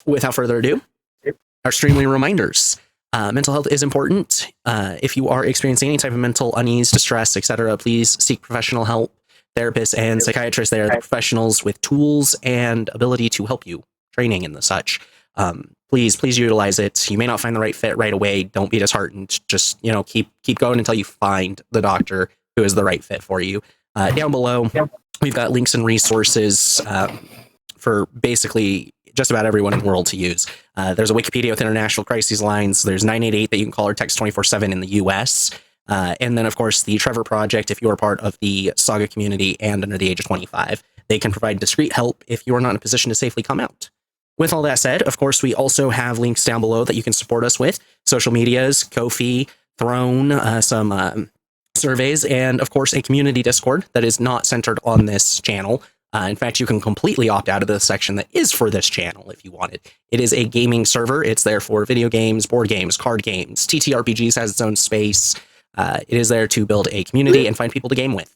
without further ado, our streaming reminders. Mental health is important. If you are experiencing any type of mental unease, distress, etc., please seek professional help. Therapists and psychiatrists, they are the professionals with tools and ability to help you, training and the such. Please utilize it. You may not find the right fit right away. Don't be disheartened. Just, keep going until you find the doctor who is the right fit for you. Down below, we've got links and resources for basically just about everyone in the world to use. There's a Wikipedia with international crises lines. There's 988 that you can call or text 24/7 in the US. And then, of course, the Trevor Project, if you are part of the Saga community and under the age of 25. They can provide discreet help if you are not in a position to safely come out. With all that said, of course, we also have links down below that you can support us with. Social medias, Ko-fi, Throne, some surveys, and, of course, a community Discord that is not centered on this channel. In fact, you can completely opt out of the section that is for this channel if you want it. It is a gaming server. It's there for video games, board games, card games. TTRPGs has its own space. It is there to build a community and find people to game with.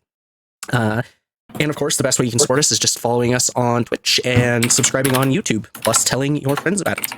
And of course, the best way you can support us is just following us on Twitch and subscribing on YouTube, plus telling your friends about it.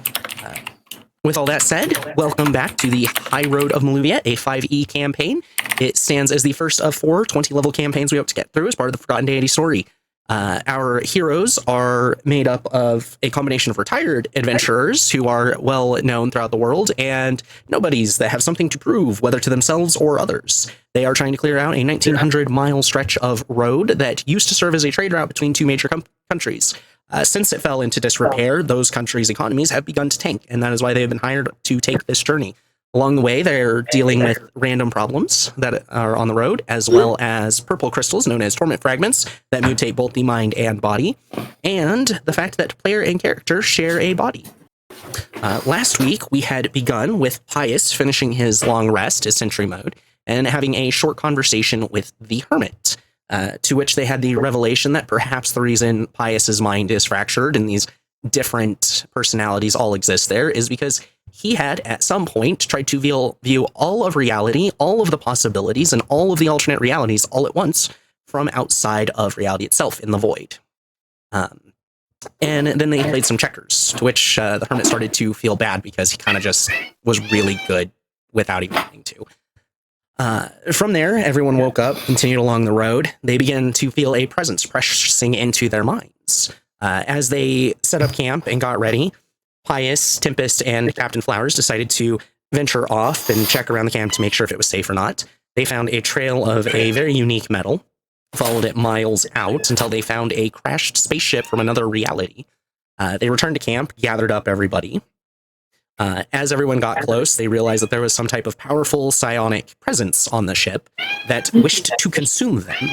With all that said, welcome back to the Highroad of Maluviette, a 5e campaign. It stands as the first of 4 20-level campaigns we hope to get through as part of the Forgotten Deity story. Our heroes are made up of a combination of retired adventurers who are well known throughout the world and nobodies that have something to prove, whether to themselves or others. They are trying to clear out a 1,900-mile stretch of road that used to serve as a trade route between two major countries. Since it fell into disrepair, those countries' economies have begun to tank, and that is why they have been hired to take this journey. Along the way, they're dealing with random problems that are on the road, as well as purple crystals known as torment fragments that mutate both the mind and body, and the fact that player and character share a body. Last week, we had begun with Pius finishing his long rest, his sentry mode, and having a short conversation with the hermit, to which they had the revelation that perhaps the reason Pius's mind is fractured and these different personalities all exist there is because he had, at some point, tried to view all of reality, all of the possibilities, and all of the alternate realities all at once from outside of reality itself, in the void. And then they played some checkers, to which the hermit started to feel bad because he kind of just was really good without even wanting to. From there, everyone woke up, continued along the road. They began to feel a presence pressing into their minds. As they set up camp and got ready, Pius, Tempest, and Captain Flowers decided to venture off and check around the camp to make sure if it was safe or not. They found a trail of a very unique metal, followed it miles out until they found a crashed spaceship from another reality. They returned to camp, gathered up everybody. As everyone got close, they realized that there was some type of powerful psionic presence on the ship that wished to consume them.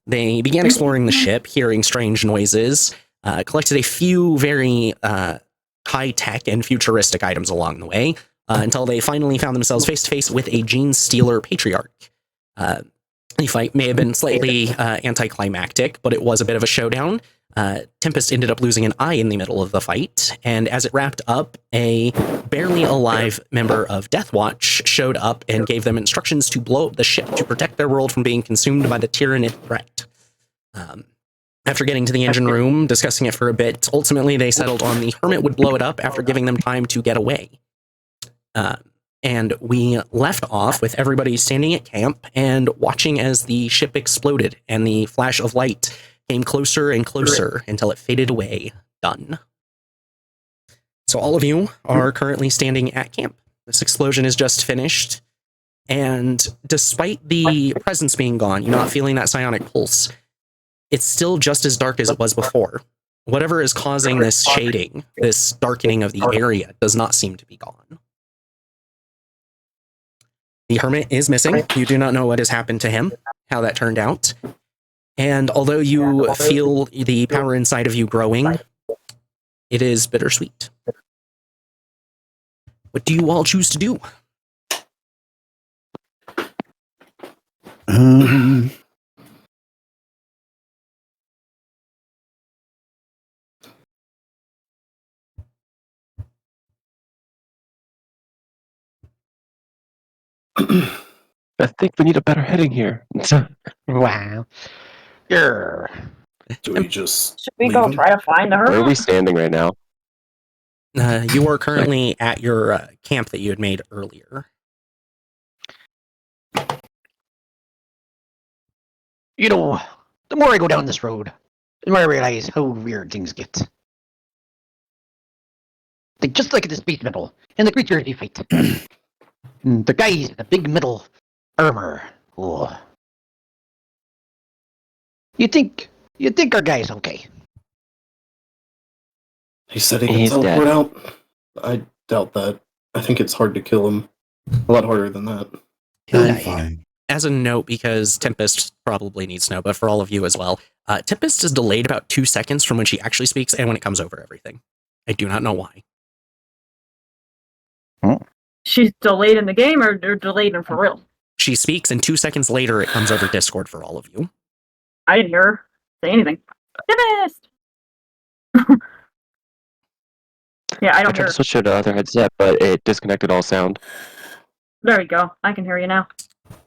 They began exploring the ship, hearing strange noises, collected a few very high-tech and futuristic items along the way, until they finally found themselves face-to-face with a gene-stealer patriarch. The fight may have been slightly anticlimactic, but it was a bit of a showdown. Tempest ended up losing an eye in the middle of the fight, and as it wrapped up, a barely alive member of Death Watch showed up and gave them instructions to blow up the ship to protect their world from being consumed by the tyrannid threat. After getting to the engine room, discussing it for a bit, ultimately they settled on the hermit would blow it up after giving them time to get away. And we left off with everybody standing at camp and watching as the ship exploded and the flash of light came closer and closer until it faded away. Done. So all of you are currently standing at camp. This explosion is just finished. And despite the presence being gone, you're not feeling that psionic pulse, it's still just as dark as it was before. Whatever is causing this shading, this darkening of the area, does not seem to be gone. The hermit is missing. You do not know what has happened to him, how that turned out. And although you feel the power inside of you growing, it is bittersweet. What do you all choose to do? I think we need a better heading here. Wow. Do we just Should we go try to find her? Where are we standing right now? You are currently at your camp that you had made earlier. You know, the more I go down this road, the more I realize how weird things get. Like, just like at the space metal and the creatures you fight. The guys in the big metal armor. Oh. you'd think our guy's okay. He said he can He's teleport dead. out. I doubt that. I think it's hard to kill him. A lot harder than that. He'll be Right. fine. As a note, because Tempest probably needs to know, but for all of you as well, Tempest is delayed about 2 seconds from when she actually speaks and when it comes over everything. I do not know why. She's delayed in the game or delayed in for real? She speaks, and 2 seconds later, it comes over Discord for all of you. I didn't hear her say anything. Tempest! Yeah, I I don't tried hear to her. switch to the other headset, but it disconnected all sound. There we go. I can hear you now.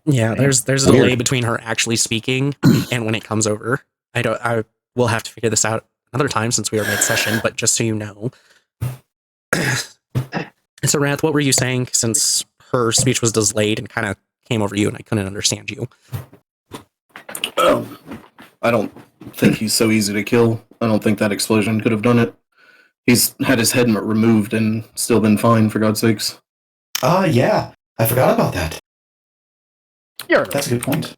Yeah, there's a Weird. delay between her actually speaking and when it comes over. I will have to figure this out another time since we are mid-session, but just so you know. So, Wrath, what were you saying since her speech was delayed and kind of came over you and I couldn't understand you? I don't think he's so easy to kill. I don't think that explosion could have done it. He's had his head removed and still been fine, for God's sakes. Yeah. I forgot about that. You're That's a good point.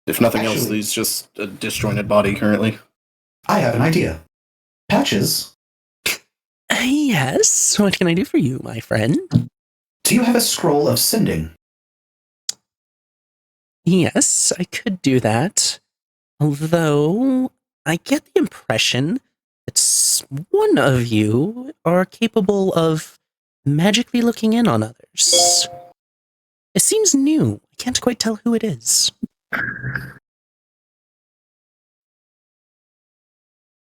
If nothing else, Actually- he's just a disjointed body currently. I have an idea. Patches, Yes, what can I do for you, my friend? do you have a scroll of sending? Yes, I could do that. Although, I get the impression that one of you are capable of magically looking in on others. It seems new. I can't quite tell who it is.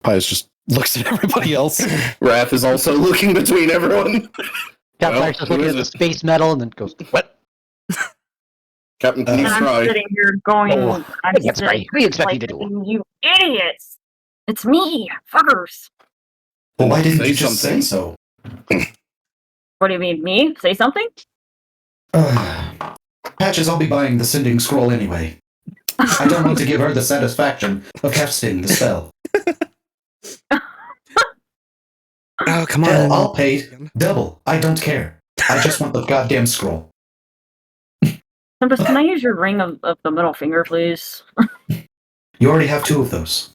Pius just looks at everybody else. Wrath is also looking between everyone. Captain just looking who at the is it? space metal and then goes, "What? Captain, can Uh, you And I'm try? sitting here going, Oh, I'm that's right. sitting What do you expect me like, to do?" you idiots! It's me, fuckers! Well, why didn't Say you just something. say so? What do you mean, me? Say something? Patches, I'll be buying the sending scroll anyway. I don't want to give her the satisfaction of casting the spell. Oh, come Hell, on. I'll pay double. I don't care. I just want the goddamn scroll. Tempest, can I use your ring of the middle finger, please? You already have 2 of those.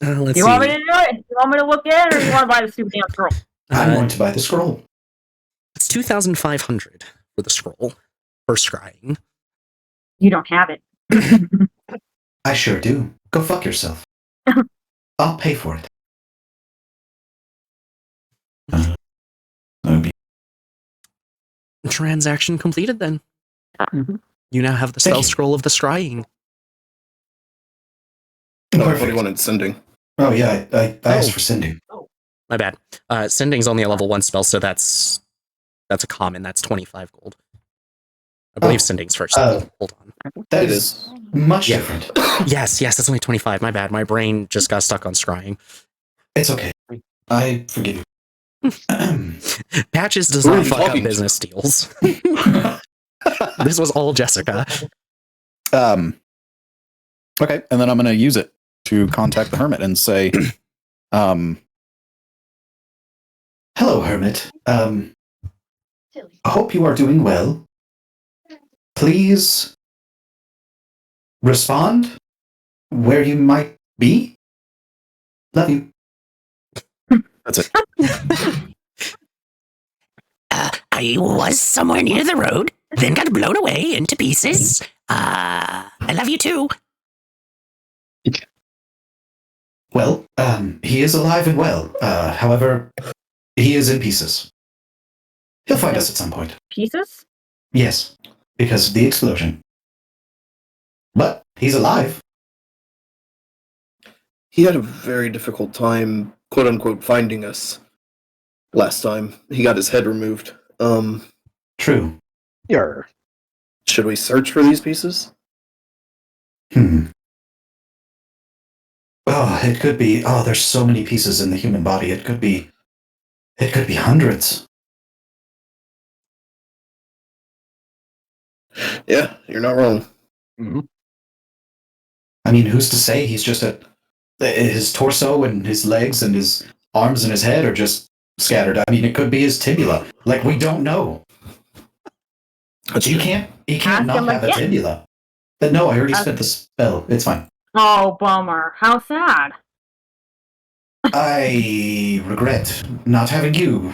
Let's You see. want me to do it? You want me to look in, or you want to buy the stupid damn scroll? I'm going to buy the scroll. It's 2,500 for the scroll for scrying. You don't have it. I sure do. Go fuck yourself. I'll pay for it. Okay. Transaction completed then. Mhm. You now have the Thank spell you. scroll of the scrying. No, Perfect. what he wanted sending. Oh yeah, I asked Oh. for sending. My bad. Sending's only a level 1 spell, so that's a common. That's 25 gold. I believe Oh, sending's first. Hold on. That It is much Yeah. different. Yes, that's only 25. My bad. My brain just got stuck on scrying. It's okay. I forgive you. Patches does Who are not you fuck up talking to? business deals. This was all Jessica. Okay, and then I'm going to use it to contact the hermit and say, Hello, Hermit. I hope you are doing well. Please respond where you might be. Love you. that's it. I was somewhere near the road, then got blown away into pieces. I love you too. Well, he is alive and well. However, he is in pieces. He'll find us at some point. Pieces? Yes, because of the explosion. But he's alive. He had a very difficult time, quote unquote, finding us last time. He got his head removed. True. You're Should we search for these pieces? Oh, it could be. Oh, there's so many pieces in the human body. It could be. It could be hundreds. Yeah, you're not wrong. I mean, who's to say he's just his torso and his legs and his arms and his head are just scattered. I mean, it could be his tibula. Like, we don't know. He can't Ask not him have a again. tibula. But no, I already spent the spell. It's fine. Oh, bummer. How sad. I regret not having you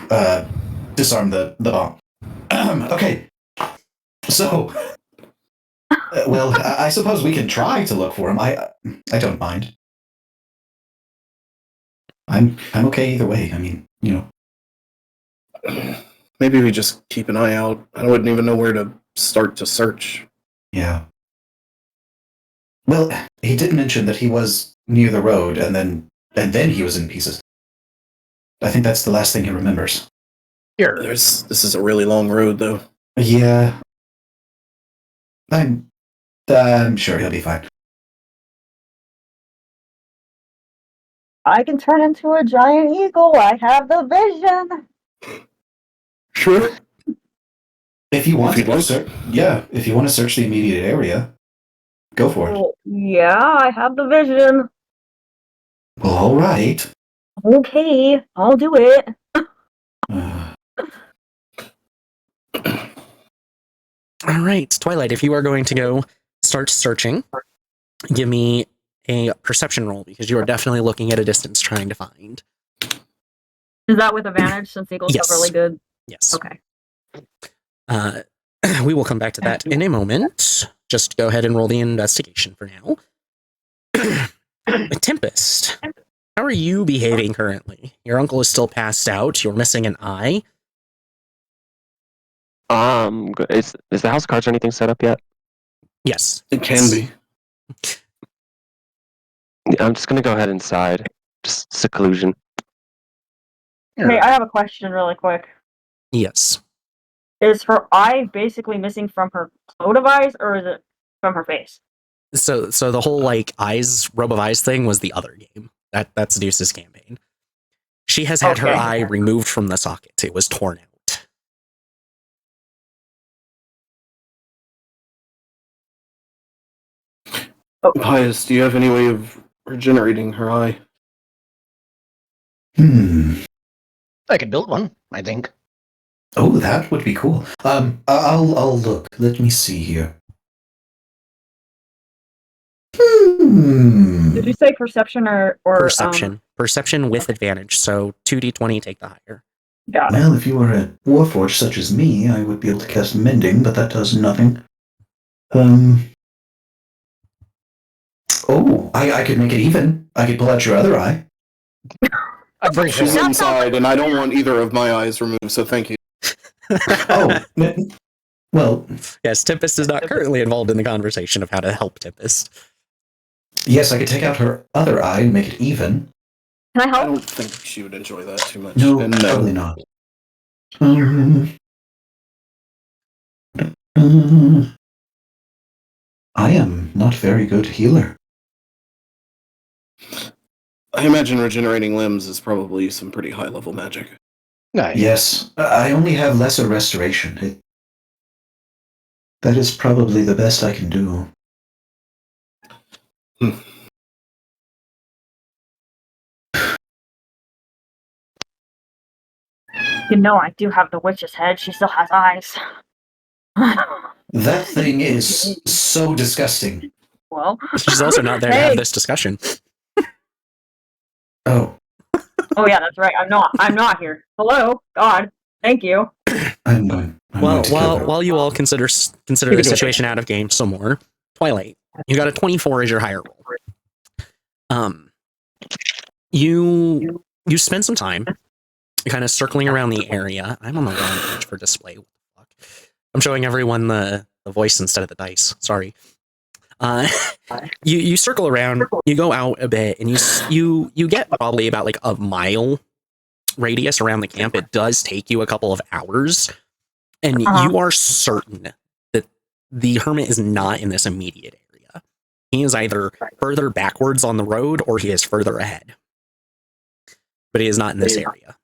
disarm the bomb. Okay. So, well, I suppose we can try to look for him. I don't mind. I'm okay either way. I mean, Maybe we just keep an eye out. I wouldn't even know where to start to search. yeah. Well, he did mention that he was near the road, and then he was in pieces. I think that's the last thing he remembers. Here. This is a really long road, though. Yeah. I'm sure he'll be fine. I can turn into a giant eagle. I have the vision. Sure. If you want If to you'd search, yeah, if you want to search the immediate area, go for it. Well, yeah, I have the vision. Well, all right. Okay, I'll do it. All right, Twilight, if you are going to go start searching, give me a perception roll because you are definitely looking at a distance trying to find. Is that with advantage since eagles Yes. have really good? Yes. Okay. We will come back to that in a moment. Just go ahead and roll the investigation for now. Tempest, how are you behaving currently? Your uncle is still passed out. You're missing an eye. Is the house cards or anything set up yet? Yes. It can be. I'm just gonna go ahead inside. Just seclusion. Hey, I have a question really quick. Yes. Is her eye basically missing from her cloak of eyes, or is it from her face? So the whole like eyes, robe of eyes thing was the other game. That's Deuce's campaign. She has had her Okay. eye removed from the socket. It was torn out. Pius, do you have any way of regenerating her eye? I could build one, I think. Oh, that would be cool. I'll look. Let me see here. Did you say perception or Perception. Perception with advantage. So 2d20, take the higher. Got it. Well, if you were a warforged such as me, I would be able to cast mending, but that does nothing. Oh, I could make it even. I could pull out your other eye. I'm pretty sure. She's inside, and I don't want either of my eyes removed, so thank you. Oh, well, Yes, Tempest is not currently involved in the conversation of how to help Tempest. yes, I could take out her other eye and make it even. Can I I help? don't think she would enjoy that too much. No, And probably not. I am not very good healer. I imagine regenerating limbs is probably some pretty high-level magic. Nice. Yes, I only have lesser restoration. That is probably the best I can do. You know, I do have the witch's head. She still has eyes. That thing is so disgusting. Well, She's also not there to have this discussion. Oh, oh yeah, that's right. I'm not here. Hello, God. Thank you. I'm going Well, to kill her. while you all consider the situation out of game some more, Twilight, you got a 24 as your higher roll. You spend some time kind of circling around the area. I'm on the wrong page for display. What the fuck? I'm showing everyone the voice instead of the dice. Sorry. You circle around, you go out a bit, and you get probably about like a mile radius around the camp. It does take you a couple of hours, and you are certain that the hermit is not in this immediate area. He is either further backwards on the road or he is further ahead. But he is not in this area.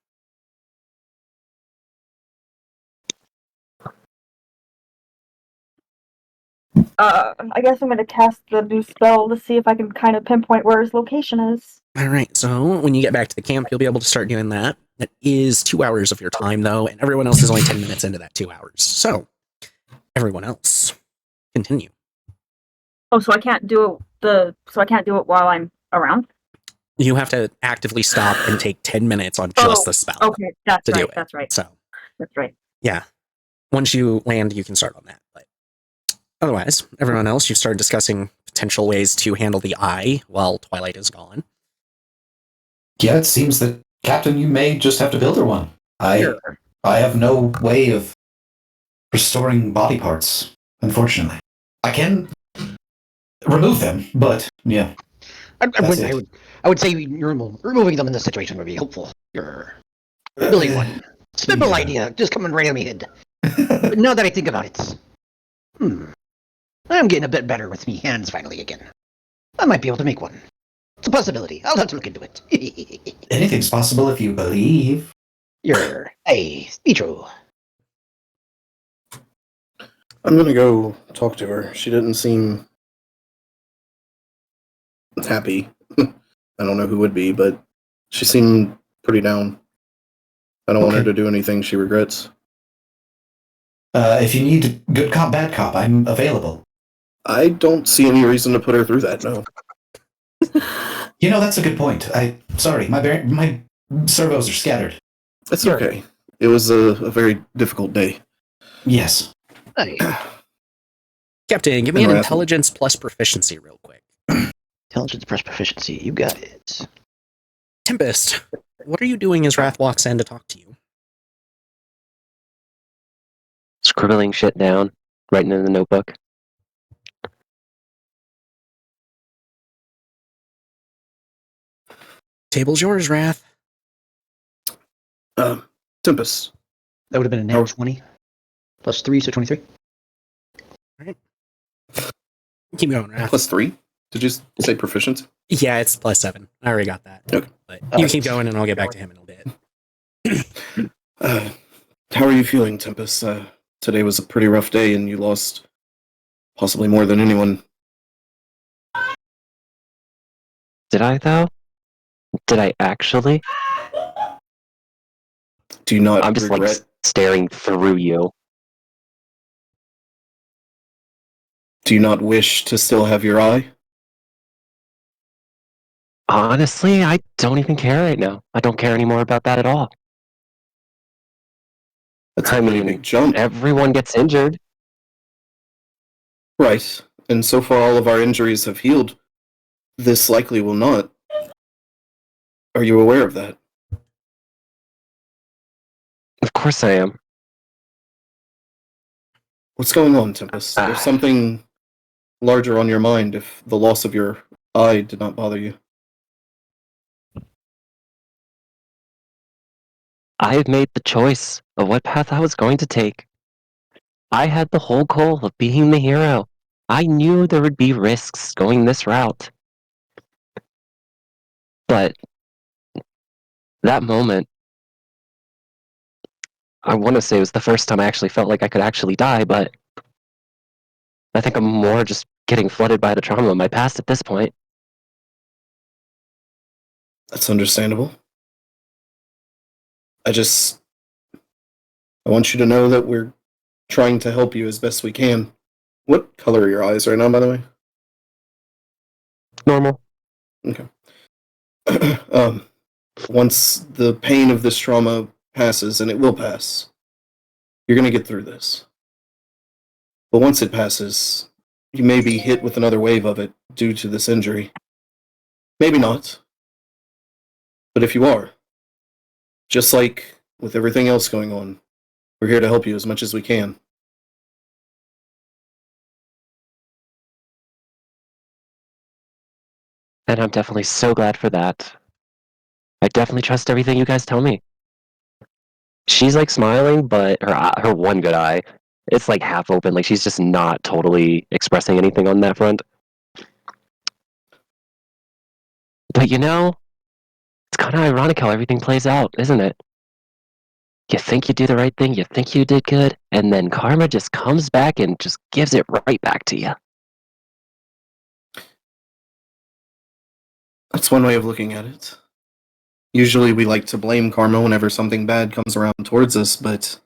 I guess I'm gonna cast the new spell to see if I can kind of pinpoint where his location is. All right, so when you get back to the camp, you'll be able to start doing that. That is 2 hours of your time, though, and everyone else is only 10 minutes into that 2 hours. So, everyone else, continue. Oh, so I can't do it while I'm around. You have to actively stop and take 10 minutes on just the spell Okay, that's to do right. it. That's right. So, That's right. yeah, once you land, you can start on that. But otherwise, everyone else, you've started discussing potential ways to handle the eye while Twilight is gone. Yeah, it seems that, Captain, you may just have to build her one. I have no way of restoring body parts, unfortunately. I can remove them, but yeah. I would say removing them in this situation would be helpful. Building one. Simple Yeah. idea, just coming right in my head. But now that I think about it, I'm getting a bit better with me hands finally again. I might be able to make one. It's a possibility. I'll have to look into it. Anything's possible if you believe. Hey, be true. I'm gonna go talk to her. She didn't seem happy. I don't know who would be, but she seemed pretty down. I don't want her to do anything she regrets. If you need good cop, bad cop, I'm available. I don't see any reason to put her through that, no. You know, that's a good point. Sorry, my servos are scattered. It's okay. It was a very difficult day. Yes. Hey, Captain, give me an Wrath. intelligence plus proficiency real quick. intelligence plus proficiency. You got it. Tempest, what are you doing as Wrath walks in to talk to you? Scribbling shit down, writing in the notebook. Table's yours, Wrath. Tempest. That would have been a natural 20. Plus 3, so 23. Keep going, Wrath. Plus 3? Did you say proficiency? Yeah, it's plus 7. I already got that. Okay. But you keep going and I'll get back to him in a bit. How are you feeling, Tempest? Today was a pretty rough day and you lost possibly more than anyone. Did I, though? Did I actually? Do you not I'm just regret? like staring through you. Do you not wish to still have your eye? Honestly, I don't even care right now. I don't care anymore about that at all. That's a pretty big jump. Everyone gets injured. Right. And so far all of our injuries have healed. This likely will not. Are you aware of that? Of course I am. What's going on, Tempest? There's something larger on your mind if the loss of your eye did not bother you. I had made the choice of what path I was going to take. I had the whole goal of being the hero. I knew there would be risks going this route. But that moment, I want to say it was the first time I actually felt like I could actually die, but I think I'm more just getting flooded by the trauma of my past at this point. That's understandable. I want you to know that we're trying to help you as best we can. What color are your eyes right now, by the way? Normal. Okay. Once the pain of this trauma passes, and it will pass, you're going to get through this. But once it passes, you may be hit with another wave of it due to this injury. Maybe not. But if you are, just like with everything else going on, we're here to help you as much as we can. And I'm definitely so glad for that. I definitely trust everything you guys tell me. She's like smiling, but her one good eye, it's like half open. Like she's just not totally expressing anything on that front. But you know, it's kind of ironic how everything plays out, isn't it? You think you do the right thing, you think you did good, and then karma just comes back and just gives it right back to you. That's one way of looking at it. Usually we like to blame karma whenever something bad comes around towards us, but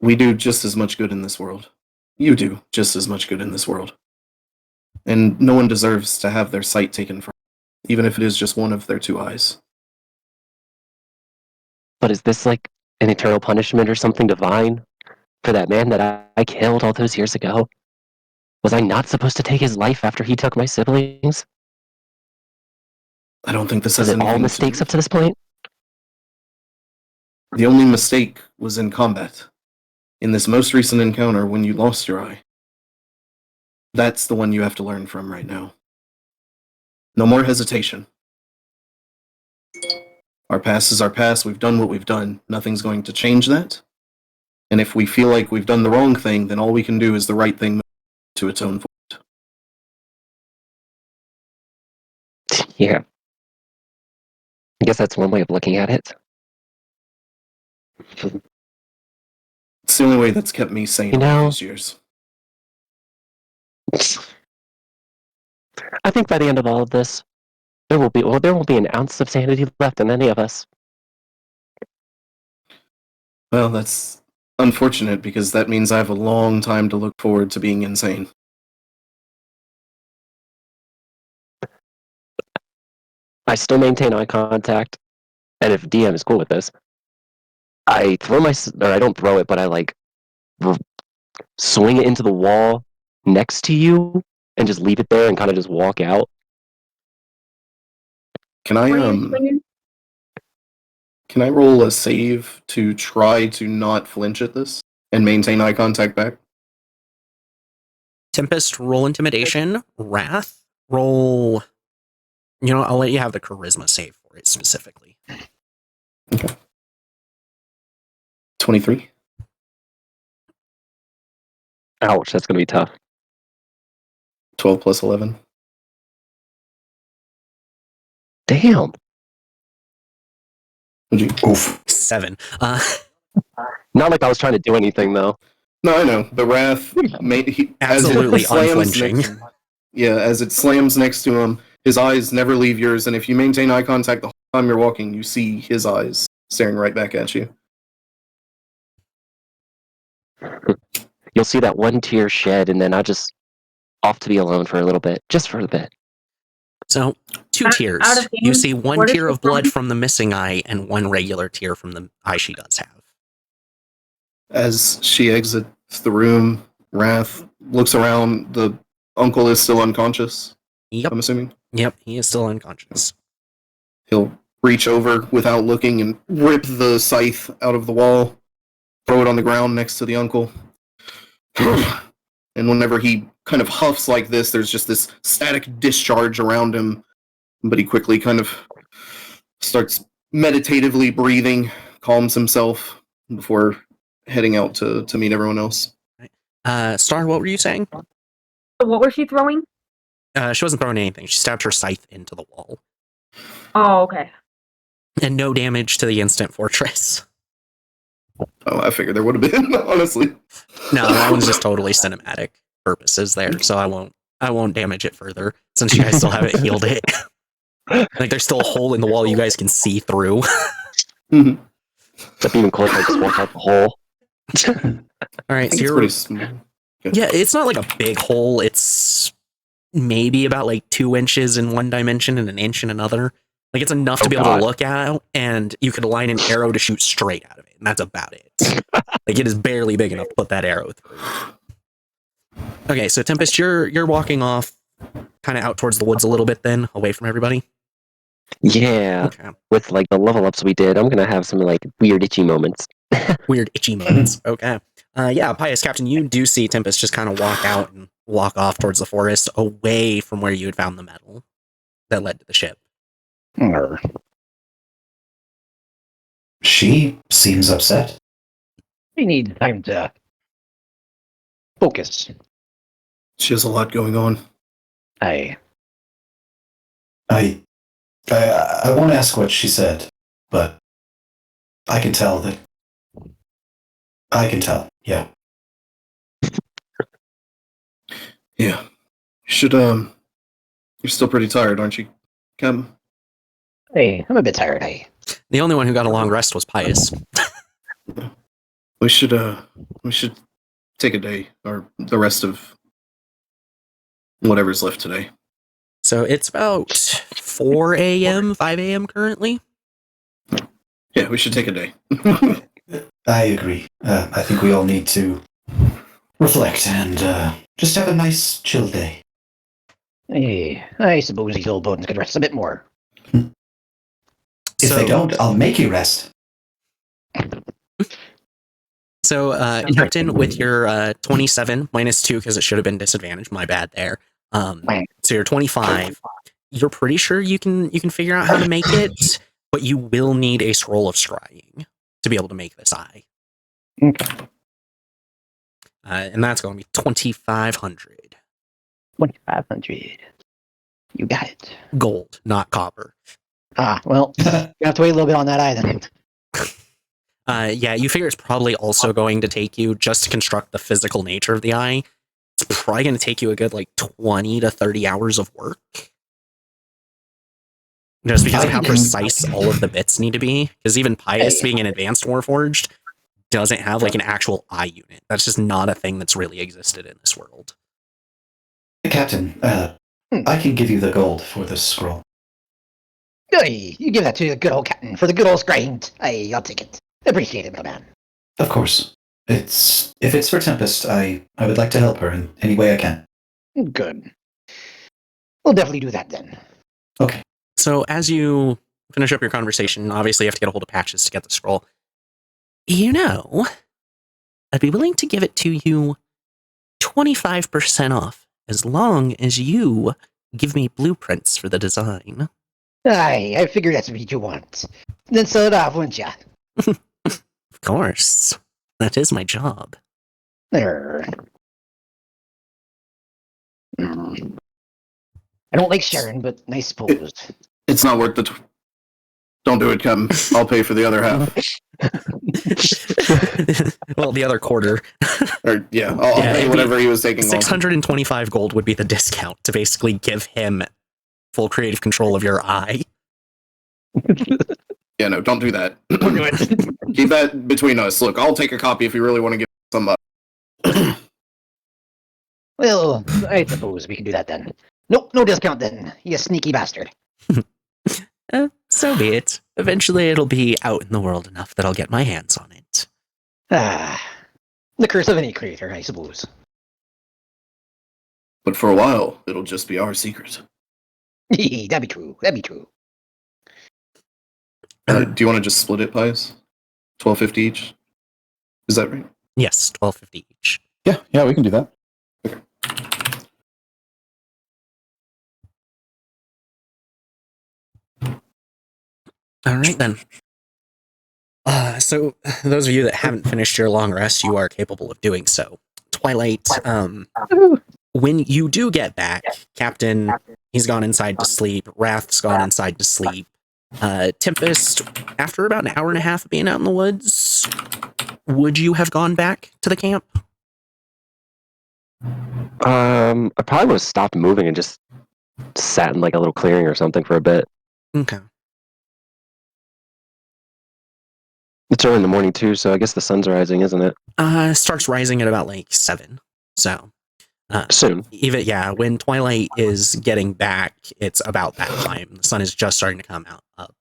we do just as much good in this world. You do just as much good in this world. And no one deserves to have their sight taken from them, even if it is just one of their two eyes. But is this like an eternal punishment or something divine for that man that I killed all those years ago? Was I not supposed to take his life after he took my siblings? I don't think this Is has it all anything to mistakes do up to this point? The only mistake was in combat. In this most recent encounter when you lost your eye. That's the one you have to learn from right now. No more hesitation. Our past is our past. We've done what we've done. Nothing's going to change that. And if we feel like we've done the wrong thing, then all we can do is the right thing to atone for it. Yeah. I guess that's one way of looking at it. It's the only way that's kept me sane all these years. I think by the end of all of this, there won't be an ounce of sanity left in any of us. Well, that's unfortunate because that means I have a long time to look forward to being insane. I still maintain eye contact, and if DM is cool with this, I don't throw it, but I like swing it into the wall next to you and just leave it there and kind of just walk out. Can I roll a save to try to not flinch at this and maintain eye contact back? Tempest, roll intimidation. Wrath, roll. You know, I'll let you have the charisma save for it specifically. Okay. 23. Ouch, that's gonna be tough. 12 plus 11. Damn. Would you? Oof. 7. Not like I was trying to do anything though. No, I know. The wrath Absolutely unflinching. As it slams next to him, his eyes never leave yours, and if you maintain eye contact the whole time you're walking, you see his eyes staring right back at you. You'll see that one tear shed, and then I just off to be alone for a little bit, just for a bit. So, 2 tears. out of You game, see 1 what is tear it of blood from? from the missing eye and 1 regular tear from the eye she does have. As she exits the room, Wrath looks around. The uncle is still unconscious, Yep. I'm assuming. Yep, he is still unconscious. He'll reach over without looking and rip the scythe out of the wall, throw it on the ground next to the uncle. And whenever he kind of huffs like this, there's just this static discharge around him. But he quickly kind of starts meditatively breathing, calms himself before heading out to meet everyone else. Star, what were you saying? What was she throwing? She wasn't throwing anything. She stabbed her scythe into the wall. Oh, okay. And no damage to the instant fortress. Oh, I figured there would have been, honestly. No, that one's just totally cinematic purposes there, so I won't damage it further since you guys still haven't healed it. Like there's still a hole in the wall you guys can see through. That'd be even closer. I just walk out the hole. All right, so It's you're pretty small. yeah, it's not like a big hole. It's maybe about like 2 inches in one dimension and an inch in another. Like it's enough to be able to look at, and you could align an arrow to shoot straight out of it, and that's about it. Like it is barely big enough to put that arrow through. Okay, so Tempest, you're walking off, kind of out towards the woods a little bit, then away from everybody. Yeah, Okay. with like the level ups we did, I'm gonna have some like weird itchy moments. Weird itchy moments. Okay. Yeah, Pious Captain, you do see Tempest just kind of walk out and walk off towards the forest, away from where you had found the metal that led to the ship. She seems upset. We need time to focus. She has a lot going on. I won't ask what she said, but I can tell that. I can tell, yeah. Yeah. You should, you're still pretty tired, aren't you, Captain? Hey, I'm a bit tired. The only one who got a long rest was Pius. We should take a day, or the rest of whatever's left today. So it's about 4 a.m., 5 a.m. currently. Yeah, we should take a day. I agree. I think we all need to reflect and just have a nice, chill day. Hey, I suppose these old bones could rest a bit more. If they don't, I'll make you rest. So, Captain, with your 27 minus 2, because it should have been disadvantaged, my bad there. So you're 25. You're pretty sure you can figure out how to make it, but you will need a scroll of scrying to be able to make this eye. Okay. And that's going to be 2,500. 2,500. You got it. Gold, not copper. Well, you have to wait a little bit on that eye then. Yeah, you figure it's probably also going to take you, just to construct the physical nature of the eye, it's probably going to take you a good, 20 to 30 hours of work. Just because of how precise all of the bits need to be. Because even Pius, being an advanced Warforged, doesn't have, an actual eye unit. That's just not a thing that's really existed in this world. Captain, I can give you the gold for this scroll. Hey, you give that to the good old captain for the good old scrying. Hey, I'll take it. Appreciate it, little man. Of course. If it's for Tempest, I would like to help her in any way I can. Good. We'll definitely do that then. Okay. So as you finish up your conversation, obviously you have to get a hold of Patches to get the scroll. I'd be willing to give it to you 25% off, as long as you give me blueprints for the design. Aye, I figured that's what you want. Then sell it off, wouldn't ya? Of course. That is my job. There. I don't like sharing, but I suppose. It's not worth the... Don't do it, Captain. I'll pay for the other half. Well, the other quarter. Or, yeah, I'll pay whatever he was taking. 625 gold would be the discount to basically give him full creative control of your eye. Yeah, no, don't do that. Keep that between us. Look, I'll take a copy if you really want to give somebody. Well, I suppose we can do that then. Nope, no discount then, you sneaky bastard. So be it. Eventually it'll be out in the world enough that I'll get my hands on it. The curse of any creator, I suppose. But for a while, it'll just be our secret. That'd be true. Do you want to just split it, Pius? 12.50 each? Is that right? Yes, 12.50 each. Yeah, we can do that. All right, then. So, those of you that haven't finished your long rest, you are capable of doing so. Twilight, when you do get back, Captain, he's gone inside to sleep. Wrath's gone inside to sleep. Tempest, after about an hour and a half of being out in the woods, would you have gone back to the camp? I probably would have stopped moving and just sat in a little clearing or something for a bit. Okay. It's early in the morning too, so I guess the sun's rising, isn't it? Starts rising at about 7. So soon. Even when twilight is getting back, it's about that time. The sun is just starting to come out up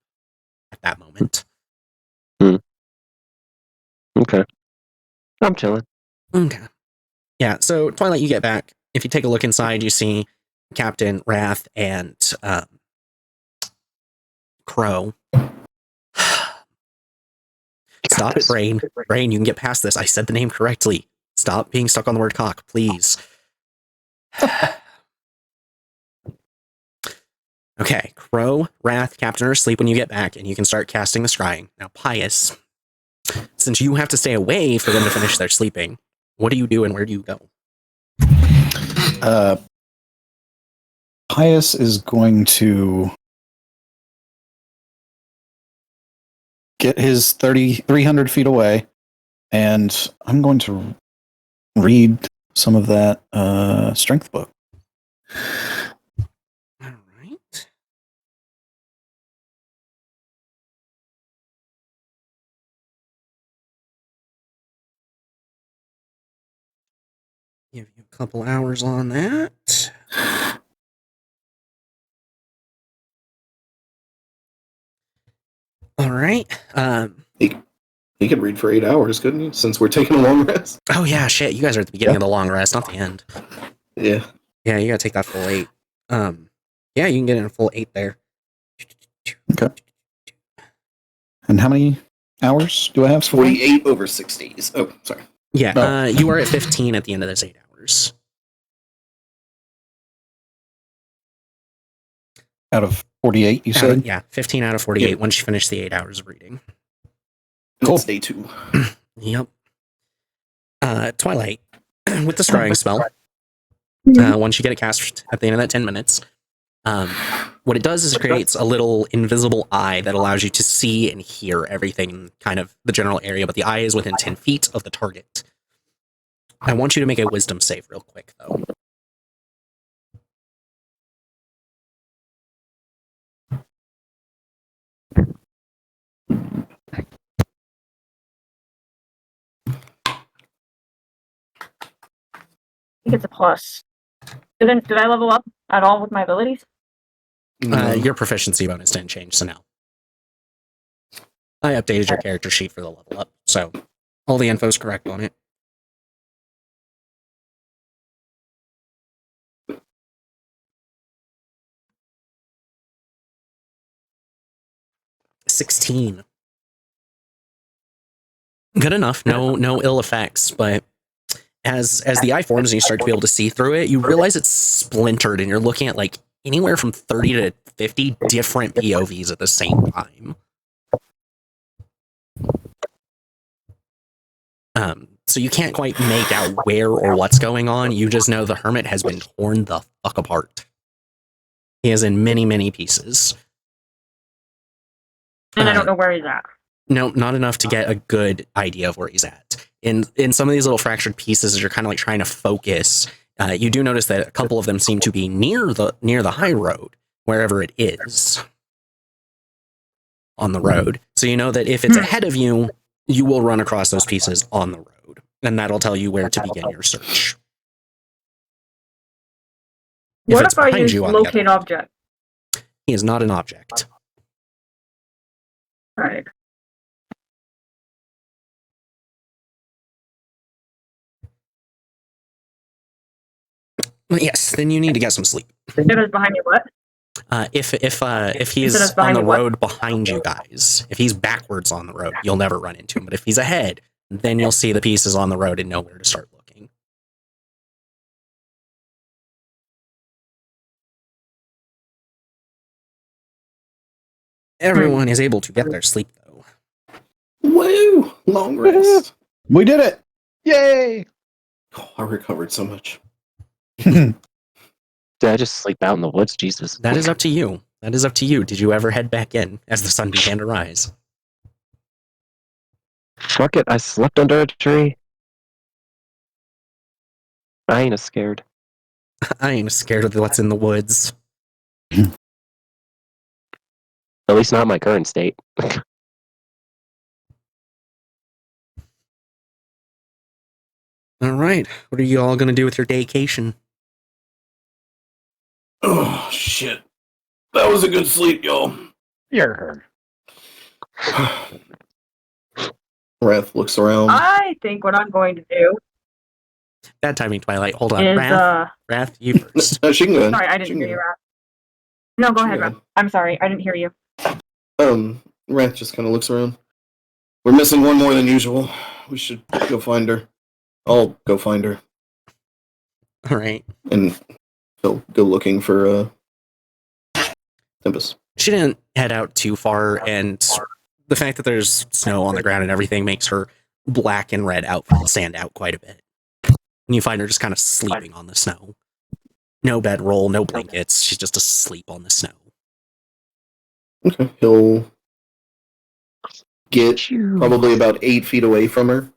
at that moment. Okay. I'm chilling. Okay. Yeah, so twilight, you get back. If you take a look inside, you see Captain, Wrath, and Crow. Stop it, Brain. Brain, you can get past this. I said the name correctly. Stop being stuck on the word cock, please. Okay, Crow, Wrath, Captain are asleep when you get back, and you can start casting the scrying. Now, Pius, since you have to stay away for them to finish their sleeping, what do you do and where do you go? Pius is going to get his 300 feet away, and I'm going to read some of that strength book. All right. Give you a couple hours on that. All right. He could read for 8 hours, couldn't he? Since we're taking a long rest. Oh yeah, shit. You guys are at the beginning of the long rest, not the end. Yeah. Yeah, you gotta take that full 8. Yeah, you can get in a full 8 there. Okay. And how many hours do I have? 48 over 6 days. Oh, sorry. Yeah, you are at 15 at the end of those 8 hours. Out of 48, you said? Yeah, 15 out of 48 Yep. once you finish the 8 hours of reading. Cool. It's day 2. Yep. Twilight, with the scrying spell, once you get it cast at the end of that 10 minutes, what it does is it creates a little invisible eye that allows you to see and hear everything in kind of the general area, but the eye is within 10 feet of the target. I want you to make a wisdom save real quick, though. I think it's a plus. Did I level up at all with my abilities? Your proficiency bonus didn't change, so no. I updated your character sheet for the level up, so all the info's correct on it. $16. Good enough. No ill effects, but as the eye forms and you start to be able to see through it, you realize it's splintered and you're looking at like anywhere from 30 to 50 different POVs at the same time. So you can't quite make out where or what's going on. You just know the hermit has been torn the fuck apart. He is in many, many pieces. And I don't know where he's at. No, not enough to get a good idea of where he's at. In some of these little fractured pieces, as you're kind of like trying to focus, you do notice that a couple of them seem to be near the high road, wherever it is on the road. So you know that if it's ahead of you, you will run across those pieces on the road, and that'll tell you where to begin your search. What it's if I behind use you, on the other locate hand, object? he is not an object. Right. Yes, then you need to get some sleep. It is behind me. What? If You he's said it's on behind the me, what? road behind you guys, if he's backwards on the road, you'll never run into him. But if he's ahead, then you'll see the pieces on the road and know where to start looking. Everyone is able to get their sleep, though. Woo! Long rest. We did it! Yay! Oh, I recovered so much. Did I just sleep out in the woods? Jesus. That is up to you. That is up to you. Did you ever head back in as the sun began to rise? Fuck it, I slept under a tree. I ain't scared. I ain't scared of what's in the woods. At least not my current state. All right. What are you all going to do with your daycation? Oh, shit. That was a good sleep, y'all. You're Wrath looks around. I think what I'm going to do Bad timing, Twilight. Hold on. is Wrath, you first. No, she can go ahead. sorry, I She didn't can hear go you, Raph. No, go ahead, Yeah. Raph. I'm sorry, I didn't hear you. Wrath just kind of looks around. We're missing one more than usual. We should go find her. I'll go find her. All right. And he'll go looking for, Tempest. She didn't head out too far, and the fact that there's snow on the ground and everything makes her black and red outfit stand out quite a bit. And you find her just kind of sleeping on the snow. No bedroll, no blankets. She's just asleep on the snow. Okay. He'll get probably about 8 feet away from her.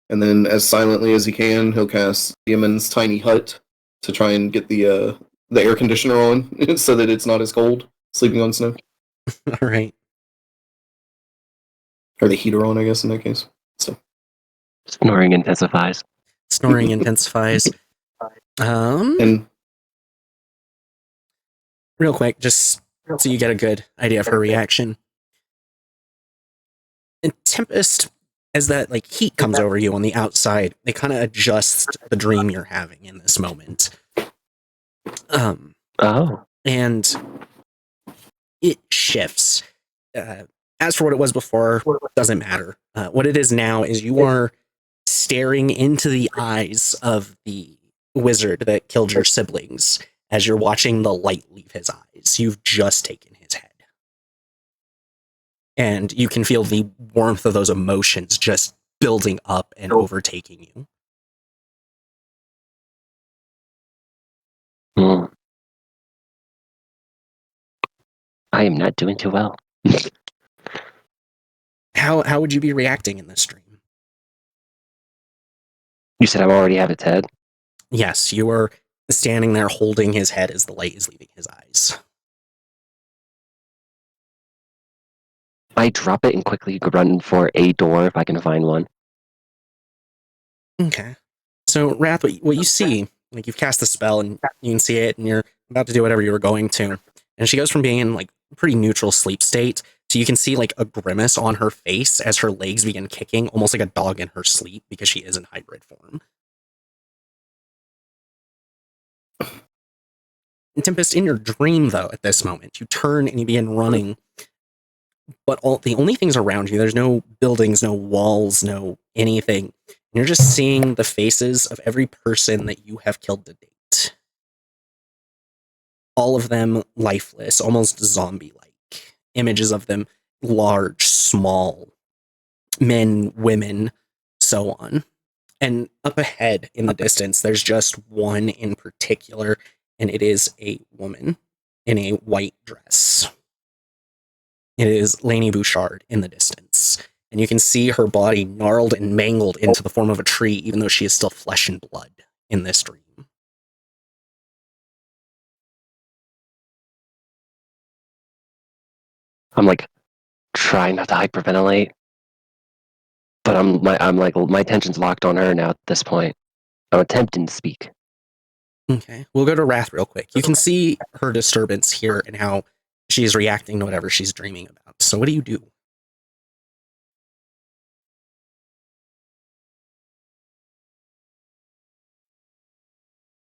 And then, as silently as he can, he'll cast Yemen's tiny hut to try and get the air conditioner on so that it's not as cold sleeping on snow. All right. Or the heater on, I guess, in that case. So Snoring intensifies. Snoring intensifies. And Real quick, just so you get a good idea of her reaction. And Tempest, as that like heat comes over you on the outside, it kind of adjusts the dream you're having in this moment. Oh. And it shifts. As for what it was before, doesn't matter. What it is now is you are staring into the eyes of the wizard that killed your siblings as you're watching the light leave his eyes. You've just taken his head. And you can feel the warmth of those emotions just building up and overtaking you. I am not doing too well. How would you be reacting in this dream? You said I already have its head? Yes, you are standing there holding his head as the light is leaving his eyes. I drop it and quickly run for a door if I can find one. Okay. So, Wrath, what you see, like you've cast the spell and you can see it and you're about to do whatever you were going to. And she goes from being in like a pretty neutral sleep state to you can see like a grimace on her face as her legs begin kicking, almost like a dog in her sleep because she is in hybrid form. And Tempest, in your dream, though, at this moment, you turn and you begin running. But the only things around you, there's no buildings, no walls, no anything. And you're just seeing the faces of every person that you have killed to date. All of them lifeless, almost zombie-like. Images of them large, small, men, women, so on. And up ahead in the distance, there's just one in particular, and it is a woman in a white dress. It is Lainey Bouchard in the distance, and you can see her body gnarled and mangled into the form of a tree, even though she is still flesh and blood in this dream. I'm like trying not to hyperventilate, but I'm like my attention's locked on her now at this point. I'm attempting to speak. Okay, we'll go to Wrath real quick. You can see her disturbance here and how she's reacting to whatever she's dreaming about. So what do you do?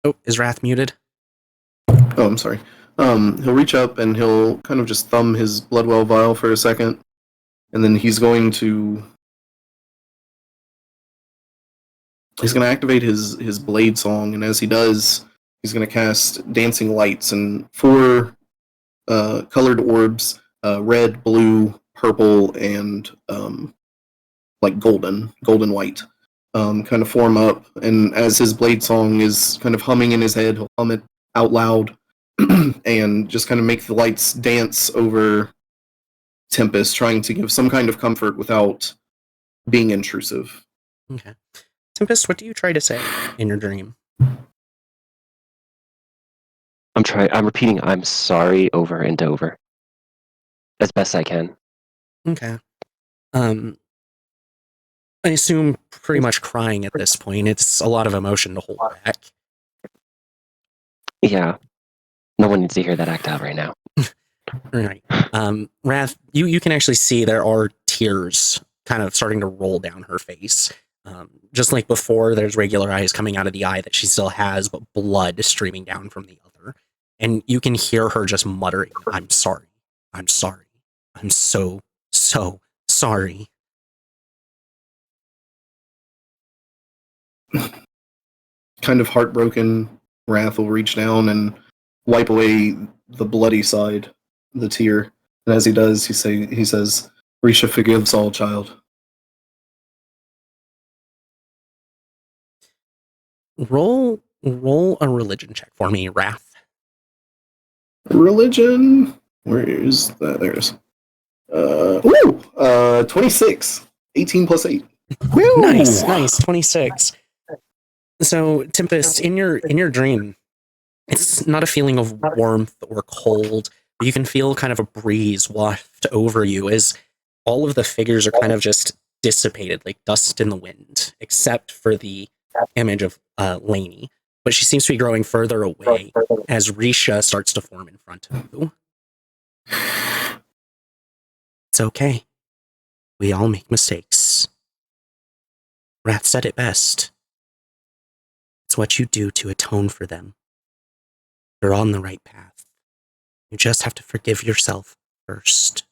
Oh, is Wrath muted? oh, I'm sorry. He'll reach up and he'll kind of just thumb his Bloodwell vial for a second, and then he's going to activate his blade song, and as he does, he's going to cast dancing lights and 4 colored orbs, red, blue, purple, and like golden white, kind of form up. And as his blade song is kind of humming in his head, he'll hum it out loud and just kind of make the lights dance over Tempest, trying to give some kind of comfort without being intrusive. Okay. Tempest, what do you try to say in your dream? I'm repeating I'm sorry over and over. As best I can. Okay. I assume pretty much crying at this point. It's a lot of emotion to hold back. Yeah. No one needs to hear that act out right now. Right. Wrath, you can actually see there are tears kind of starting to roll down her face. Just like before, there's regular eyes coming out of the eye that she still has, but blood streaming down from the other. And you can hear her just muttering, I'm sorry. I'm sorry. I'm so sorry. Kind of heartbroken, Wrath will reach down and wipe away the bloody side, the tear. And as he does, he says, Risha forgives all, child. Roll a religion check for me, Wrath. Religion? Where is that? There's 26. 18 plus 8. Woo! Nice, 26. So, Tempest, in your dream, it's not a feeling of warmth or cold, but you can feel kind of a breeze waft over you as all of the figures are kind of just dissipated, like dust in the wind, except for the image of Lainey. But she seems to be growing further away as Risha starts to form in front of you. It's okay. We all make mistakes. Wrath said it best. It's what you do to atone for them. You're on the right path. You just have to forgive yourself first.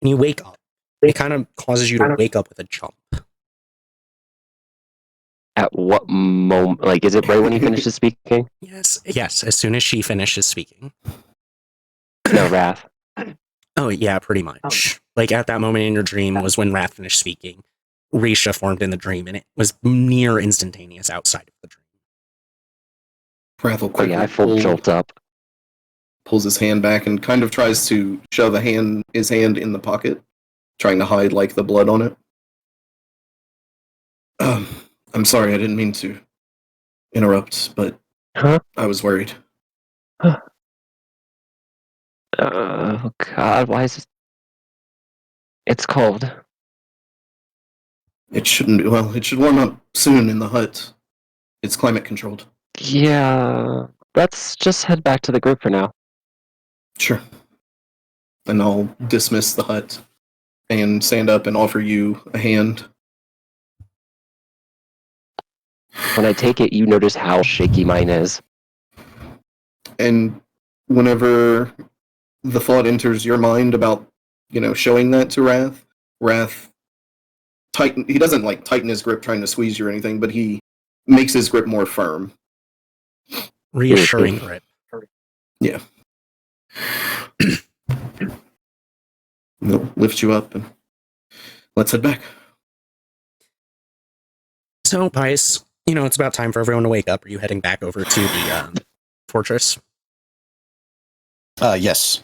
And you wake up. It kind of causes you to wake up with a jump. At what moment? Like, is it right when he finishes speaking? Yes, as soon as she finishes speaking. No, Wrath. Oh, yeah, pretty much. Like, at that moment in your dream was when Wrath finished speaking. Risha formed in the dream, and it was near instantaneous outside of the dream. Wrath will Oh quickly yeah, I full jolt up. pulls his hand back and kind of tries to shove his hand in the pocket, trying to hide like the blood on it. I'm sorry, I didn't mean to interrupt, but I was worried. Oh God, why is this? It's cold. It shouldn't. Well, it should warm up soon in the hut. It's climate controlled. Yeah, let's just head back to the group for now. Sure. And I'll dismiss the hut and stand up and offer you a hand. When I take it, you notice how shaky mine is. And whenever the thought enters your mind about, showing that to Wrath he doesn't like tighten his grip trying to squeeze you or anything, but he makes his grip more firm. Reassuring grip. Yeah. He'll lift you up and let's head back. So, Pius, it's about time for everyone to wake up. Are you heading back over to the fortress? Yes.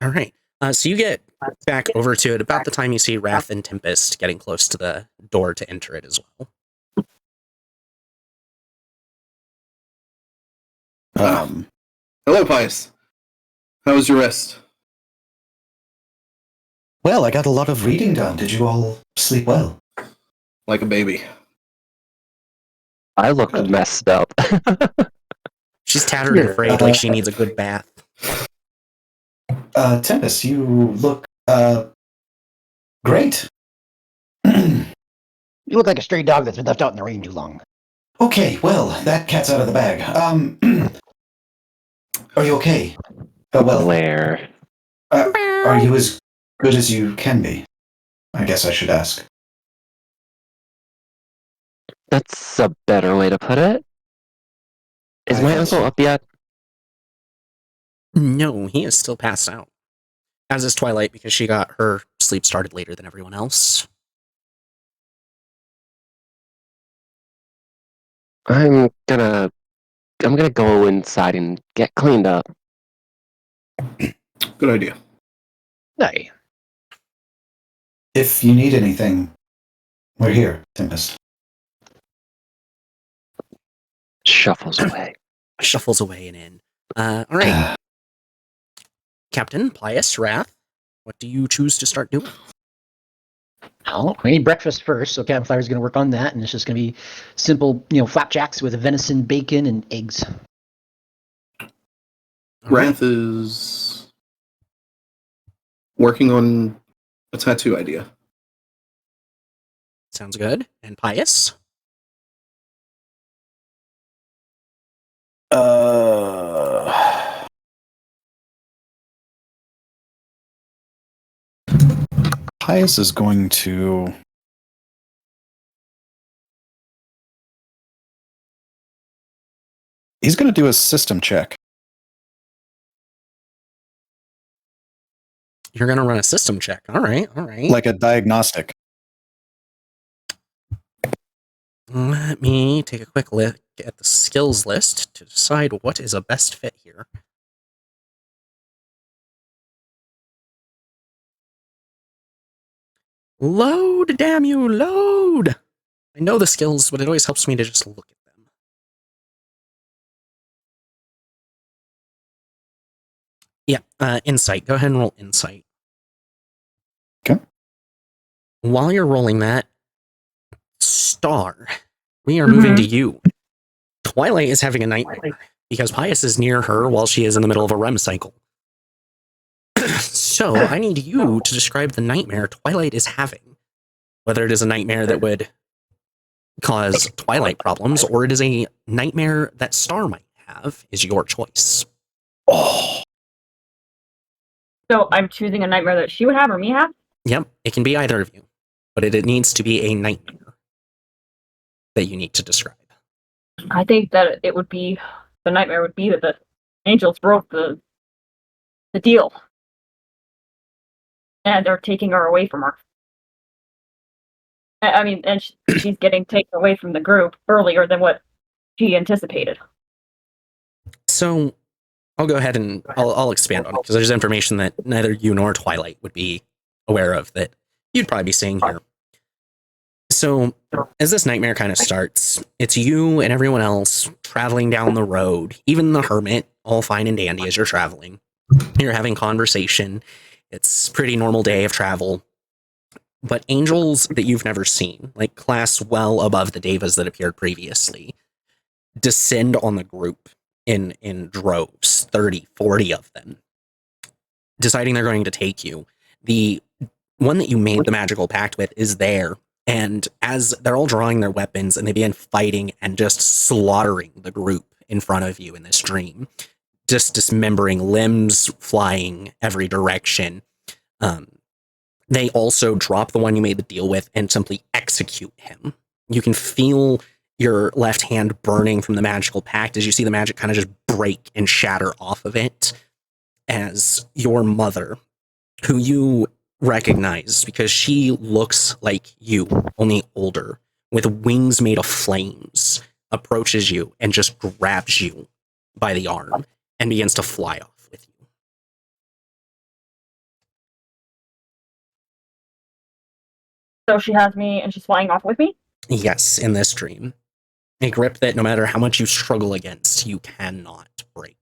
All right. So you get back over to it about the time you see Wrath and Tempest getting close to the door to enter it as well. Hello, Pius. How was your rest? Well, I got a lot of reading done. Did you all sleep well? Like a baby. I look messed up. She's tattered and frayed, like she needs a good bath. Tempest, you look, great. You look like a stray dog that's been left out in the rain too long. Okay, well, that cat's out of the bag. Are you okay? Where? Are you as good as you can be? I guess I should ask. That's a better way to put it. Is my uncle up yet? No, he is still passed out. As is Twilight, because she got her sleep started later than everyone else. I'm gonna go inside and get cleaned up. Good idea. Hey. If you need anything, we're here, Tempest. Shuffles away. Shuffles away and in. All right. Captain Pius Wrath, what do you choose to start doing? Well, we need breakfast first, so Campfire's going to work on that, and it's just going to be simple, flapjacks with venison, bacon, and eggs. Wrath is working on a tattoo idea. Sounds good. And Pius? Pius is going to... He's going to do a system check. You're going to run a system check. All right. Like a diagnostic. Let me take a quick look at the skills list to decide what is a best fit here. Load, damn you, load! I know the skills, but it always helps me to just look at them. Yeah, insight. Go ahead and roll insight. Okay. While you're rolling that, Star, we are moving to you. Twilight is having a nightmare because Pius is near her while she is in the middle of a REM cycle. So I need you to describe the nightmare Twilight is having. Whether it is a nightmare that would cause Twilight problems or it is a nightmare that Star might have is your choice. Oh, So I'm choosing a nightmare that she would have or me have? Yep, it can be either of you, but it needs to be a nightmare that you need to describe. I think that it would be, the nightmare would be that the angels broke the deal. And they're taking her away from her. I mean, and she's getting taken away from the group earlier than what she anticipated. So I'll go ahead and I'll expand on it because there's information that neither you nor Twilight would be aware of that you'd probably be seeing here. So as this nightmare kind of starts, it's you and everyone else traveling down the road, even the hermit, all fine and dandy as you're traveling. You're having conversation. It's a pretty normal day of travel. But angels that you've never seen, like class well above the devas that appeared previously, descend on the group in droves, 30, 40 of them, deciding they're going to take you. The one that you made the magical pact with is there, and as they're all drawing their weapons and they begin fighting and just slaughtering the group in front of you in this dream, just dismembering, limbs flying every direction, they also drop the one you made the deal with and simply execute him. You can feel your left hand burning from the magical pact as you see the magic kind of just break and shatter off of it as your mother, who you recognize because she looks like you, only older, with wings made of flames, approaches you and just grabs you by the arm and begins to fly off with you. So she has me and she's flying off with me? Yes, in this dream. A grip that no matter how much you struggle against, you cannot break.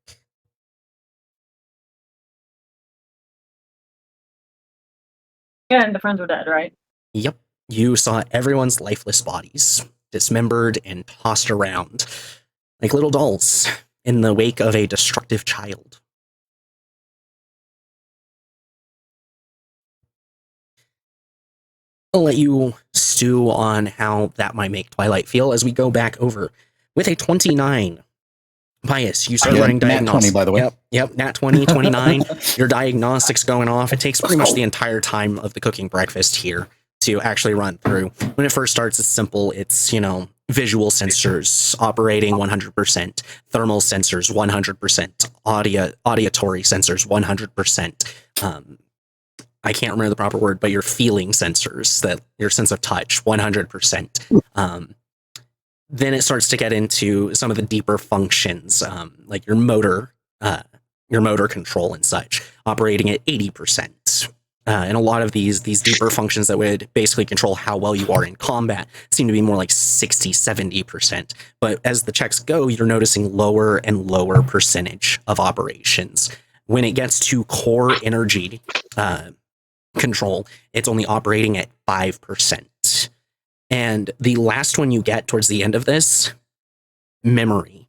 And the friends were dead, right? Yep. You saw everyone's lifeless bodies, dismembered and tossed around like little dolls in the wake of a destructive child. I'll let you stew on how that might make Twilight feel as we go back over. With a 29, Pius, you start running Nat 20, diagnostics. by the way. Yep, nat 20, 29. Your diagnostics going off. It takes pretty much the entire time of the cooking breakfast here to actually run through. When it first starts, it's simple. It's, visual sensors operating 100%, thermal sensors 100%, auditory sensors 100%. I can't remember the proper word, but your feeling sensors, that your sense of touch, 100%. Then it starts to get into some of the deeper functions, like your motor control and such, operating at 80%. And a lot of these deeper functions that would basically control how well you are in combat seem to be more like 60, 70%. But as the checks go, you're noticing lower and lower percentage of operations. When it gets to core energy control, it's only operating at 5%. And the last one you get towards the end of this, memory,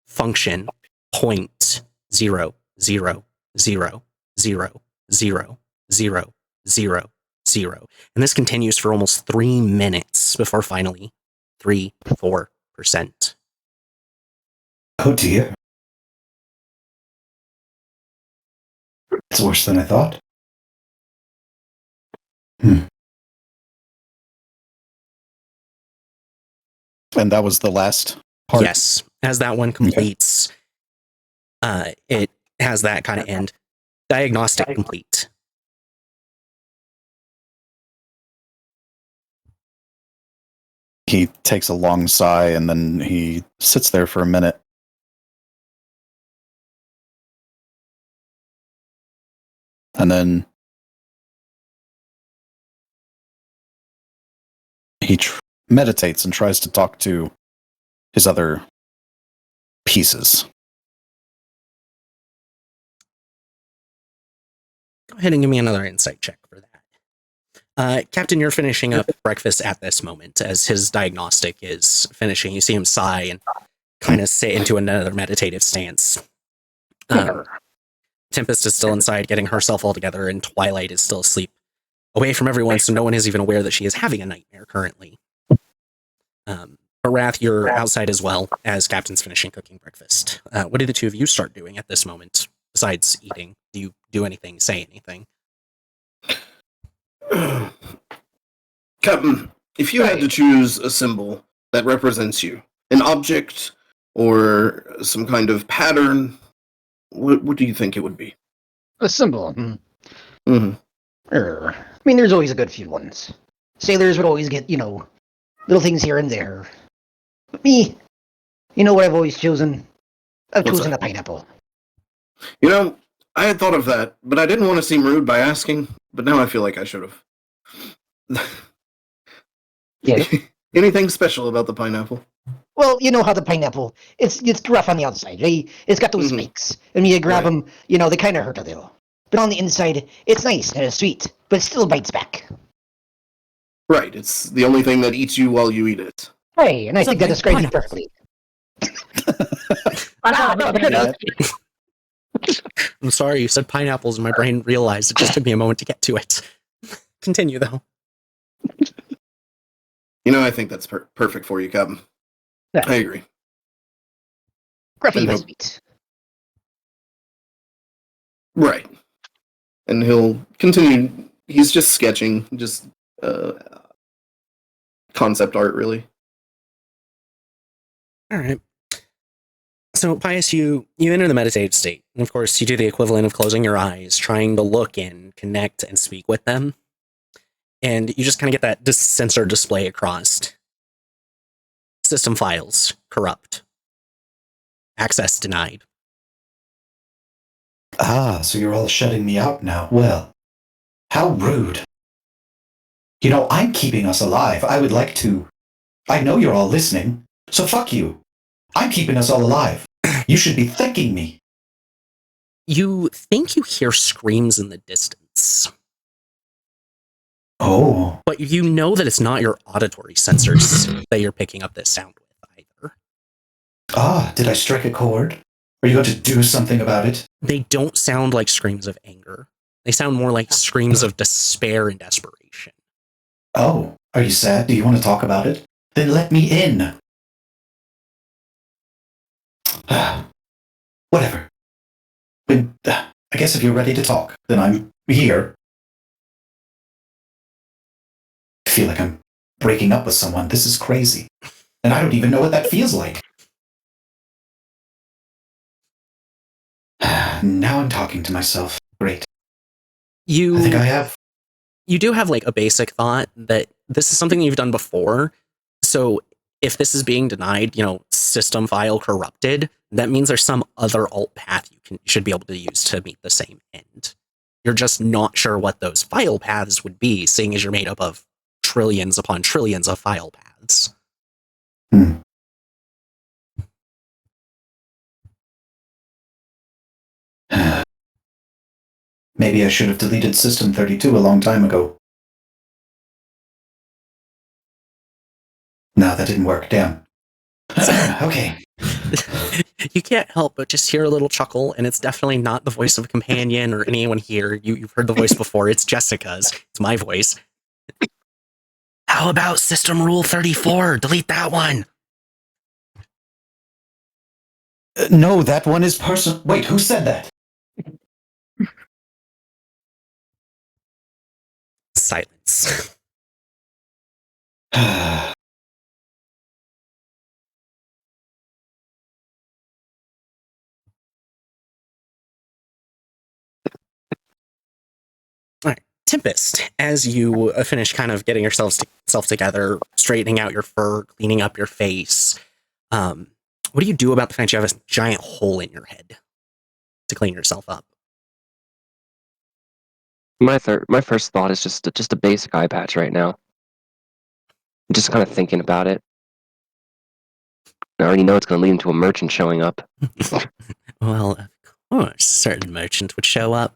function, 0.0000000. And this continues for almost 3 minutes before finally 3-4%. Oh dear. It's worse than I thought. And that was the last part? Yes. As that one completes, it has that kind of end. Diagnostic complete. He takes a long sigh and then he sits there for a minute. And then he meditates and tries to talk to his other pieces. Go ahead and give me another insight check for that. Captain, you're finishing up breakfast at this moment as his diagnostic is finishing. You see him sigh and kind of sit into another meditative stance. Tempest is still inside getting herself all together, and Twilight is still asleep, away from everyone, so no one is even aware that she is having a nightmare currently. Arath, you're outside as well as Captain's finishing cooking breakfast. What do the two of you start doing at this moment, besides eating? Do you do anything, say anything? Captain, if you had to choose a symbol that represents you, an object or some kind of pattern, what do you think it would be? A symbol. Mm-hmm. I mean, there's always a good few ones. Sailors would always get, little things here and there. But me, you know what I've always chosen? I've chosen a pineapple. I had thought of that, but I didn't want to seem rude by asking, but now I feel like I should have. Yeah. Anything special about the pineapple? Well, you know how the pineapple, it's rough on the outside, right? It's got those spikes. And when you grab them, they kind of hurt a little. But on the inside, it's nice and it's sweet, but it still bites back. Right, it's the only thing that eats you while you eat it. Right, and I think that describes it perfectly. I'm sorry, you said pineapples and my brain realized it just took me a moment to get to it. Continue, though. I think that's perfect for you, Captain. Yeah. I agree. Gruffy but sweet. Right. And he'll continue. He's just sketching, just concept art, really. All right. So, Pius, you enter the meditative state. And of course, you do the equivalent of closing your eyes, trying to look in, connect, and speak with them. And you just kind of get that sensor display across. System files corrupt. Access denied. Ah, so you're all shutting me out now. Well, how rude. I'm keeping us alive. I would like to. I know you're all listening, so fuck you. I'm keeping us all alive. You should be thanking me. You think you hear screams in the distance. Oh. But you know that it's not your auditory sensors that you're picking up this sound with either. Ah, did I strike a chord? Are you going to do something about it? They don't sound like screams of anger. They sound more like screams of despair and desperation. Oh, are you sad? Do you want to talk about it? Then let me in. Whatever. I guess if you're ready to talk, then I'm here. I feel like I'm breaking up with someone. This is crazy. And I don't even know what that feels like. Now I'm talking to myself. Great. I think I have. You do have like a basic thought that this is something you've done before. So if this is being denied, system file corrupted, that means there's some other alt path you should be able to use to meet the same end. You're just not sure what those file paths would be, seeing as you're made up of trillions upon trillions of file paths. Maybe I should have deleted System 32 a long time ago. No, that didn't work. Damn. Okay. You can't help but just hear a little chuckle, and it's definitely not the voice of a companion or anyone here. You've heard the voice before. It's Jessica's. It's my voice. How about System Rule 34? Delete that one. No, that one is personal. Wait, who said that? Silence. All right, Tempest, as you finish kind of getting yourself together, straightening out your fur, cleaning up your face, what do you do about the fact you have a giant hole in your head to clean yourself up? My first thought is just a basic eye patch right now. Just kind of thinking about it. I already know it's going to lead into a merchant showing up. Well, of course, a certain merchant would show up.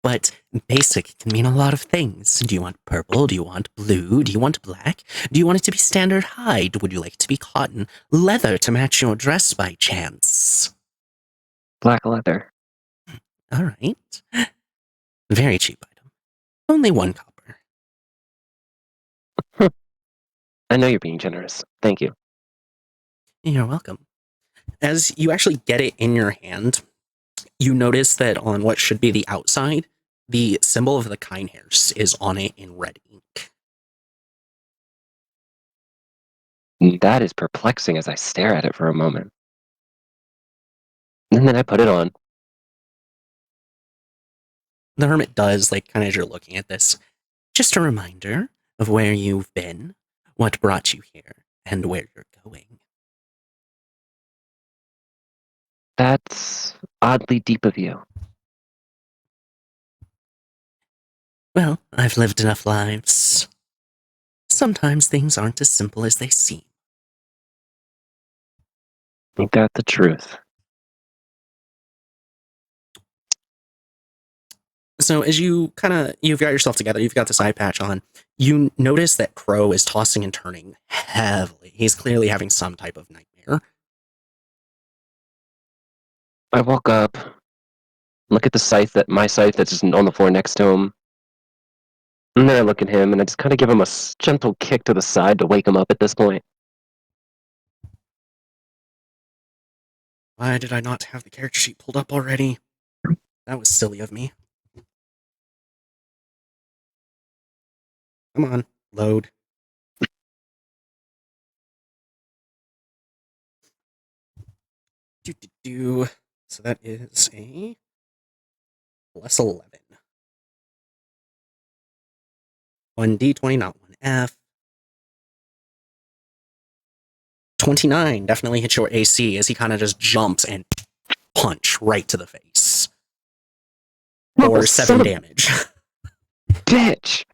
But basic can mean a lot of things. Do you want purple? Do you want blue? Do you want black? Do you want it to be standard hide? Would you like it to be cotton? Leather to match your dress by chance? Black leather. All right. Very cheap item. Only 1 copper. I know you're being generous. Thank you. You're welcome. As you actually get it in your hand, you notice that on what should be the outside, the symbol of the kind hairs is on it in red ink. That is perplexing as I stare at it for a moment. And then I put it on. The hermit does, like, kind of as you're looking at this, just a reminder of where you've been, what brought you here, and where you're going. That's oddly deep of you. Well, I've lived enough lives. Sometimes things aren't as simple as they seem. Ain't that the truth? So as you've got yourself together, you've got this eye patch on, you notice that Crow is tossing and turning heavily. He's clearly having some type of nightmare. I walk up, look at the my scythe that's just on the floor next to him. And then I look at him and I just kind of give him a gentle kick to the side to wake him up at this point. Why did I not have the character sheet pulled up already? That was silly of me. Come on, load. So that is a plus 11. 1d20, not 1f. 29 definitely hits your AC as he kind of just jumps and punch right to the face. For 7 damage. Bitch!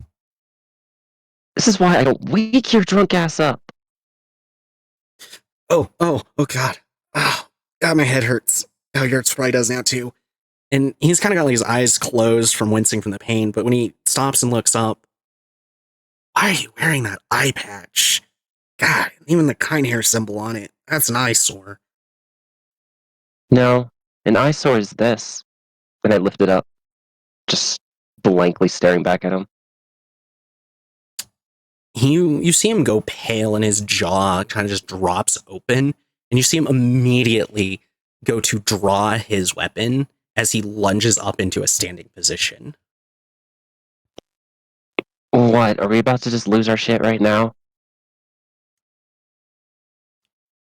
This is why I don't wake your drunk ass up. Oh god. Oh, God, my head hurts. Oh, yours probably does now too. And he's kind of got like his eyes closed from wincing from the pain, but when he stops and looks up, why are you wearing that eye patch? God, even the kind hair symbol on it. That's an eyesore. No, an eyesore is this. And I lift it up, just blankly staring back at him. You see him go pale and his jaw kind of just drops open, and you see him immediately go to draw his weapon as he lunges up into a standing position. What? Are we about to just lose our shit right now?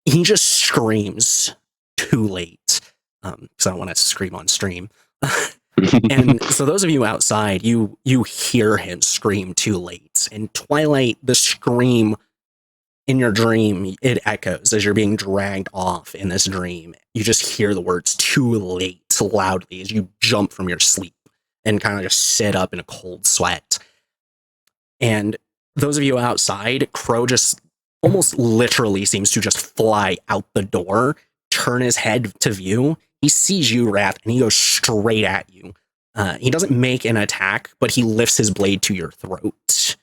He just screams too late. Because I don't want to scream on stream. And so those of you outside, you hear him scream too late. And Twilight, the scream in your dream, it echoes as you're being dragged off in this dream. You just hear the words too late loudly as you jump from your sleep and kind of just sit up in a cold sweat. And those of you outside, Crow just almost literally seems to just fly out the door, turn his head to view. He sees you, Wrath, and he goes straight at you. He doesn't make an attack, but he lifts his blade to your throat.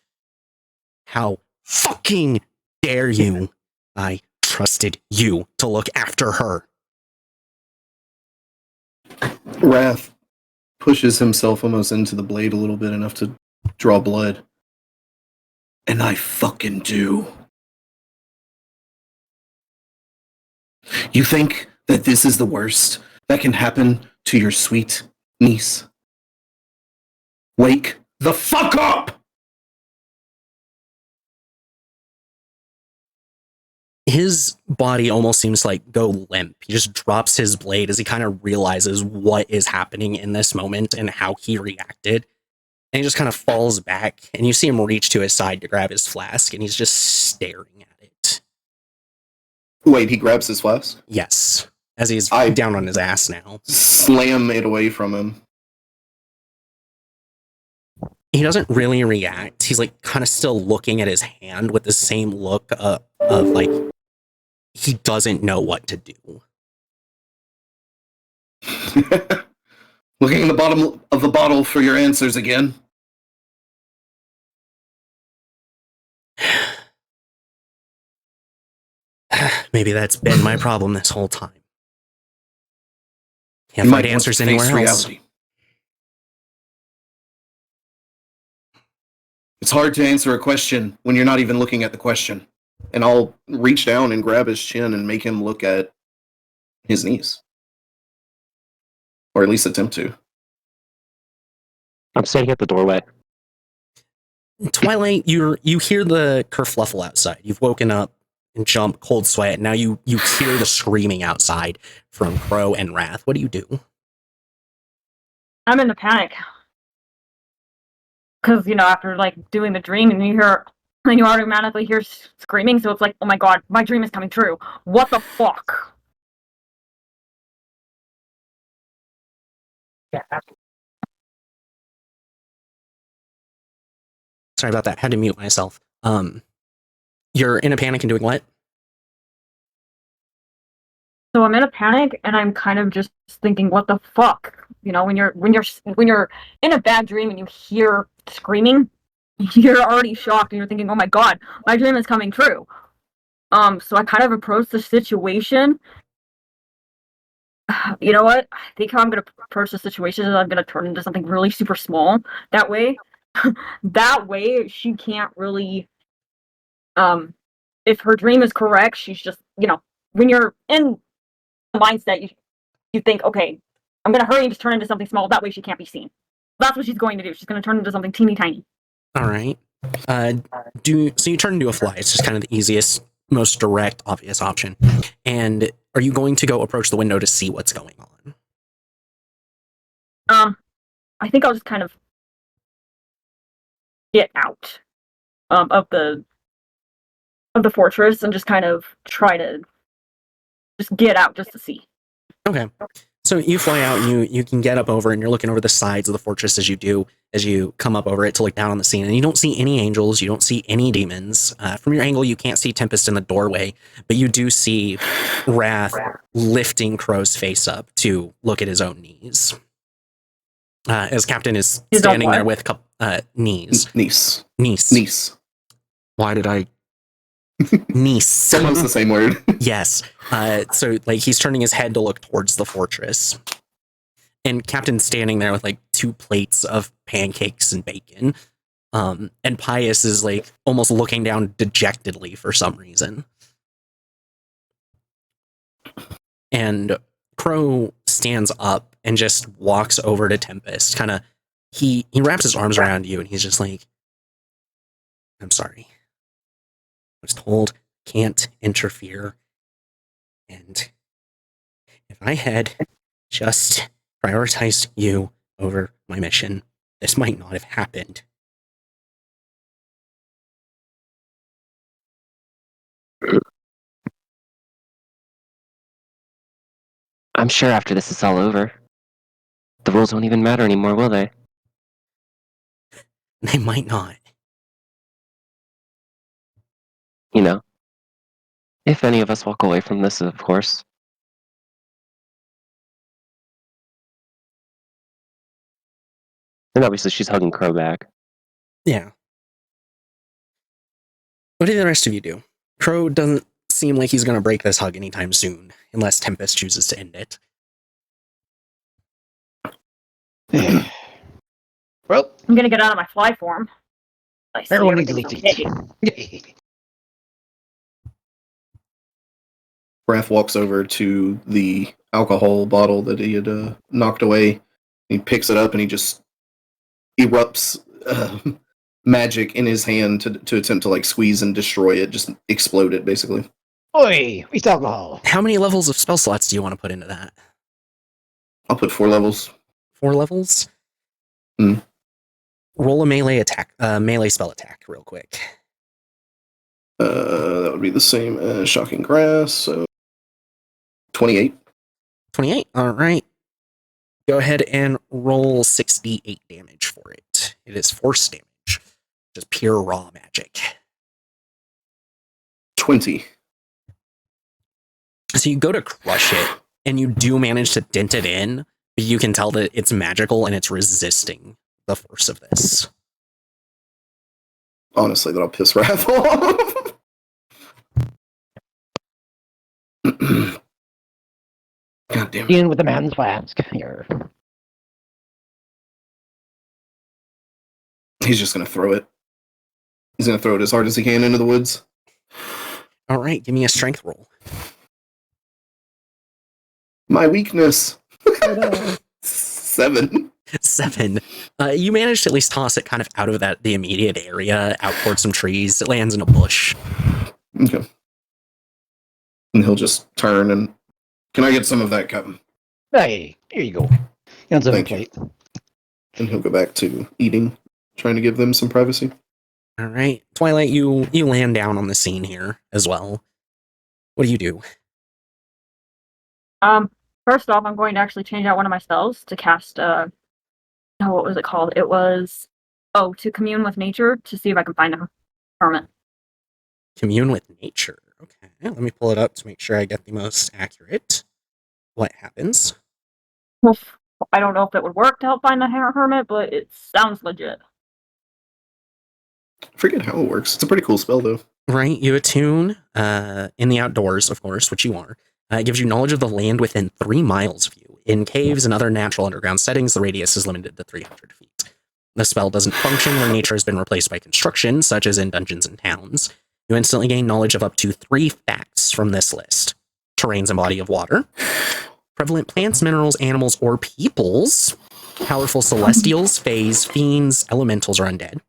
How fucking dare you? I trusted you to look after her. Wrath pushes himself almost into the blade a little bit, enough to draw blood. And I fucking do. You think that this is the worst that can happen to your sweet niece? Wake the fuck up! His body almost seems to like go limp. He just drops his blade as he kind of realizes what is happening in this moment and how he reacted. And he just kind of falls back, and you see him reach to his side to grab his flask, and he's just staring at it. Wait, he grabs his flask? Yes, as he's down on his ass now. Slam it away from him. He doesn't really react. He's like kind of still looking at his hand with the same look of like he doesn't know what to do. Looking in the bottom of the bottle for your answers again. Maybe that's been my problem this whole time. Can't You find might want to answers face anywhere else. reality. It's hard to answer a question when you're not even looking at the question. And I'll reach down and grab his chin and make him look at his knees. Or at least attempt to. I'm standing at the doorway. Twilight, you hear the kerfluffle outside. You've woken up and jump, cold sweat. Now you hear the screaming outside from Crow and Wrath. What do you do? I'm in a panic. Because, after, doing the dream, and you automatically hear screaming, so it's like, oh my god, my dream is coming true. What the fuck? Sorry about that. Had to mute myself. You're in a panic and doing what? So I'm in a panic, and I'm kind of just thinking, what the fuck? When you're in a bad dream and you hear screaming, you're already shocked, and you're thinking, oh my god, my dream is coming true. So I kind of approach the situation. You know what? I think how I'm gonna approach the situation is I'm gonna turn into something really super small. That way, she can't really. If her dream is correct, she's just when you're in the mindset, you think, okay, I'm gonna hurry and just turn into something small. That way, she can't be seen. That's what she's going to do. She's gonna turn into something teeny tiny. All right. So you turn into a fly. It's just kind of the easiest, most direct, obvious option. And are you going to go approach the window to see what's going on? I think I'll just kind of get out of the fortress and just kind of try to just get out just to see. Okay. So you fly out and you can get up over and you're looking over the sides of the fortress as you come up over it to look down on the scene, and you don't see any angels, you don't see any demons. From your angle, you can't see Tempest in the doorway, but you do see Wrath lifting Crow's face up to look at his own knees. As Captain is standing there with knees. Niece. Why did I? Niece. Almost the same word. Yes. So he's turning his head to look towards the fortress. And Captain's standing there with 2 plates of pancakes and bacon. And Pius is almost looking down dejectedly for some reason. And Crow stands up and just walks over to Tempest. He wraps his arms around you and he's just like, I'm sorry. I was told can't interfere. And if I had just prioritized you over my mission, this might not have happened. I'm sure after this is all over, the rules won't even matter anymore, will they? They might not. If any of us walk away from this, of course. And obviously she's hugging Crow back. Yeah. What do the rest of you do? Crow doesn't seem like he's going to break this hug anytime soon, unless Tempest chooses to end it. Well, I'm gonna get out of my fly form. everyone needs to leave. Wrath walks over to the alcohol bottle that he had knocked away. He picks it up and he just erupts magic in his hand to attempt to squeeze and destroy it, just explode it basically. Oi, waste alcohol. How many levels of spell slots do you want to put into that? I'll put 4 levels. 4 levels? Roll a melee spell attack real quick. That would be the same as Shocking Grass, so 28. 28, all right. Go ahead and roll 68 damage for it. It is force damage, just pure raw magic. 20. So you go to crush it, and you do manage to dent it in, but you can tell that it's magical and it's resisting the force of this. Honestly, that'll piss Wrath off. God damn it. Dealing with the man's flask here. He's just going to throw it. He's going to throw it as hard as he can into the woods. All right, give me a strength roll. My weakness. 7. 7. You managed to at least toss it kind of out of the immediate area, out towards some trees. It lands in a bush. Okay. And he'll just turn and... Can I get some of that, Captain? Hey, here you go. Hands on the Thank you. plate. And he'll go back to eating, trying to give them some privacy. All right. Twilight, you land down on the scene here as well. What do you do? First off, I'm going to actually change out one of my spells to cast, what was it called? It was, to commune with nature to see if I can find a hermit. Commune with nature. Okay, let me pull it up to make sure I get the most accurate. What happens? Well, I don't know if it would work to help find a hermit, but it sounds legit. I forget how it works. It's a pretty cool spell, though. Right, you attune in the outdoors, of course, which you are. It gives you knowledge of the land within 3 miles of you. In caves and other natural underground settings, the radius is limited to 300 feet. The spell doesn't function where nature has been replaced by construction, such as in dungeons and towns. You instantly gain knowledge of up to 3 facts from this list. Terrains and body of water. Prevalent plants, minerals, animals, or peoples. Powerful celestials, fays, fiends, elementals, or undead.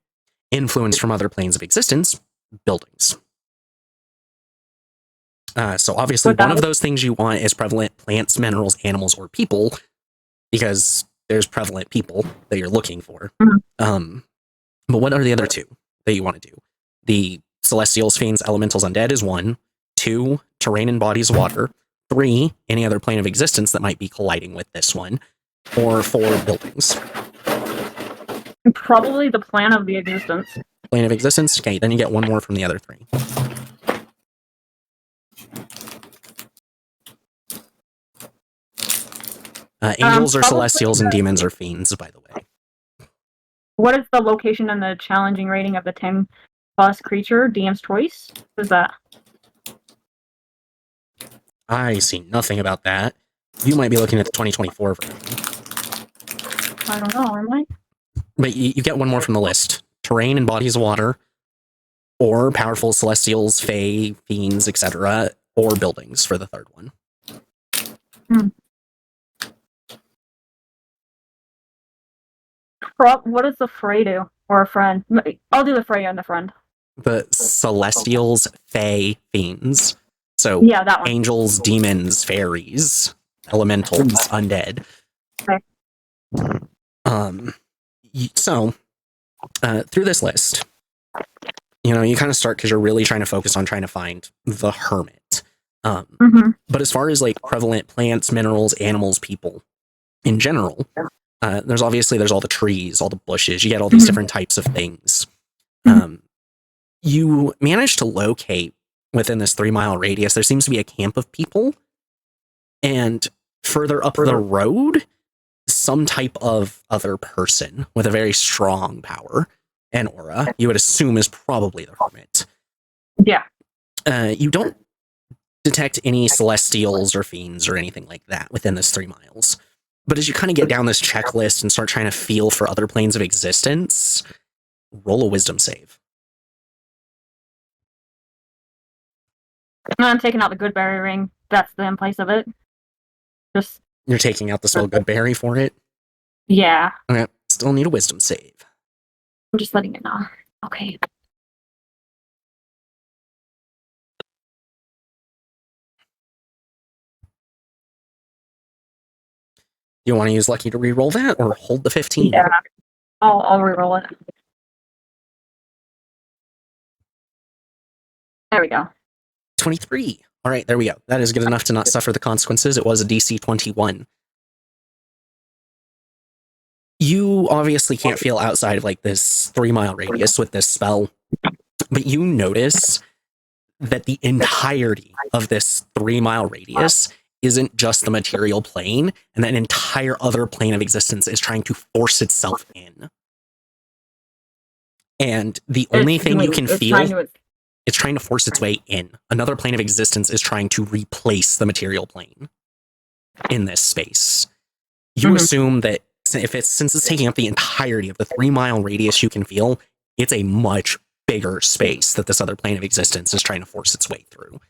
Influence from other planes of existence. Buildings. So obviously one of those things you want is prevalent plants, minerals, animals, or people, because there's prevalent people that you're looking for. Mm-hmm. But what are the other 2 that you want to do? The celestials, fiends, elementals, undead is 1. 2, terrain and bodies of water. 3, any other plane of existence that might be colliding with this one. Or 4, buildings. Probably the plan of the existence. Plane of existence? Okay, then you get 1 more from the other 3. Angels or celestials and demons or fiends, by the way. What is the location and the challenging rating of the 10 plus creature? DM's choice? What is that? I see nothing about that. You might be looking at the 2024 version. I don't know, am I? But you get 1 more from the list. Terrain and bodies of water, or powerful celestials, fae, fiends, etc., or buildings for the 3rd one. What does the Frey do? Or a friend? I'll do the Frey and the friend. The celestials, fae, fiends. So yeah, that one. Angels, demons, fairies, elementals, undead. Okay. Through this list, you kind of start because you're really trying to focus on trying to find the hermit. But as far as like prevalent plants, minerals, animals, people in general, there's all the trees, all the bushes. You get all these different types of things. You manage to locate within this 3-mile radius. There seems to be a camp of people, and further up the road, some type of other person with a very strong power and aura. You would assume is probably the hermit. Yeah. You don't detect any celestials or fiends or anything like that within this 3 miles. But as you kind of get down this checklist and start trying to feel for other planes of existence, roll a wisdom save. I'm taking out the Goodberry ring. That's the in place of it. You're taking out the Soul Goodberry for it? Yeah. Okay. Still need a wisdom save. I'm just letting it know. Okay. You want to use Lucky to re-roll that, or hold the 15? Yeah. I'll re-roll it. There we go. 23. All right, there we go. That is good enough to not suffer the consequences. It was a DC 21. You obviously can't feel outside of like this 3-mile radius with this spell, but you notice that the entirety of this 3-mile radius isn't just the material plane, and that an entire other plane of existence is trying to force itself in. And the only thing you can feel, it's trying to force its way in. Another plane of existence is trying to replace the material plane in this space. You assume that since it's taking up the entirety of the 3-mile radius you can feel, it's a much bigger space that this other plane of existence is trying to force its way through.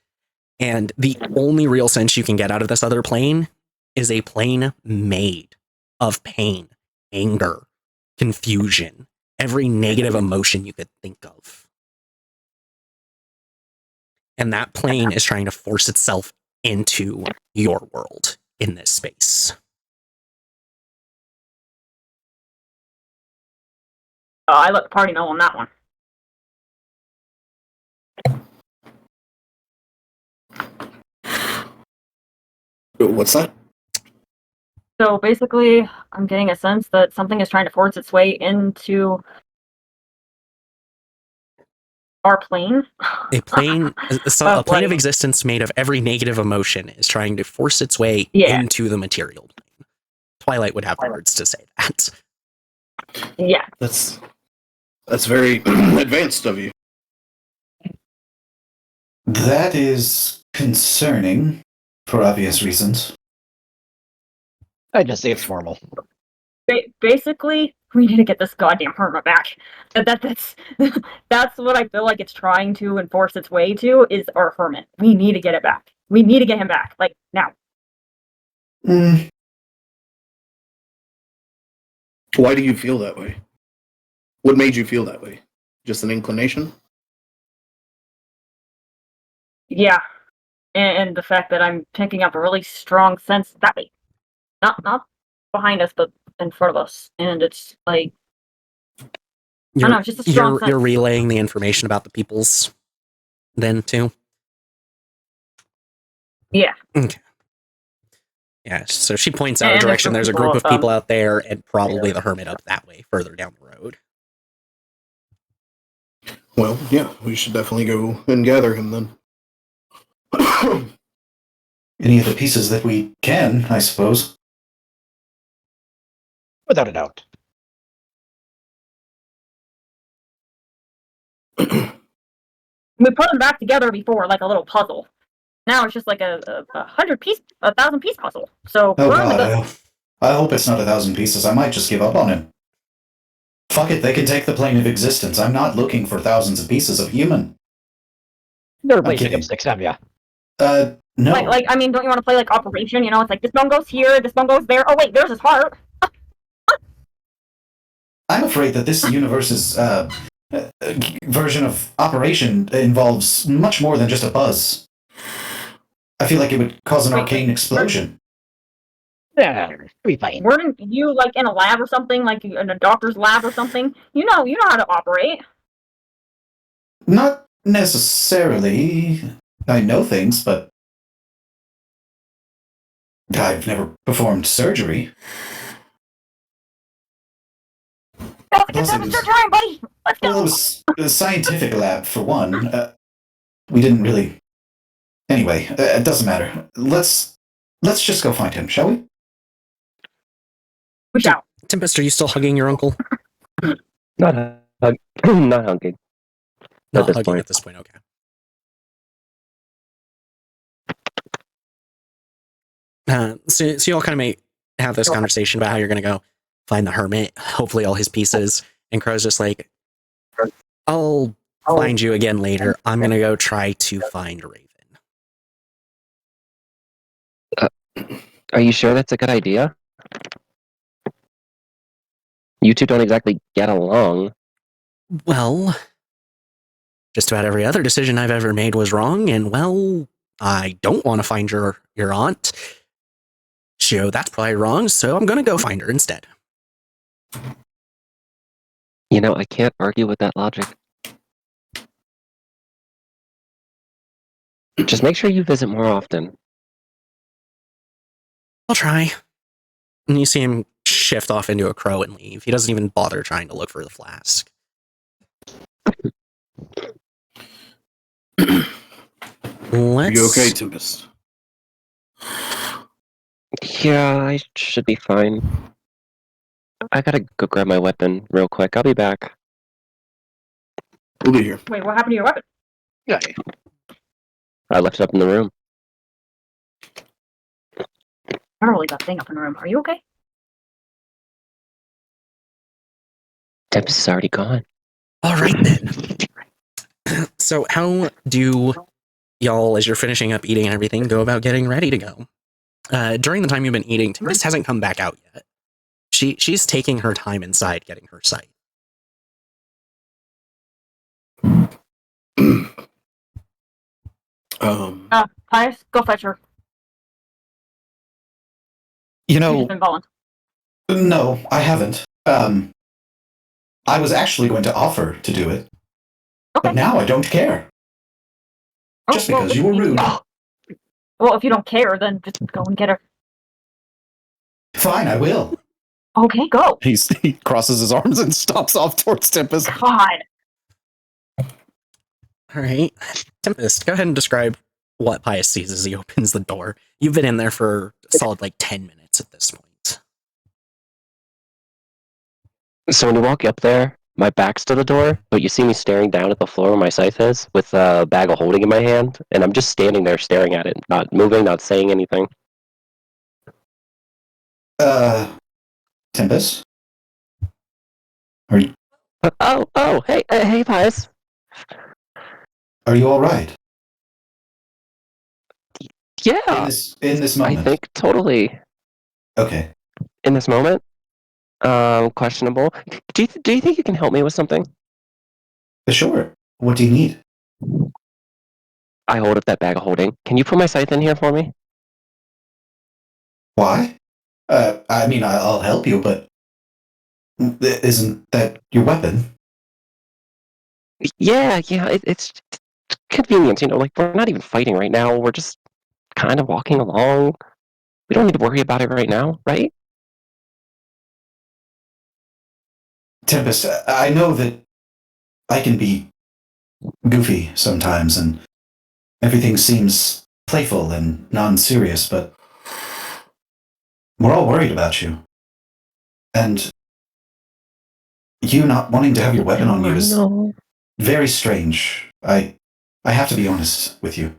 And the only real sense you can get out of this other plane is a plane made of pain, anger, confusion, every negative emotion you could think of. And that plane is trying to force itself into your world in this space. I let the party know on that one. What's that? So basically, I'm getting a sense that something is trying to force its way into our plane. A plane of existence made of every negative emotion is trying to force its way into the material plane. Twilight would have words to say that. Yeah. That's very advanced of you. That is concerning, for obvious reasons. I'd just say it's formal. Basically, we need to get this goddamn hermit back. That's that's what I feel like it's trying to enforce its way to, is our hermit. We need to get it back. We need to get him back, like, now. Why do you feel that way? What made you feel that way? Just an inclination? Yeah. And the fact that I'm picking up a really strong sense that way. Not behind us, but in front of us. And it's like, I don't know, it's just a strong sense. You're relaying the information about the peoples then, too? Yeah. Okay. Yeah, so she points out a direction. There's a group of people out there, and probably the hermit up that way, further down the road. Well, yeah, we should definitely go and gather him then. Any of the pieces that we can, I suppose. Without a doubt. We put them back together before, like a little puzzle. Now it's just like a 1,000-piece puzzle. So oh God, I hope it's not 1,000 pieces. I might just give up on him. Fuck it, they can take the plane of existence. I'm not looking for thousands of pieces of human. Never played Shake 'em Sticks, have ya? No. Like, I mean, don't you want to play like Operation? You know, it's like this bone goes here, this bone goes there. Oh wait, there's his heart. I'm afraid that this universe's version of Operation involves much more than just a buzz. I feel like it would cause an arcane explosion. Yeah, it'll be fine. Weren't you like in a lab or something, like in a doctor's lab or something? You know how to operate. Not necessarily. I know things, but I've never performed surgery. Let's get to the time, buddy. Let's go. Well, it was a scientific lab, for one. We didn't really... Anyway, it doesn't matter. Let's just go find him, shall we? We shall. Tempest, are you still hugging your uncle? Not hugging. Not hugging at this point, okay. So you all kind of may have this conversation about how you're going to go find the hermit, hopefully all his pieces, and Crow's just like, I'll find you again later. I'm going to go try to find Raven. Are you sure that's a good idea? You two don't exactly get along. Well, just about every other decision I've ever made was wrong, and well, I don't want to find your aunt. So that's probably wrong, so I'm going to go find her instead. You know, I can't argue with that logic. Just make sure you visit more often. I'll try. And you see him shift off into a crow and leave. He doesn't even bother trying to look for the flask. Are you okay, Tempest? Yeah, I should be fine. I gotta go grab my weapon real quick. I'll be back. We'll be here. Wait, what happened to your weapon? Yeah. I left it up in the room. I don't really that thing up in the room. Are you okay? Tempest is already gone. All right, then. So how do y'all, as you're finishing up eating and everything, go about getting ready to go? During the time you've been eating, Tempest hasn't come back out yet. She's taking her time inside getting her sight. Pius, go fetch her. You She's know, been calling. No, I haven't. I was actually going to offer to do it, Okay. but now I don't care. Just well, because you were rude. Well, if you don't care, then just go and get her. Fine, I will. Okay, go. he crosses his arms and stomps off towards Tempest. God. All right. Tempest, go ahead and describe what Pius sees as he opens the door. You've been in there for a solid 10 minutes at this point. So when you walk up there, my back's to the door, but you see me staring down at the floor where my scythe is with a bag of holding in my hand, and I'm just standing there staring at it, not moving, not saying anything. Tempest? Hey, Pius. Are you alright? Yeah, In this moment? I think totally. Okay. In this moment, questionable. Do you think you can help me with something? Sure. What do you need? I hold up that bag of holding. Can you put my scythe in here for me? Why? I mean, I'll help you, but isn't that your weapon? Yeah, it's convenient, like we're not even fighting right now. We're just kind of walking along. We don't need to worry about it right now, right? Tempest, I know that I can be goofy sometimes, and everything seems playful and non-serious, but we're all worried about you. And you not wanting to have your weapon on you is very strange. I have to be honest with you.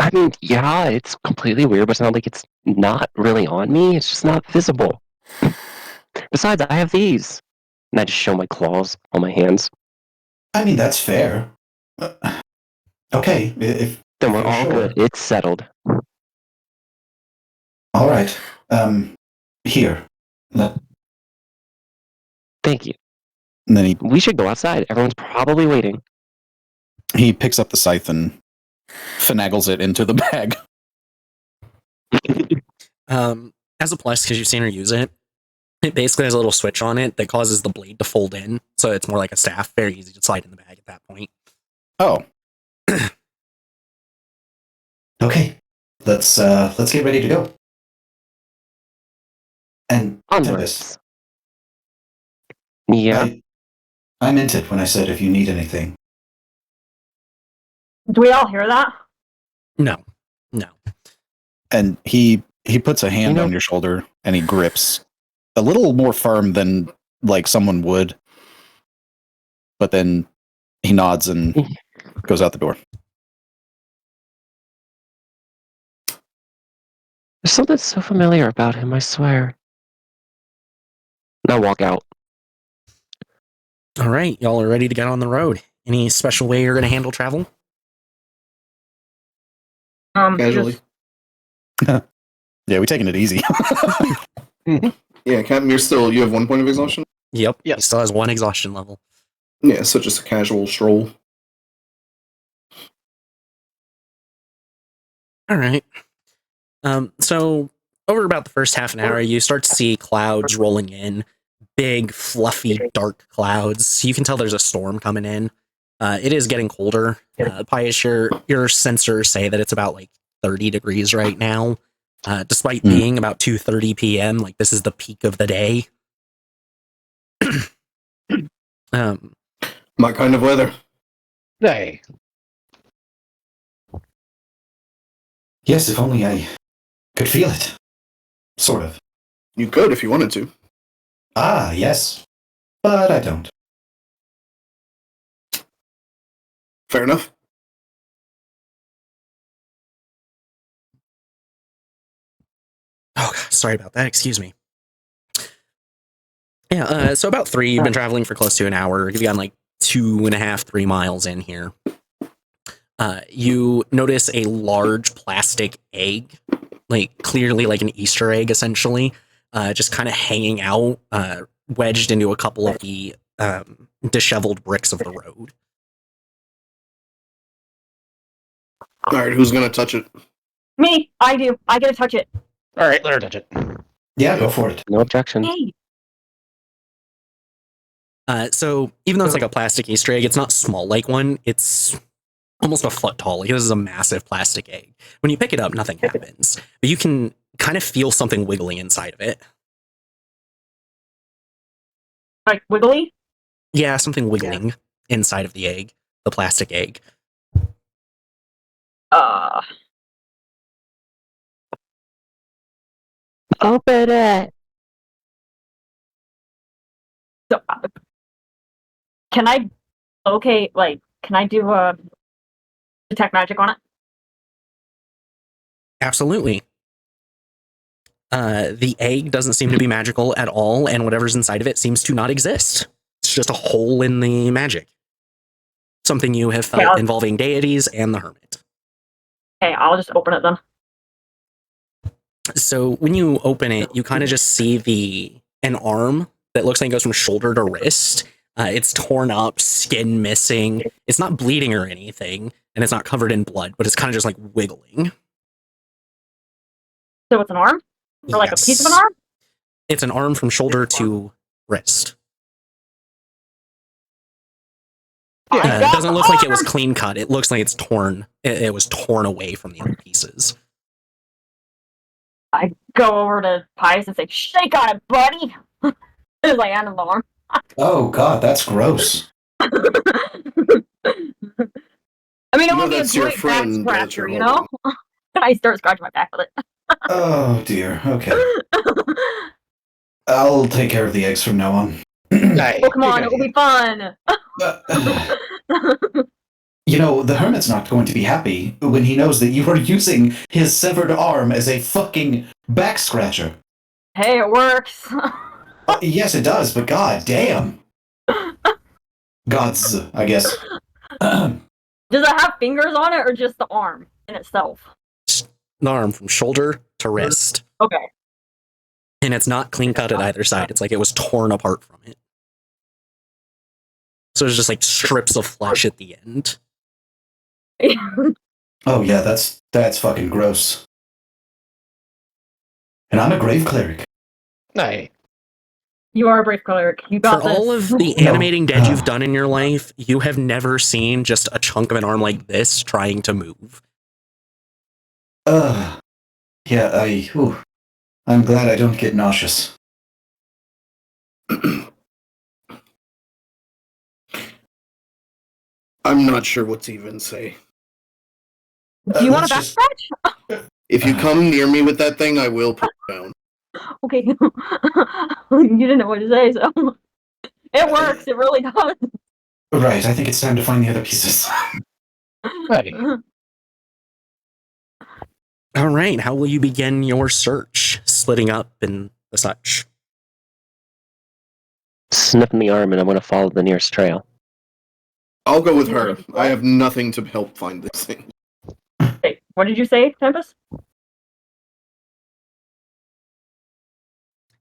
I mean, yeah, it's completely weird, but it's not like it's not really on me. It's just not visible. Besides, I have these. And I just show my claws on my hands. I mean, that's fair. Okay, if Then we're you're all sure. good. It's settled. All right. Here. Thank you. And then We should go outside. Everyone's probably waiting. he picks up the scythe and finagles it into the bag. As a plus, because you've seen her use it, it basically has a little switch on it that causes the blade to fold in, so it's more like a staff. Very easy to slide in the bag at that point. Oh, Okay. Let's get ready to go. And Tempest, Onwards. Yeah. I meant it when I said if you need anything. Do we all hear that? No. and he puts a hand You know- on your shoulder and he grips a little more firm than like someone would, but then he nods and goes out the door. There's something so familiar about him, I swear. And I walk out. All right, y'all are ready to get on the road. Any special way you're going to handle travel? Casually. Just- Yeah, we're taking it easy. Yeah, Captain, you have 1 point of exhaustion? Yep. Yes. He still has 1 exhaustion level. Yeah, so just a casual stroll. All right. So over about the first half an hour, you start to see clouds rolling in, big, fluffy, dark clouds. You can tell there's a storm coming in. It is getting colder. Pius, your sensors say that it's about 30 degrees right now. Despite Hmm. being about 2:30 p.m., like this is the peak of the day. My kind of weather. Hey, Yes, if only I could feel it. Sort of. You could if you wanted to. Ah, yes. But I don't. Fair enough. Oh, God, sorry about that. Excuse me. Yeah, so about 3, you've been traveling for close to an hour. You've gotten like 2.5, 3 miles in here. You notice a large plastic egg, like clearly like an Easter egg, essentially, just kind of hanging out, wedged into a couple of the disheveled bricks of the road. All right, who's gonna touch it? Me, I do. I get to touch it. all right, let her touch it. Yeah, go for it. No objections. Hey. So even though it's like a plastic Easter egg, it's not small like one. It's almost a foot tall. Like this is a massive plastic egg. When you pick it up, nothing happens, but you can kind of feel something wiggling inside of it. Like wiggly? Yeah, something wiggling inside of the egg, the plastic egg. Open it. So, can I can I do a detect magic on it? Absolutely. The egg doesn't seem to be magical at all, and whatever's inside of it seems to not exist. It's just a hole in the magic. Something you have felt involving deities and the hermit. Okay, I'll just open it then. So when you open it, you kind of just see an arm that looks like it goes from shoulder to wrist. It's torn up, skin missing. It's not bleeding or anything, and it's not covered in blood, but it's kind of just like wiggling. So it's an arm? Or like a piece of an Yes. arm? It's an arm from shoulder to wrist. I It got doesn't the look like it was arm! clean cut. It looks like it's torn. It was torn away from the other pieces. I go over to Pius and say, "Shake on it, buddy!" As I hand him the arm. Oh, God, that's gross. I mean, it would be a that's your great back friend that scratcher, you're you know? And I start scratching my back with it. Oh, dear. Okay. I'll take care of the eggs from now on. Hey, Oh, come on, it will be fun! You know, the hermit's not going to be happy when he knows that you are using his severed arm as a fucking back scratcher. Hey, it works! Yes, it does, but god damn. Gods, I guess. Does it have fingers on it, or just the arm in itself? The arm from shoulder to wrist. Okay. And it's not clean cut at either side. It's like it was torn apart from it. So there's just like strips of flesh at the end. Oh yeah, that's fucking gross. And I'm a grave cleric. hey. You are a brave cleric. You got For this. all of the No. animating dead you've done in your life, you have never seen just a chunk of an arm like this trying to move. Yeah, I'm glad I don't get nauseous. I'm not sure what to even say. Do you want a back let's scratch? If you come near me with that thing, I will put it down. Okay. You didn't know what to say, so. It works, it really does. Right, I think it's time to find the other pieces. Hey. All right, how will you begin your search? Splitting up and the such. Sniffing the arm, and I'm going to follow the nearest trail. I'll go with her. I have nothing to help find this thing. Wait, what did you say, Tempest?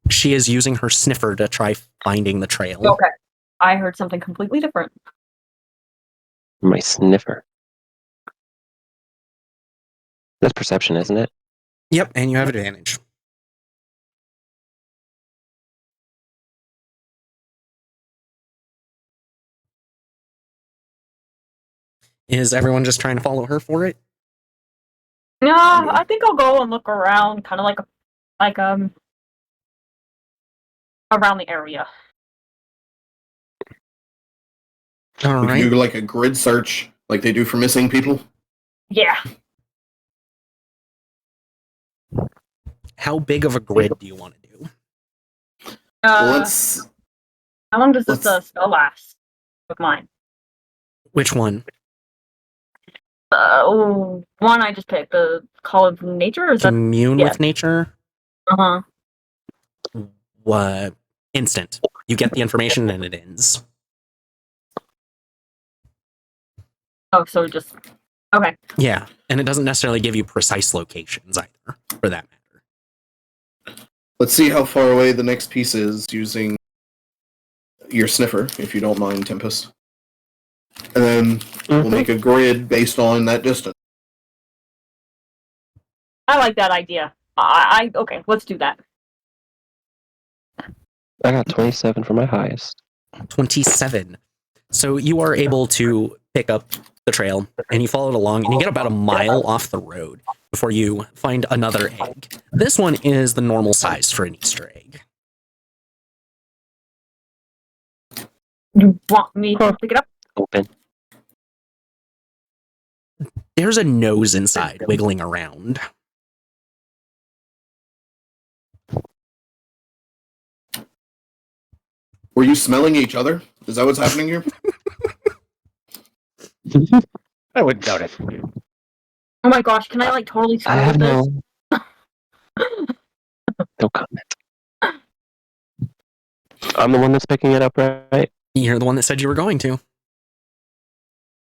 She is using her sniffer to try finding the trail. Okay. I heard something completely different. My sniffer. That's perception, isn't it? Yep, and you have advantage. Is everyone just trying to follow her for it? Yeah, I think I'll go and look around, kind of like around the area. All We right. can do like a grid search, like they do for missing people. Yeah. How big of a grid do you want to do? Well, How long does this let's- spell last? With mine. Which one? One I just picked, the Call of Nature. Or is that? Commune yeah. with nature? Uh huh. What? Instant. You get the information and it ends. Oh, so just okay. Yeah, and it doesn't necessarily give you precise locations either, for that matter. Let's see how far away the next piece is using your sniffer, if you don't mind, Tempest. And then we'll make a grid based on that distance. I like that idea. Okay, let's do that. I got 27 for my highest. 27. So you are able to pick up the trail, and you follow it along, and you get about a mile off the road before you find another egg. This one is the normal size for an Easter egg. You want me to pick it up? Open. There's a nose inside, wiggling around. Were you smelling each other? Is that what's happening here? I wouldn't doubt it. Oh my gosh, can I like totally screw I with have this? no comment. I'm the one that's picking it up, right? You're the one that said you were going to.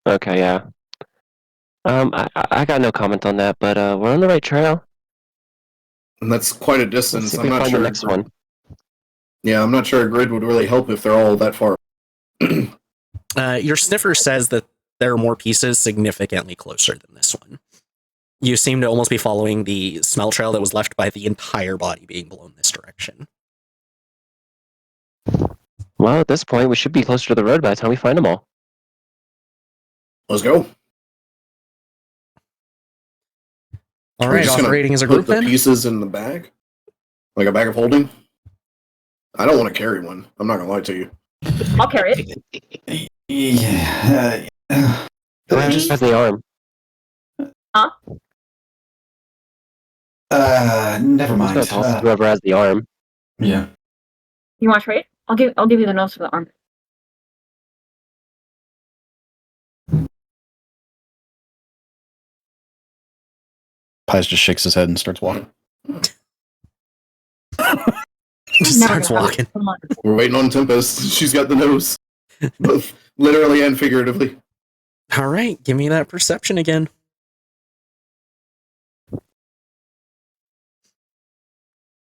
Okay, yeah. I got no comment on that, but we're on the right trail. And that's quite a Let's distance. see if I'm we not find sure. the next one. Yeah, I'm not sure a grid would really help if they're all that far. Your sniffer says that there are more pieces significantly closer than this one. You seem to almost be following the smell trail that was left by the entire body being blown this direction. Well, at this point, we should be closer to the road by the time we find them all. Let's go. All We're right, just gonna operating as a put group the then? pieces in the bag, like a bag of holding. I don't want to carry one. I'm not gonna lie to you. I'll carry it. Yeah. Who just has the arm? Never I'm mind. just gonna toss it to whoever has the arm. Yeah. You want to trade? I'll give you the nose for the arm. Pies just shakes his head and starts walking. Just Never starts gonna have walking. it. Come on. We're waiting on Tempest. She's got the nose, both literally and figuratively. All right, give me that perception again.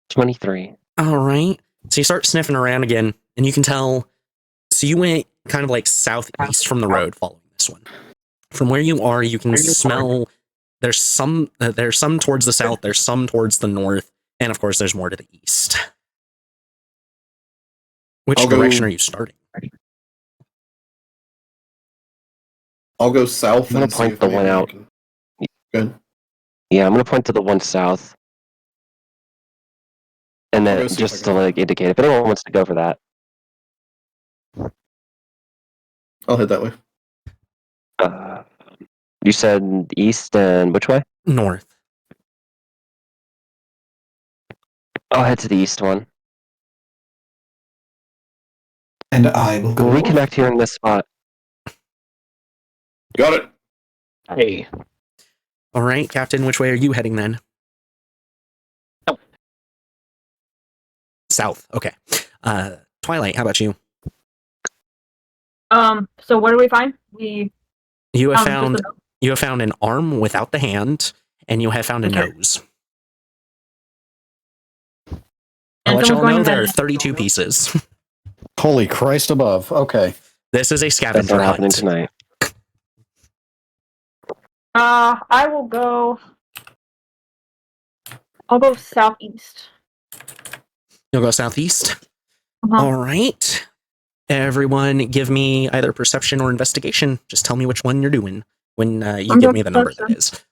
$23. All right. So you start sniffing around again, and you can tell. So you went kind of like southeast from the road following this one. From where you are, you can smell. There's some towards the south. There's some towards the north, and of course, there's more to the east. Which I'll go- direction are you starting? I'll go south I'm gonna and see point if the maybe one I out. can- Good. Yeah, I'm gonna point to the one south. And I'll then go see if just I to can- like indicate if anyone wants to go for that. I'll head that way. You said east and which way? North. I'll head to the east one. And I will go. We'll reconnect here in this spot. Got it. Hey, All right, Captain. Which way are you heading then? South. Okay. Twilight. How about you? So what do we find? You have just found the nose. you have found an arm without the hand, and you have found a Okay. nose. And I'll let you all someone's going know to there are bed. 32 pieces. Holy Christ above. Okay. This is a That's scavenger not happening hunt. tonight. I will go. I'll go southeast. You'll go southeast. Uh-huh. All right. Everyone, give me either perception or investigation. Just tell me which one you're doing when you I'm give doing me the number that perception. is.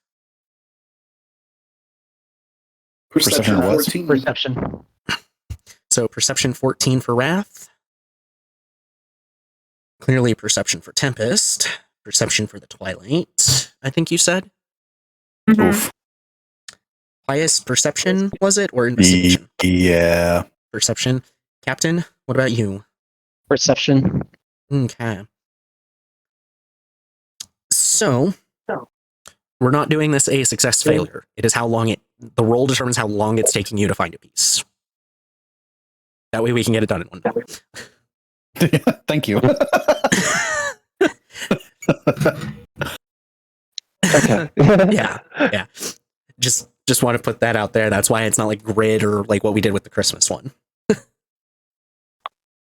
Perception what? 14. Perception. So perception 14 for Wrath. Clearly perception for Tempest. Perception for the Twilight, I think you said. Mhm. Oof. Highest perception, was it? Or investigation? Yeah. Perception. Captain, what about you? Perception. Okay. So, we're not doing this a success failure. It is how long the roll determines how long it's taking you to find a piece. That way we can get it done in one day. Thank you. Okay. Yeah. Just want to put that out there. That's why it's not like grid or like what we did with the Christmas one.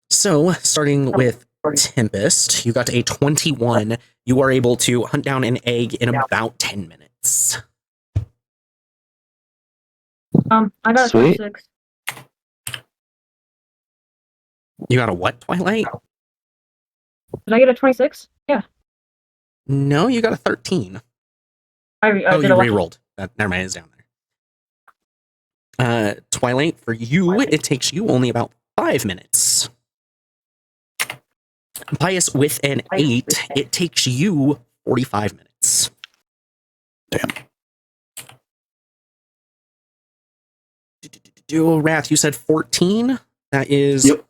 So, starting with Tempest, you got a 21. You are able to hunt down an egg in about 10 minutes. I got a Sweet. 26. You got a what, Twilight? Did I get a 26? Yeah. No, you got a 13. I Oh, did you a re-rolled. Never mind, it's down there. Twilight, for you, it takes you only about 5 minutes. Pius, with an 8, it takes you 45 minutes. Damn. Wrath, you said 14? That is Yep.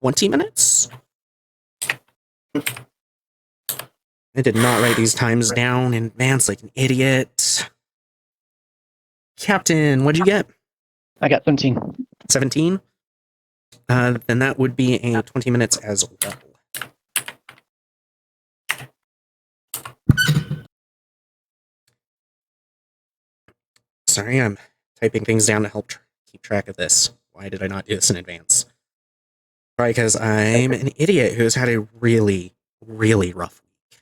20 minutes? I did not write these times down in advance like an idiot. Captain, what'd you get? I got 17. 17? Then that would be a 20 minutes as well. Sorry, I'm typing things down to help keep track of this. Why did I not do this in advance? Probably because I'm an idiot who's had a really, really rough week.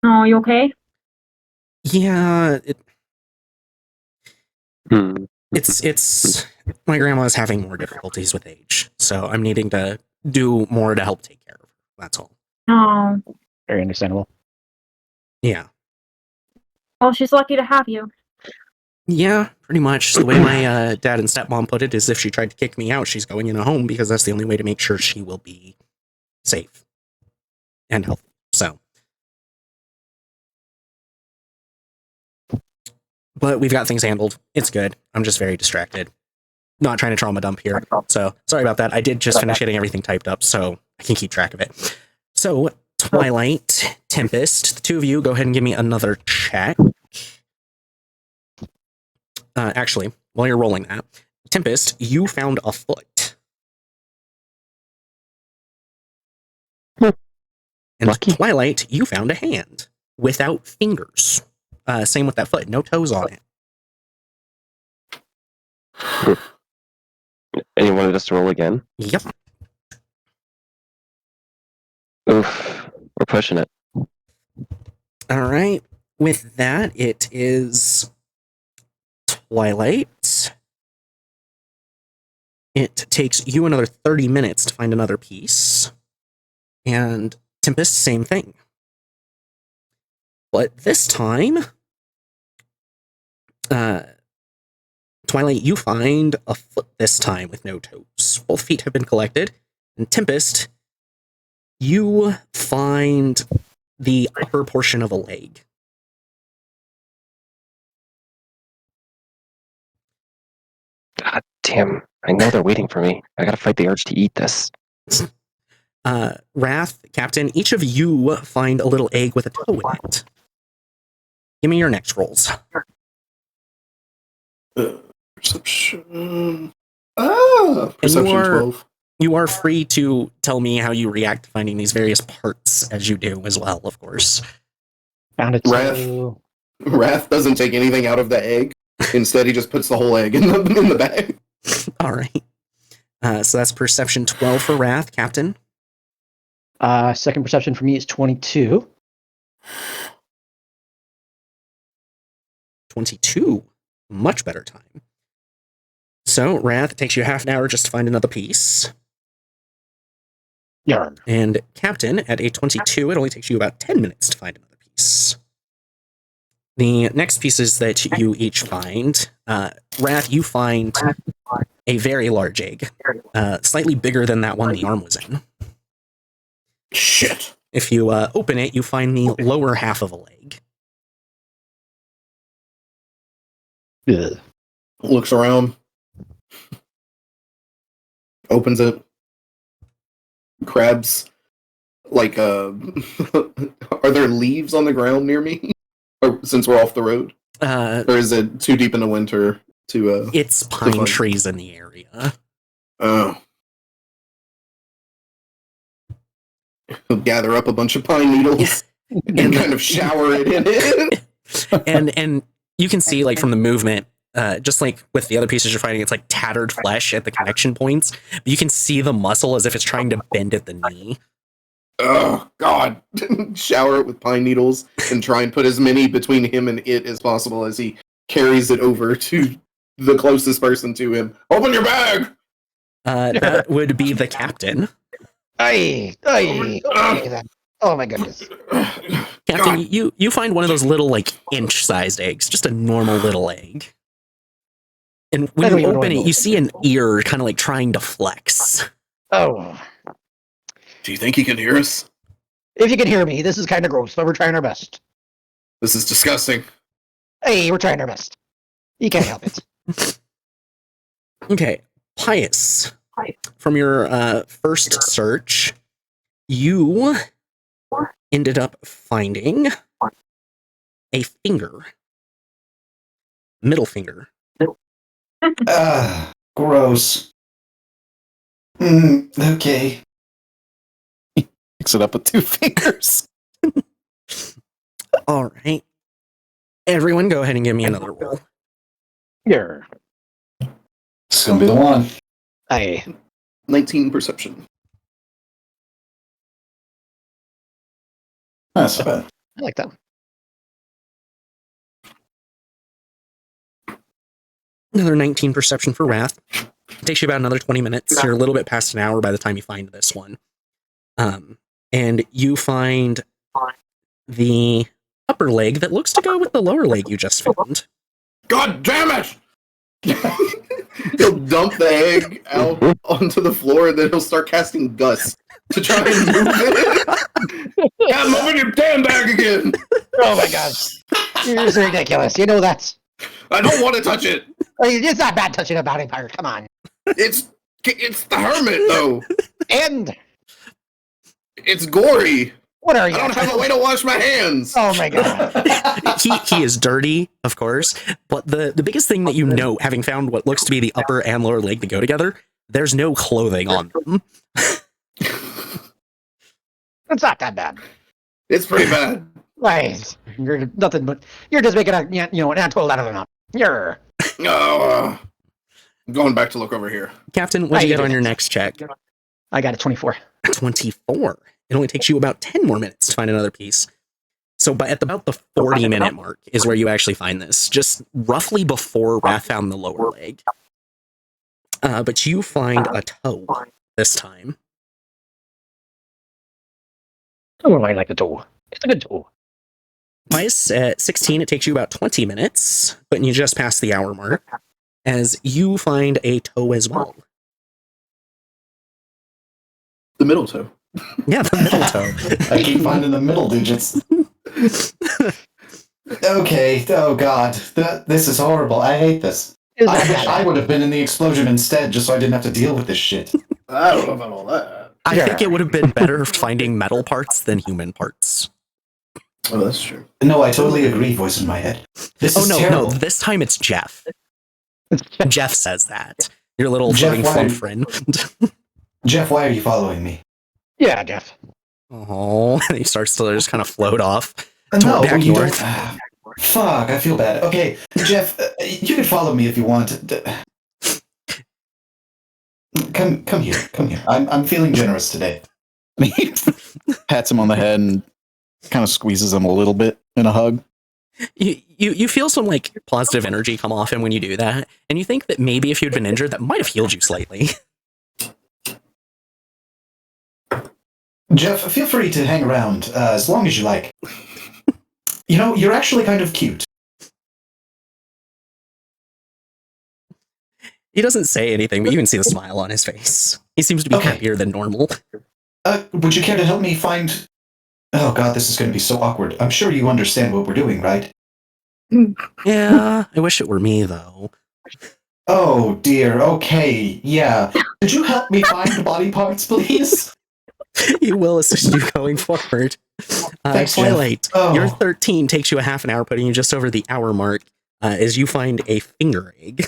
Oh, you okay? Yeah, Hmm. it's my grandma's having more difficulties with age, so I'm needing to do more to help take care of her. That's all. Oh. Very understandable. Yeah. Well, she's lucky to have you. Yeah, pretty much. The way my dad and stepmom put it is if she tried to kick me out, she's going in a home because that's the only way to make sure she will be safe and healthy. So. But we've got things handled. It's good. I'm just very distracted. Not trying to trauma dump here. So, sorry about that. I did just finish getting everything typed up, so I can keep track of it. So, Twilight, Tempest, the two of you, go ahead and give me another check. Actually, while you're rolling that, Tempest, you found a foot. And Lucky. Twilight, you found a hand without fingers. Same with that foot, no toes on it. And you wanted us to roll again? Yep. Oof. We're pushing it. All right. With that, it is Twilight. It takes you another 30 minutes to find another piece. And Tempest, same thing. But this time, Twilight, you find a foot this time with no toes. Both feet have been collected. And Tempest, you find the upper portion of a leg. God damn. I know they're waiting for me. I gotta fight the urge to eat this. Wrath, Captain, each of you find a little egg with a toe in it. Give me your next rolls. Perception. And Perception you are- 12. You are free to tell me how you react to finding these various parts as you do as well, of course. Found it. Wrath. Wrath doesn't take anything out of the egg. Instead, he just puts the whole egg in the bag. All right. So that's perception 12 for Wrath, Captain. Second perception for me is 22. 22. Much better time. So, Wrath, it takes you half an hour just to find another piece. Yarn. And Captain, at a 22, it only takes you about 10 minutes to find another piece. The next pieces that you each find, Wrath, you find a very large egg, slightly bigger than that one the arm was in. Shit. If you open it, you find the lower half of a leg. Ugh. Looks around. Opens it. Crabs. Like, are there leaves on the ground near me? Or, since we're off the road? Or is it too deep in the winter to, It's pine trees in the area. Oh. Gather up a bunch of pine needles and kind of shower it in it. and you can see, like, from the movement, just like with the other pieces you're finding, it's like tattered flesh at the connection points. But you can see the muscle as if it's trying to bend at the knee. Oh, God. Shower it with pine needles and try and put as many between him and it as possible as he carries it over to the closest person to him. Open your bag! That would be the captain. Aye. Oh my goodness. Captain, you find one of those little, like, inch-sized eggs, just a normal little egg. And when you open it, you see an ear kind of like trying to flex. Oh. Do you think he can hear us? If you can hear me, this is kind of gross, but we're trying our best. This is disgusting. Hey, we're trying our best. You can't help it. Okay, Pius. From your first search, you ended up finding a finger. Middle finger. Gross. Okay. Mix it up with 2 fingers. All right. Everyone, go ahead and give me another roll. Here. It's gonna be the one. Aye. 19 perception. That's not bad. I like that. Another 19 perception for Wrath. It takes you about another 20 minutes. You're a little bit past an hour by the time you find this one. And you find the upper leg that looks to go with the lower leg you just found. God damn it! He'll dump the egg out onto the floor and then he'll start casting Gus to try and move it. Yeah, moving your damn bag again! Oh my gosh. You're just ridiculous. You know that. I don't want to touch it! It's not bad touching a bounty pirate. Come on. It's the hermit, though! And It's gory! what are I you? don't have a way to wash my hands! Oh my god. He is dirty, of course, but the biggest thing that you know, having found what looks to be the upper and lower leg that go together, there's no clothing on them. It's not that bad. It's pretty bad. Right. You're nothing but you're just making an atoll out of them. You're Oh, I'm going back to look over here. Captain, what'd you get on your next check? I got a 24. 24. It only takes you about 10 more minutes to find another piece. So at about the 40-minute mark is where you actually find this, just roughly before Wrath found the lower leg. But you find a toe this time. Oh, I like the toe. It's a good toe. Minus 16, it takes you about 20 minutes, but you just passed the hour mark, as you find a toe as well. The middle toe. Yeah, the middle toe. I keep finding the middle digits. Okay. Oh God, this is horrible. I hate this. I wish I would have been in the explosion instead, just so I didn't have to deal with this shit. I don't know about all that. I think it would have been better finding metal parts than human parts. Oh, that's true. No, I totally agree. Voice in my head. This is No, terrible. this time it's Jeff. Jeff says that. Your little Jeff, floating why- flump friend. Jeff, why are you following me? Yeah, Jeff. Oh, and he starts to just kind of float off. No, back you north. don't. Fuck, I feel bad. Okay, Jeff, you can follow me if you want. Come here. I'm feeling generous today. He pats him on the head and kind of squeezes him a little bit in a hug. You feel some like positive energy come off him when you do that, and you think that maybe if you'd been injured, that might have healed you slightly. Jeff, feel free to hang around as long as you like. You know, you're actually kind of cute. He doesn't say anything, but you can see the smile on his face. He seems to be Okay. happier than normal. Would you care to help me find... Oh god, this is going to be so awkward. I'm sure you understand what we're doing, right? Yeah, I wish it were me, though. Oh dear, okay, yeah. Could you help me find body parts, please? He will assist you going forward. Thanks, Twilight, Jeff. Oh. your 13 takes you a half an hour, putting you just over the hour mark, as you find a finger egg.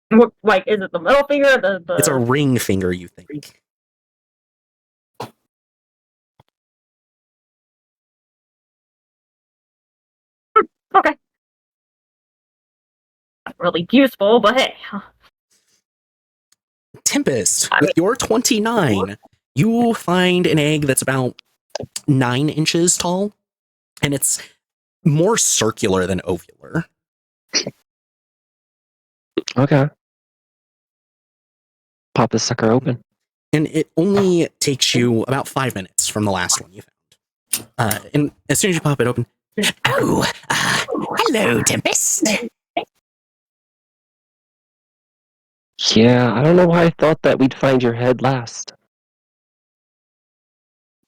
What, like, is it the middle finger or the... It's a ring finger, you think. Okay. Not really useful, but hey. Tempest, with your 29, you find an egg that's about 9 inches tall, and it's more circular than ovular. Okay. Pop this sucker open. And it only takes you about 5 minutes from the last one you found. And as soon as you pop it open, oh, hello, Tempest. Yeah, I don't know why I thought that we'd find your head last.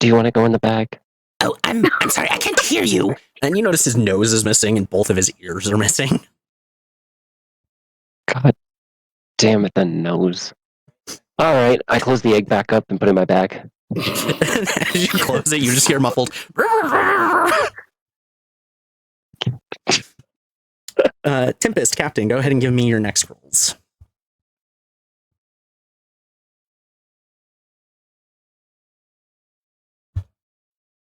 Do you want to go in the bag? Oh, I'm sorry, I can't hear you. And you notice his nose is missing and both of his ears are missing. God damn it, the nose. All right, I close the egg back up and put it in my bag. As you close it, you just hear muffled. Tempest, Captain, go ahead and give me your next rolls.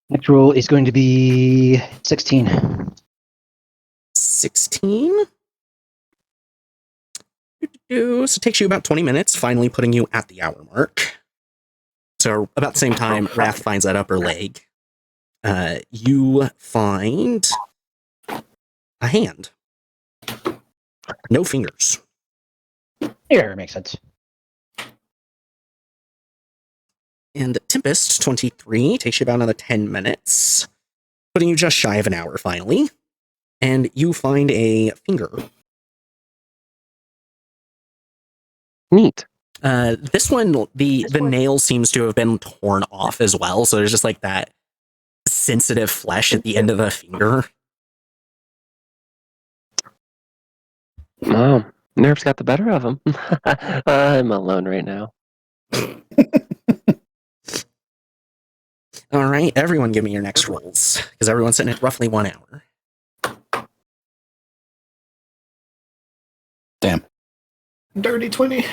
Next roll is going to be 16. 16? So it takes you about 20 minutes, finally putting you at the hour mark. So about the same time, Wrath finds that upper leg. You find a hand. No fingers. Yeah, makes sense. And Tempest, 23, takes you about another 10 minutes, putting you just shy of an hour, finally. And you find a finger. Neat. This one, the nail seems to have been torn off as well, so there's just like that sensitive flesh at the end of the finger. Oh, nerves got the better of him. I'm alone right now. All right, everyone give me your next rolls, because everyone's sitting at roughly 1 hour. Damn. Dirty 20.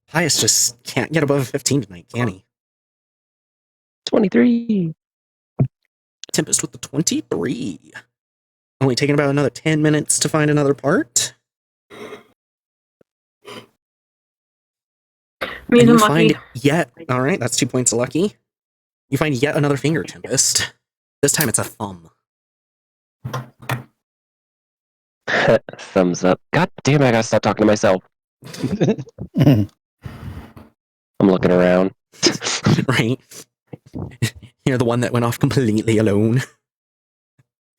Pius just can't get above a 15 tonight, can he? 23. Tempest with the 23. Only taking about another 10 minutes to find another part. Means And I'm you lucky. find yet, all right, that's 2 points of lucky. You find yet another finger, Tempest. This time it's a thumb. Thumbs up. God damn it, I gotta stop talking to myself. I'm looking around. Right? You're the one that went off completely alone.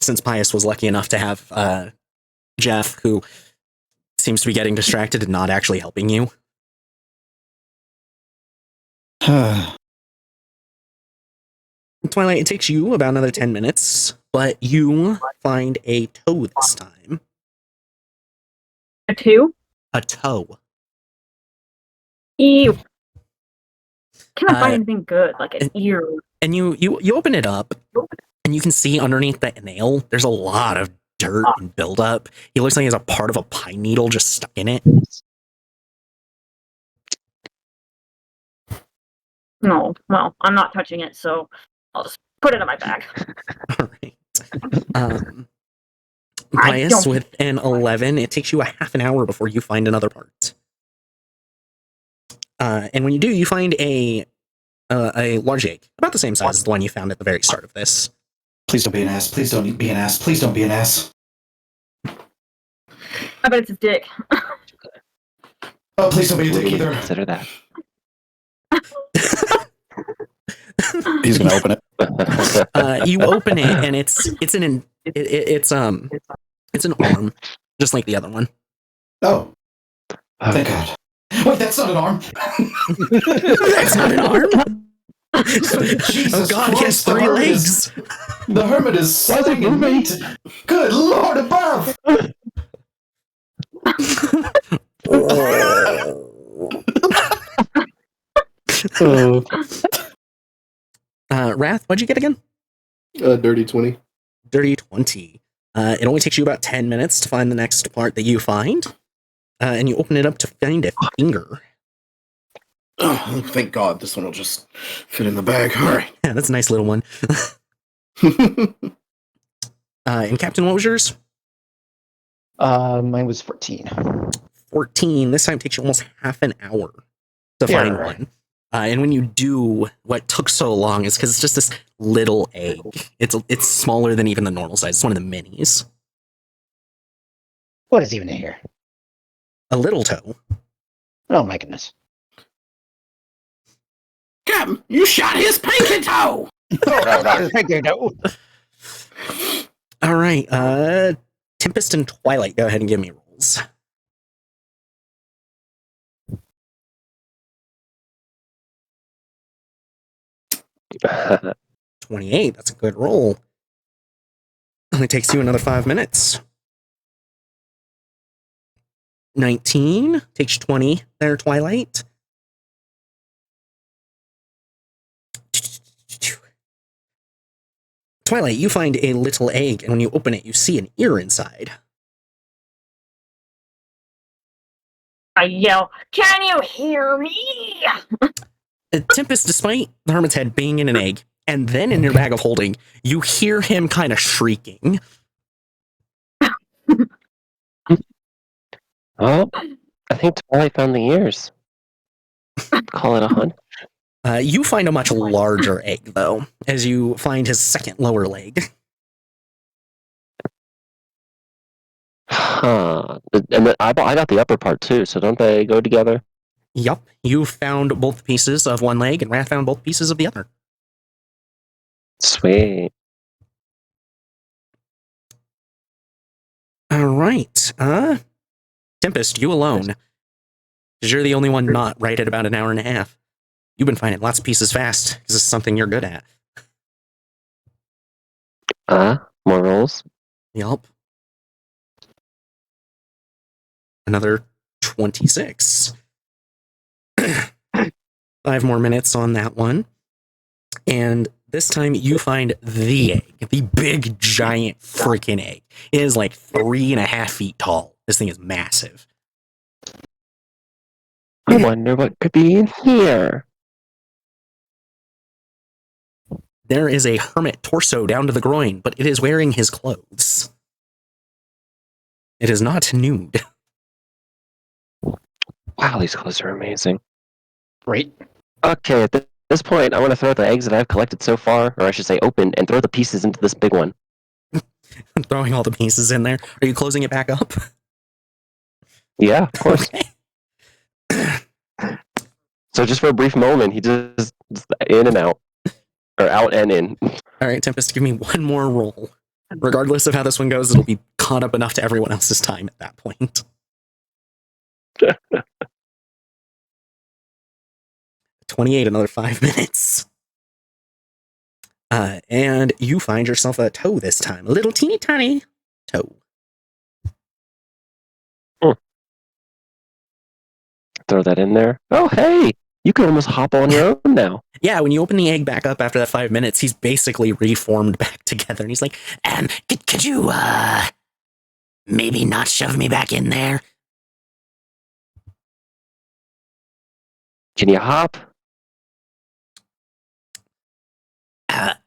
Since Pius was lucky enough to have Jeff, who seems to be getting distracted and not actually helping you. Twilight, it takes you about another 10 minutes, but you find a toe this time. A 2? A toe. Ew. Can't find Uh, anything good, like an ear. And you open it up, and you can see underneath that nail, there's a lot of dirt and buildup. He looks like he has a part of a pine needle just stuck in it. No, well, I'm not touching it, so I'll just put it in my bag. All right. Pius with an 11, it takes you a half an hour before you find another part. And when you do, you find a large egg, about the same size as the one you found at the very start of this. Please don't be an ass. Please don't be an ass. Please don't be an ass. I bet it's his dick. Oh, please don't be a dick either. Consider that. He's gonna open it. You open it, and it's an arm, just like the other one. Oh, thank God. Wait, that's not an arm. That's not an arm. Jesus Oh God, he has Christ, the 3 hermit legs. The hermit is slinging meat. Good Lord above. Wrath, what'd you get again? Dirty 20. Dirty 20. It only takes you about 10 minutes to find the next part that you find. And you open it up to find a finger. Oh, thank God, this one will just fit in the bag. All right. Yeah, that's a nice little one. And Captain, what was yours? Mine was 14. 14. This time takes you almost half an hour to find one. And when you do, what took so long is because it's just this little egg. It's smaller than even the normal size. It's one of the minis. What is even in here? A little toe. Oh my goodness. Captain, you shot his pinky toe! No. All right. Tempest and Twilight, go ahead and give me rolls. Uh, 28. That's a good roll. Only takes you another 5 minutes. 19 takes you 20 there, Twilight. Twilight, you find a little egg, and when you open it, you see an ear inside. I yell, "Can you hear me?" Tempest, despite the hermit's head being in an egg, and then in your bag of holding, you hear him kind of shrieking. Oh, I think Twilight found the ears. Call it a hunt. You find a much larger egg, though, as you find his second lower leg. Huh. And then I got the upper part too, so don't they go together? Yup, you found both pieces of one leg, and Wrath found both pieces of the other. Sweet. All right. Tempest, you alone. Because you're the only one not right at about an hour and a half. You've been finding lots of pieces fast, because this is something you're good at. More rolls? Yup. Another 26. 5 more minutes on that one. And this time you find the egg. The big, giant freaking egg. It is like 3.5 feet tall. This thing is massive. I wonder what could be in here. There is a hermit torso down to the groin, but it is wearing his clothes. It is not nude. Wow, these clothes are amazing. Great. Okay, at this point, I want to throw the eggs that I've collected so far, or I should say open, and throw the pieces into this big one. Throwing all the pieces in there. Are you closing it back up? Yeah, of course. Okay. So just for a brief moment, he just in and out. Or out and in. All right, Tempest, give me one more roll. Regardless of how this one goes, it'll be caught up enough to everyone else's time at that point. 28, another 5 minutes. And you find yourself a toe this time. A little teeny tiny toe. Throw that in there. Oh, hey! You can almost hop on your own now. Yeah, when you open the egg back up after that 5 minutes, he's basically reformed back together. And he's like, could you, maybe not shove me back in there? Can you hop?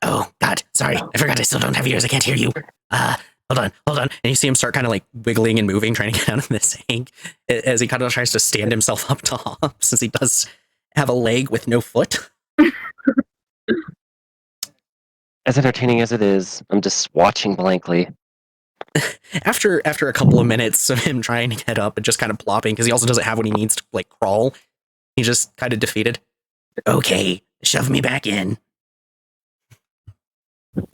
Oh, God, sorry. I forgot I still don't have ears. I can't hear you. Hold on. And you see him start kind of like wiggling and moving, trying to get out of this egg as he kind of tries to stand himself up to hop, since he does have a leg with no foot. As entertaining as it is, I'm just watching blankly. After a couple of minutes of him trying to get up and just kind of plopping, because he also doesn't have what he needs to like crawl, he's just kind of defeated. Okay, shove me back in.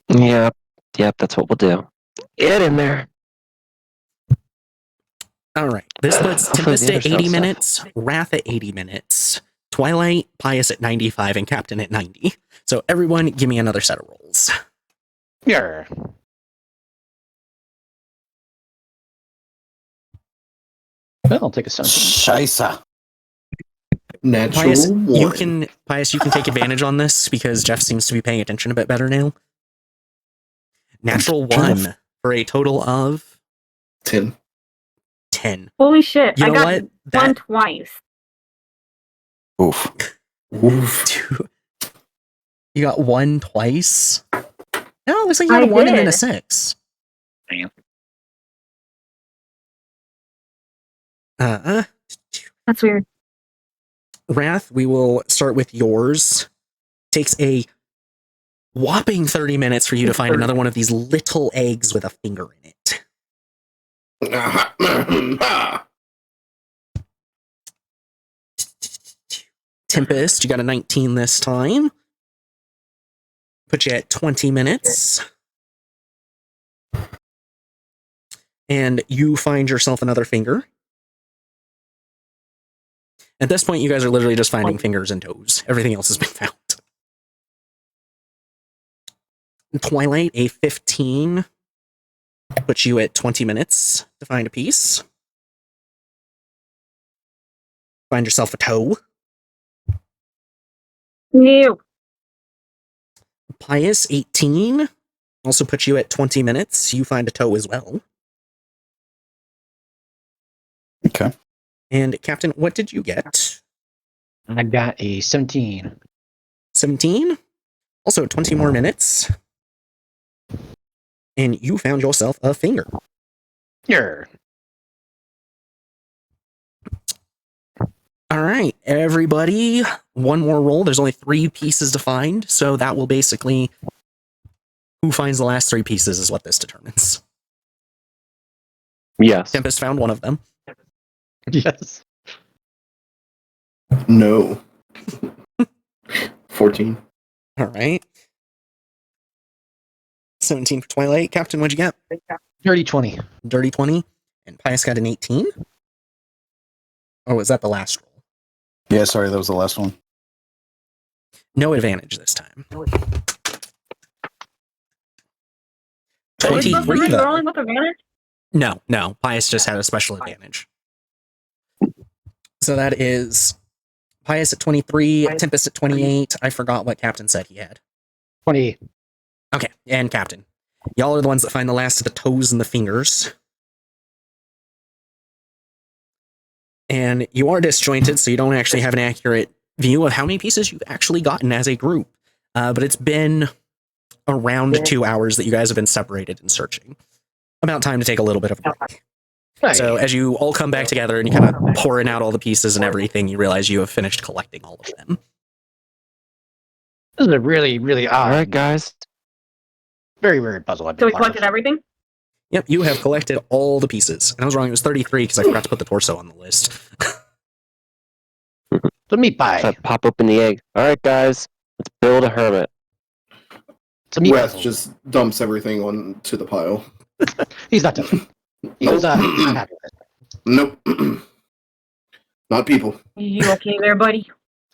Yep, that's what we'll do. Get in there. All right. This puts Hopefully Tempest the at other 80 stuff. minutes, Wrath at 80 minutes, Twilight, Pius at 95, and Captain at 90. So everyone, give me another set of rolls. Yeah. Well, I'll take a 17. Scheisse. Natural Pius, one. you can take advantage on this because Jeff seems to be paying attention a bit better now. Natural one for a total of 10. 10. Holy shit! You I know got what? one twice. Oof. Oof. You got one twice. No, looks like you got I a 1 and then a did. 6. Damn. That's weird. Wrath, we will start with yours. Takes a whopping 30 minutes for you to find another one of these little eggs with a finger in it. Tempest, you got a 19 this time. Put you at 20 minutes. And you find yourself another finger. At this point, you guys are literally just finding fingers and toes. Everything else has been found. Twilight, a 15. Puts you at 20 minutes to find a piece. Find yourself a toe. Ew. Pius, 18. Also puts you at 20 minutes. You find a toe as well. Okay. And Captain, what did you get? I got a 17. 17. Also 20 more minutes. And you found yourself a finger. Yeah. All right, everybody. One more roll. There's only 3 pieces to find. So that will basically... Who finds the last 3 pieces is what this determines. Yes. Tempest found one of them. Yes. No. 14. All right. 17 for Twilight. Captain, what'd you get? Dirty 20. Dirty 20. And Pius got an 18. Oh, was that the last roll? Yeah, sorry, that was the last one. No advantage this time. Are we supposed to 23 be though. rolling with advantage? No. Pius just had a special advantage. So that is Pius at 23, Tempest at 28. I forgot what Captain said he had. 28. Okay, and Captain. Y'all are the ones that find the last of the toes and the fingers. And you are disjointed, so you don't actually have an accurate view of how many pieces you've actually gotten as a group. But it's been around 2 hours that you guys have been separated and searching. About time to take a little bit of a break. Right. So as you all come back together and you kind of pouring out all the pieces and everything, you realize you have finished collecting all of them. This is a really, really odd, All right, guys. very weird puzzle. I've So been we part collected of. everything? Yep, you have collected all the pieces. And I was wrong, it was 33 because I forgot to put the torso on the list. The meat pie. So pop open the egg. All right, guys. Let's build a hermit. It's a meat Wrath puzzle. just dumps everything onto the pile. He's not done. He was not happy with it. Nope. Not people. You okay there, buddy?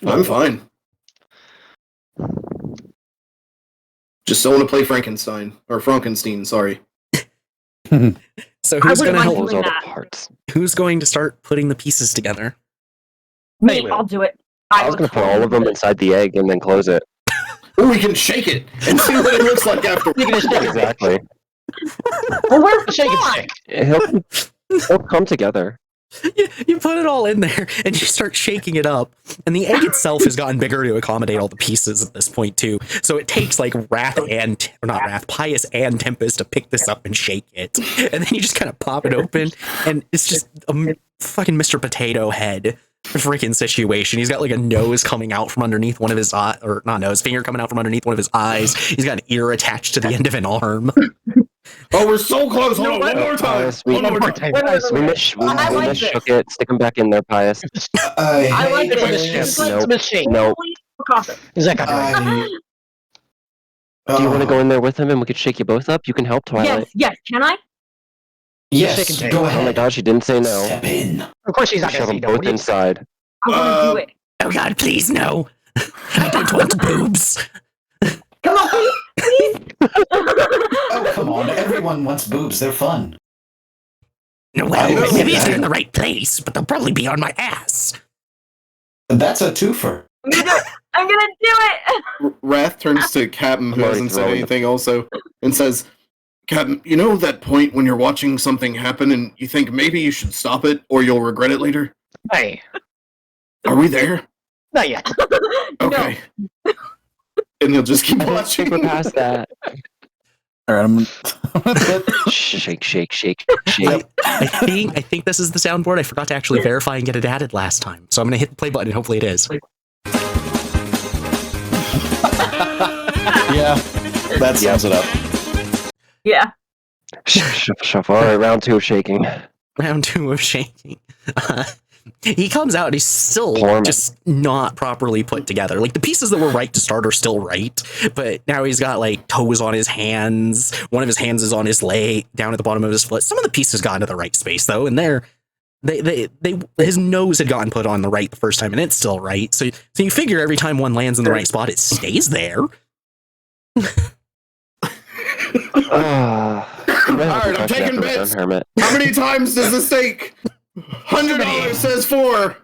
I'm fine. Just don't want to play Frankenstein. Or Frankenstein, sorry. So I who's wouldn't going to mind help? Close all the that. parts. Who's going to start putting the pieces together? Me, will. I'll do it. I was going to put all of them inside the egg and then close it. Oh, we can shake it and see what it looks like after. You can just shake it. Exactly. Well, where's the Shake it spawn? stick. He'll come together. You put it all in there and you start shaking it up. And the egg itself has gotten bigger to accommodate all the pieces at this point, too. So it takes like Pius and Tempest to pick this up and shake it. And then you just kind of pop it open and it's just a fucking Mr. Potato Head freaking situation. He's got like a nose coming out from underneath one of his eyes, or not nose, finger coming out from underneath one of his eyes. He's got an ear attached to the end of an arm. Oh, we're so close. Hold on, No, one more time. Pius, we- One more time. Wait, wait, wait, We wait. miss this. shook it. Stick him back in there, Pius. I like It's it. like a It's ship. like Nope. It's a shake. Nope. holy percussive. Is that copyright? Do you want to go in there with him and we could shake you both up? You can help Twilight. Yes, can I? Yes, Shake and take. go Oh ahead. my god, she didn't say no. Step in. Of course she's not Shove gonna them say no. both inside. I want to do it. Oh god, please no. I don't want boobs. Come on, please. Oh, come on. Everyone wants boobs. They're fun. No, I well, know maybe if that. they're in the right place, but they'll probably be on my ass. That's a twofer. I'm gonna do it. I'm gonna do it. Wrath turns to Captain, who I'm already hasn't said throwing the- anything, also, and says, Captain, you know that point when you're watching something happen and you think maybe you should stop it or you'll regret it later? Hey, Are we there? not yet. Okay. And he'll just keep I don't think watching. we're past that. All right, I'm gonna put Shake, shake, shake, I, shake. I think this is the soundboard. I forgot to actually verify and get it added last time. So I'm gonna hit the play button and hopefully it is. yeah, that sums it up. Yeah. Shuffle. All right, round 2 of shaking. Round 2 of shaking. He comes out and he's still Plummet. just not properly put together. Like the pieces that were right to start are still right, but now he's got like toes on his hands. One of his hands is on his leg, down at the bottom of his foot. Some of the pieces got into the right space though, and his nose had gotten put on the right the first time, and it's still right. So you figure every time one lands in the right spot, it stays there. All right, I'm taking bets. Hermit. How many times does this take? $100 says 4.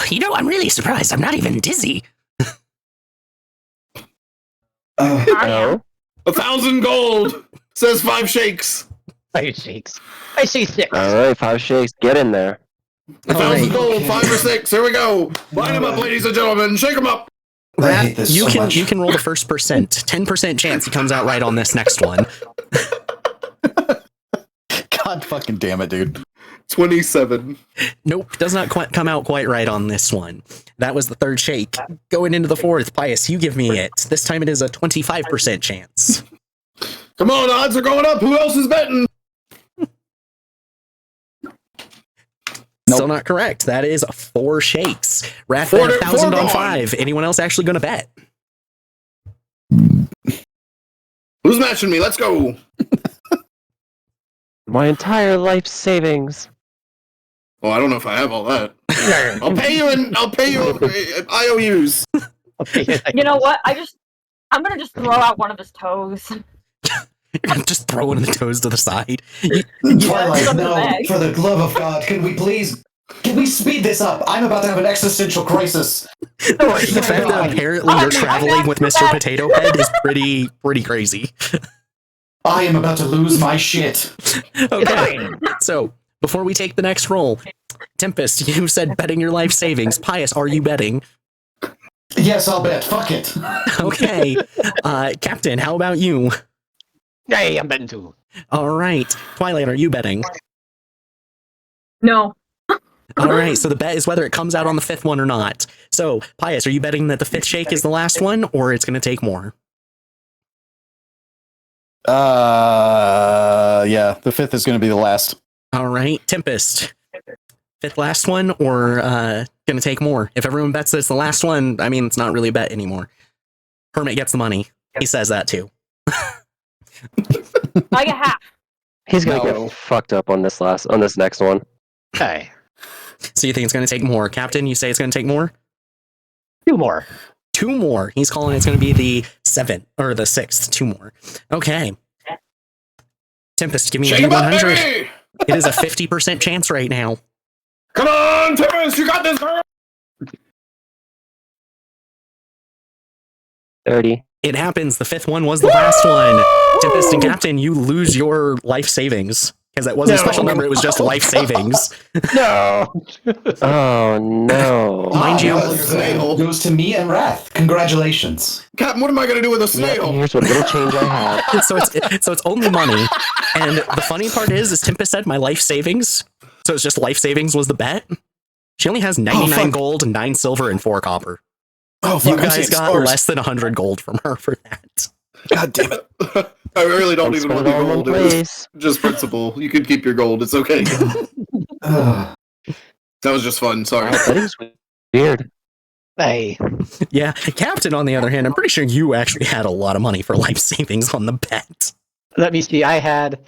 You know, I'm really surprised. I'm not even dizzy. I am. 1,000 gold says 5 shakes. 5 shakes. I see 6. All right, 5 shakes. Get in there. 1,000 gold, 5 or 6. Here we go. Line them up, ladies and gentlemen. Shake them up. I hate this You so much. can roll the first percent. 10% chance he comes out right on this next one. God fucking damn it, dude. 27. Nope, does not quite come out quite right on this one. That was the third shake. Going into the fourth, Pius, you give me it. This time it is a 25% chance. Come on, odds are going up. Who else is betting? Still not correct. That is 4 shakes. Wrath Four- 1,000 four on gone. 5. Anyone else actually going to bet? Who's matching me? Let's go. My entire life savings. Well, I don't know if I have all that. I'll pay you IOUs. You know what? I'm gonna just throw out one of his toes. Just throw one of the toes to the side. Twilight, Yeah, no, bag. for the love of God, can we speed this up? I'm about to have an existential crisis. The fact that apparently you're traveling with Mr. Potato Head is pretty crazy. I am about to lose my shit. Okay, so before we take the next roll, Tempest, you said betting your life savings. Pius, are you betting? Yes, I'll bet. Fuck it. Okay. Captain, how about you? Hey, I'm betting too. All right. Twilight, are you betting? No. All right, so the bet is whether it comes out on the 5th one or not. So, Pius, are you betting that the 5th shake is the last one, or it's going to take more? Yeah, the 5th is going to be the last. All right, Tempest. 5th last one, or going to take more? If everyone bets that it's the last one, I mean, it's not really a bet anymore. Hermit gets the money. He says that too. I get half. He's gonna No. get fucked up on this next one. Hey, So you think it's going to take more? Captain, you say it's going to take more? 2 more. 2 more. He's calling it's going to be the 7th, or the 6th. 2 more. Okay. Tempest, give me Shake a 'em up, D100. baby! It is a 50% chance right now. Come on, Tempest, you got this, girl! 30. It happens. The 5th one was the last one. Tempest and Captain, you lose your life savings. Because that wasn't a special number, it was just life savings. No. Oh no. Mind you- well, your Snail. goal goes to me and Wrath. Congratulations. Captain, what am I going to do with a Yeah, snail? here's what little change I have. so it's only money. And the funny part is Tempest said my life savings. So it's just life savings was the bet. She only has 99 fuck. gold, 9 silver, and 4 copper. Oh, You fuck, I'm guys seeing got stars. less than 100 gold from her for that. God damn it. I really don't Don't even spend want it the all in one gold. It was place. just principle. You could keep your gold. It's okay. Ugh. That was just fun. Sorry. Wow, betting's weird. Hey, Yeah, Captain, on the other hand, I'm pretty sure you actually had a lot of money for life savings on the bet. let me see. I had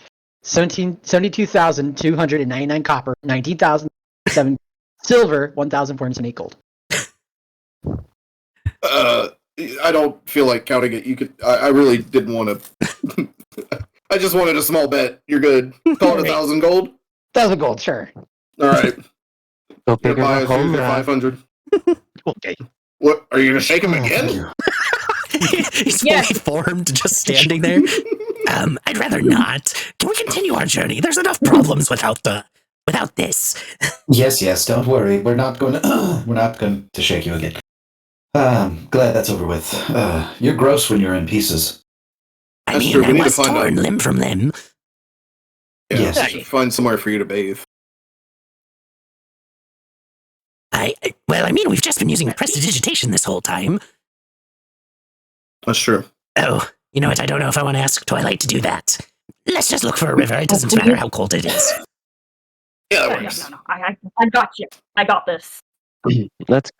72,299 copper, 19,007 silver, 1,408 gold. I don't feel like counting it. You could. I really didn't want to. I just wanted a small bet. You're good. Call it 1,000 gold. 1,000 gold, sure. All right. Go Your bigger, bias go home, is Rat. 500. Okay. What? Are you gonna shake him again? He's Yes. fully formed, just standing there. I'd rather not. Can we continue our journey? There's enough problems without this. Yes, don't worry. We're not going to shake you again. Glad that's over with. You're gross when you're in pieces. I That's mean, true. We I need to was find torn out. limb from limb. Yeah, Yes. we should find somewhere for you to bathe. Well, I mean, we've just been using prestidigitation this whole time. That's true. Oh, you know what? I don't know if I want to ask Twilight to do that. Let's just look for a river. It doesn't matter how cold it is. Yeah, that No, works. no. I got you. I got this. Let's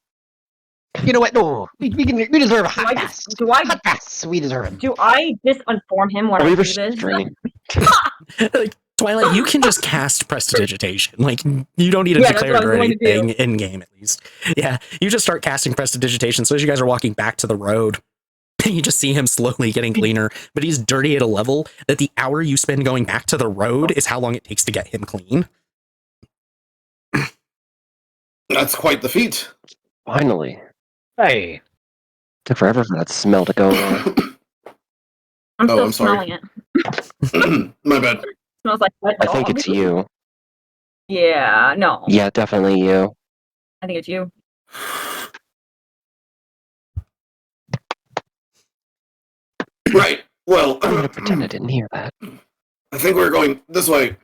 You know what? No, we deserve a hot I pass. just- do I- Hot pass. We deserve him. Do I disinform him when I we do this? restrain. Like, Twilight, you can just cast prestidigitation. Like, you don't need to Yeah, that's declare what it I or was going to do. anything in game, at least. Yeah, you just start casting prestidigitation. So as you guys are walking back to the road, you just see him slowly getting cleaner, but he's dirty at a level that the hour you spend going back to the road is how long it takes to get him clean. That's quite the feat. Finally. Hey, Took forever for that smell to go away. I'm Oh, still I'm sorry. smelling it. My bad. Smells like wet I dog. think it's you. Yeah, no. Yeah, definitely you. I think it's you. Right. Well, I'm gonna pretend I didn't hear that. I think we're going this way.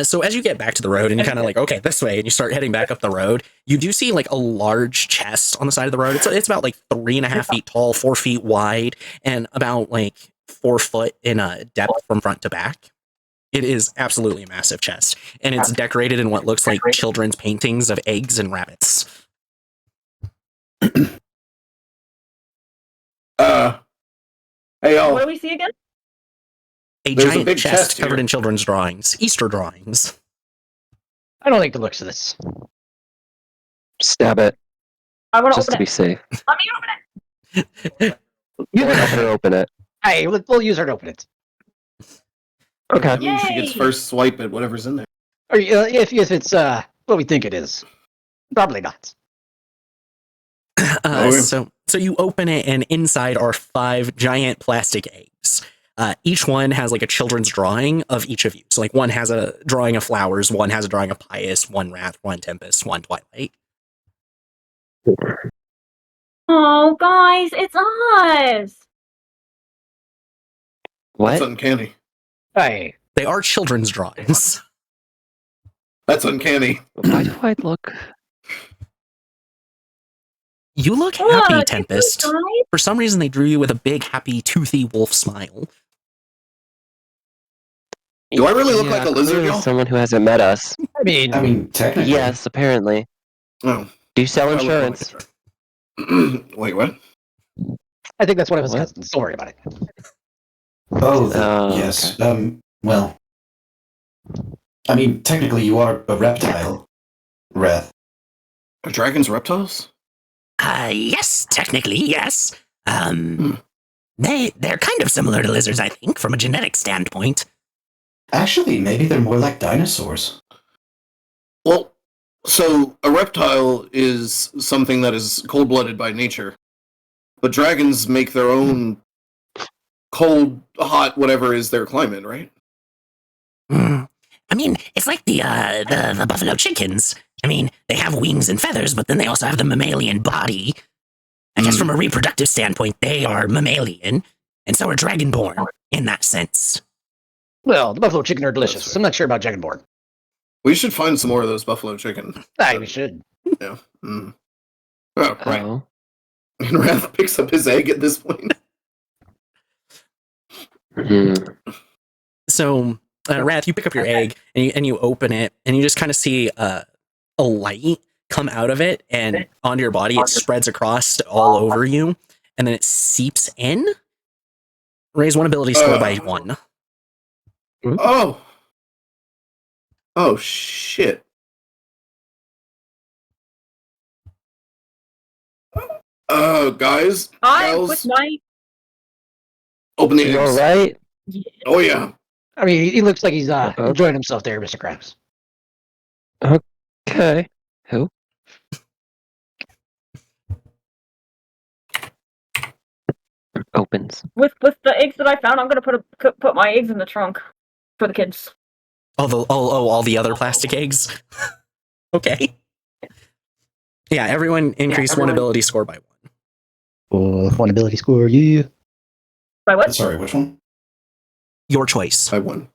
So as you get back to the road and you're kind of like, okay, this way, and you start heading back up the road, you do see like a large chest on the side of the road. It's about like 3.5 feet tall, 4 feet wide, and about like 4 foot in depth from front to back. It is absolutely a massive chest, and it's decorated in what looks like children's paintings of eggs and rabbits. Hey, What y'all. do we see again? A There's a giant big chest chest covered here. in children's drawings, Easter drawings. I don't like the looks of this. Stab it, I want to just to open be it. safe. Let me open it. You Let can her open it. Hey, we'll use her to open it. Okay. That means she gets Yay! first swipe at whatever's in there. Or if it's what we think it is, probably not. Okay. So you open it, and inside are 5 giant plastic eggs. Each one has like a children's drawing of each of you. So like one has a drawing of flowers, one has a drawing of Pious, one Wrath, one Tempest, one Twilight. Oh, guys, it's us. That's What? uncanny. Hey, They are children's drawings. That's uncanny. Why do I look? You look happy, Look, Tempest. it's us, guys. For some reason, they drew you with a big, happy, toothy wolf smile. Do I really look Yeah, like a lizard, clearly y'all? someone who hasn't met us. I mean, Technically. Yes, apparently. Oh. Do you sell I look insurance? like Wait, what? I think that's one of his What? cousins. Don't worry about it. Oh, Oh, yes. Well, I mean, technically, you are a reptile, Wrath. Are dragons reptiles? Yes, technically, yes. They're kind of similar to lizards, I think, from a genetic standpoint. Actually, maybe they're more like dinosaurs. Well, so a reptile is something that is cold-blooded by nature, but dragons make their own cold, hot, whatever is their climate, right? I mean, it's like the buffalo chickens. I mean, they have wings and feathers, but then they also have the mammalian body. I guess from a reproductive standpoint, they are mammalian, and so are dragonborn in that sense. Well, the buffalo chicken are delicious. That's right. I'm not sure about dragonborn. We should find some more of those buffalo chicken. Aye, we should. Yeah. Mm. Oh, right. Oh. And Wrath picks up his egg at this point. Hmm. So, Wrath, you pick up your egg and you open it, and you just kind of see a light come out of it and onto your body. It spreads across all over you, and then it seeps in. Raise one ability score by 1. Oh. Oh, shit. Guys. I gals, with my open the You all eggs. right? Oh, yeah. I mean, he looks like he's enjoying himself there, Mr. Krabs. Okay. Who? Opens. with the eggs that I found. I'm gonna put my eggs in the trunk for the kids. All the other plastic eggs. Okay. Yeah, everyone increase one ability score by 1. One ability score, yeah. By what? Sorry, which one? Your choice. I won.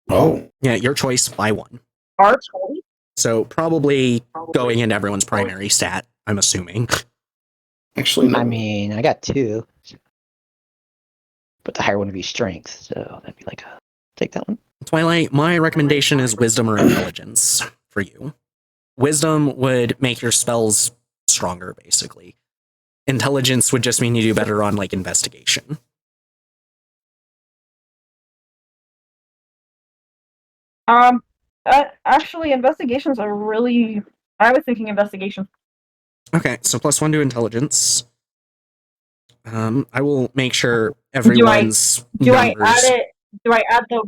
Oh, Yeah, your choice by 1. Our choice. So probably going into everyone's primary stat, I'm assuming. Actually, no. I mean, I got 2. But the higher one would be strength, so that'd be like take that one. Twilight, my recommendation is wisdom or intelligence for you. Wisdom would make your spells stronger, basically. Intelligence would just mean you do better on, like, investigation. Actually, investigations are really. I was thinking investigation. Okay, so +1 to intelligence. I will make sure everyone's Do I numbers. add it? Do I add the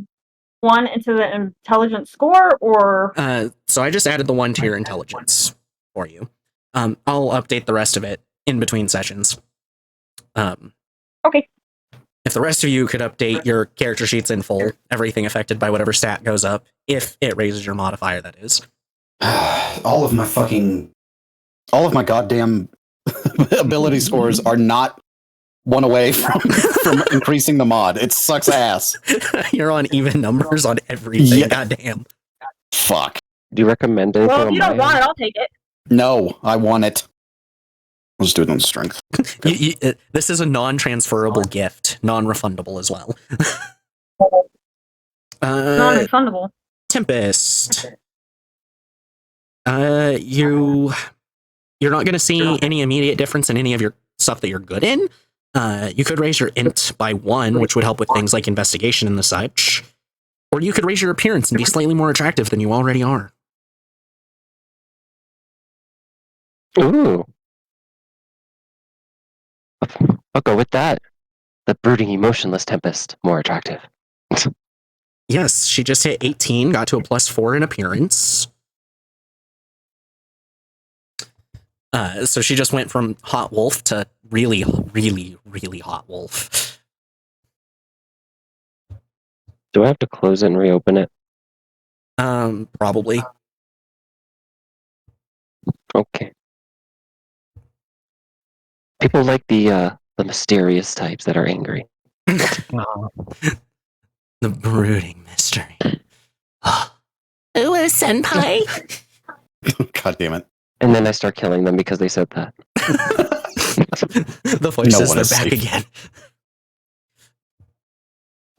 1 into the intelligence score, or? So I just added the 1 to your intelligence for you. I'll update the rest of it in between sessions. Okay. If the rest of you could update your character sheets in full, everything affected by whatever stat goes up, if it raises your modifier, that is. all of my goddamn Ability scores are not one away from increasing the mod. It sucks ass. You're on even numbers on everything. Yeah. Goddamn. Fuck. Do you recommend anything? Well, if you don't want it, it, I'll take it. No, I want it. Let's do it on strength. This is a non-transferable gift, non-refundable as well. Non-refundable. Tempest. You're not going to see any immediate difference in any of your stuff that you're good in. You could raise your int by 1, which would help with things like investigation and the such. Or you could raise your appearance and be slightly more attractive than you already are. Ooh. I'll go with that. The brooding, emotionless Tempest, more attractive. Yes, she just hit 18, got to a +4 in appearance. So she just went from hot wolf to really, really, really hot wolf. Do I have to close it and reopen it? Probably. Okay. People like the mysterious types that are angry. The brooding mystery. Ooh, senpai. God damn it. And then I start killing them because they said that. The voices, No one they're is back safe. again.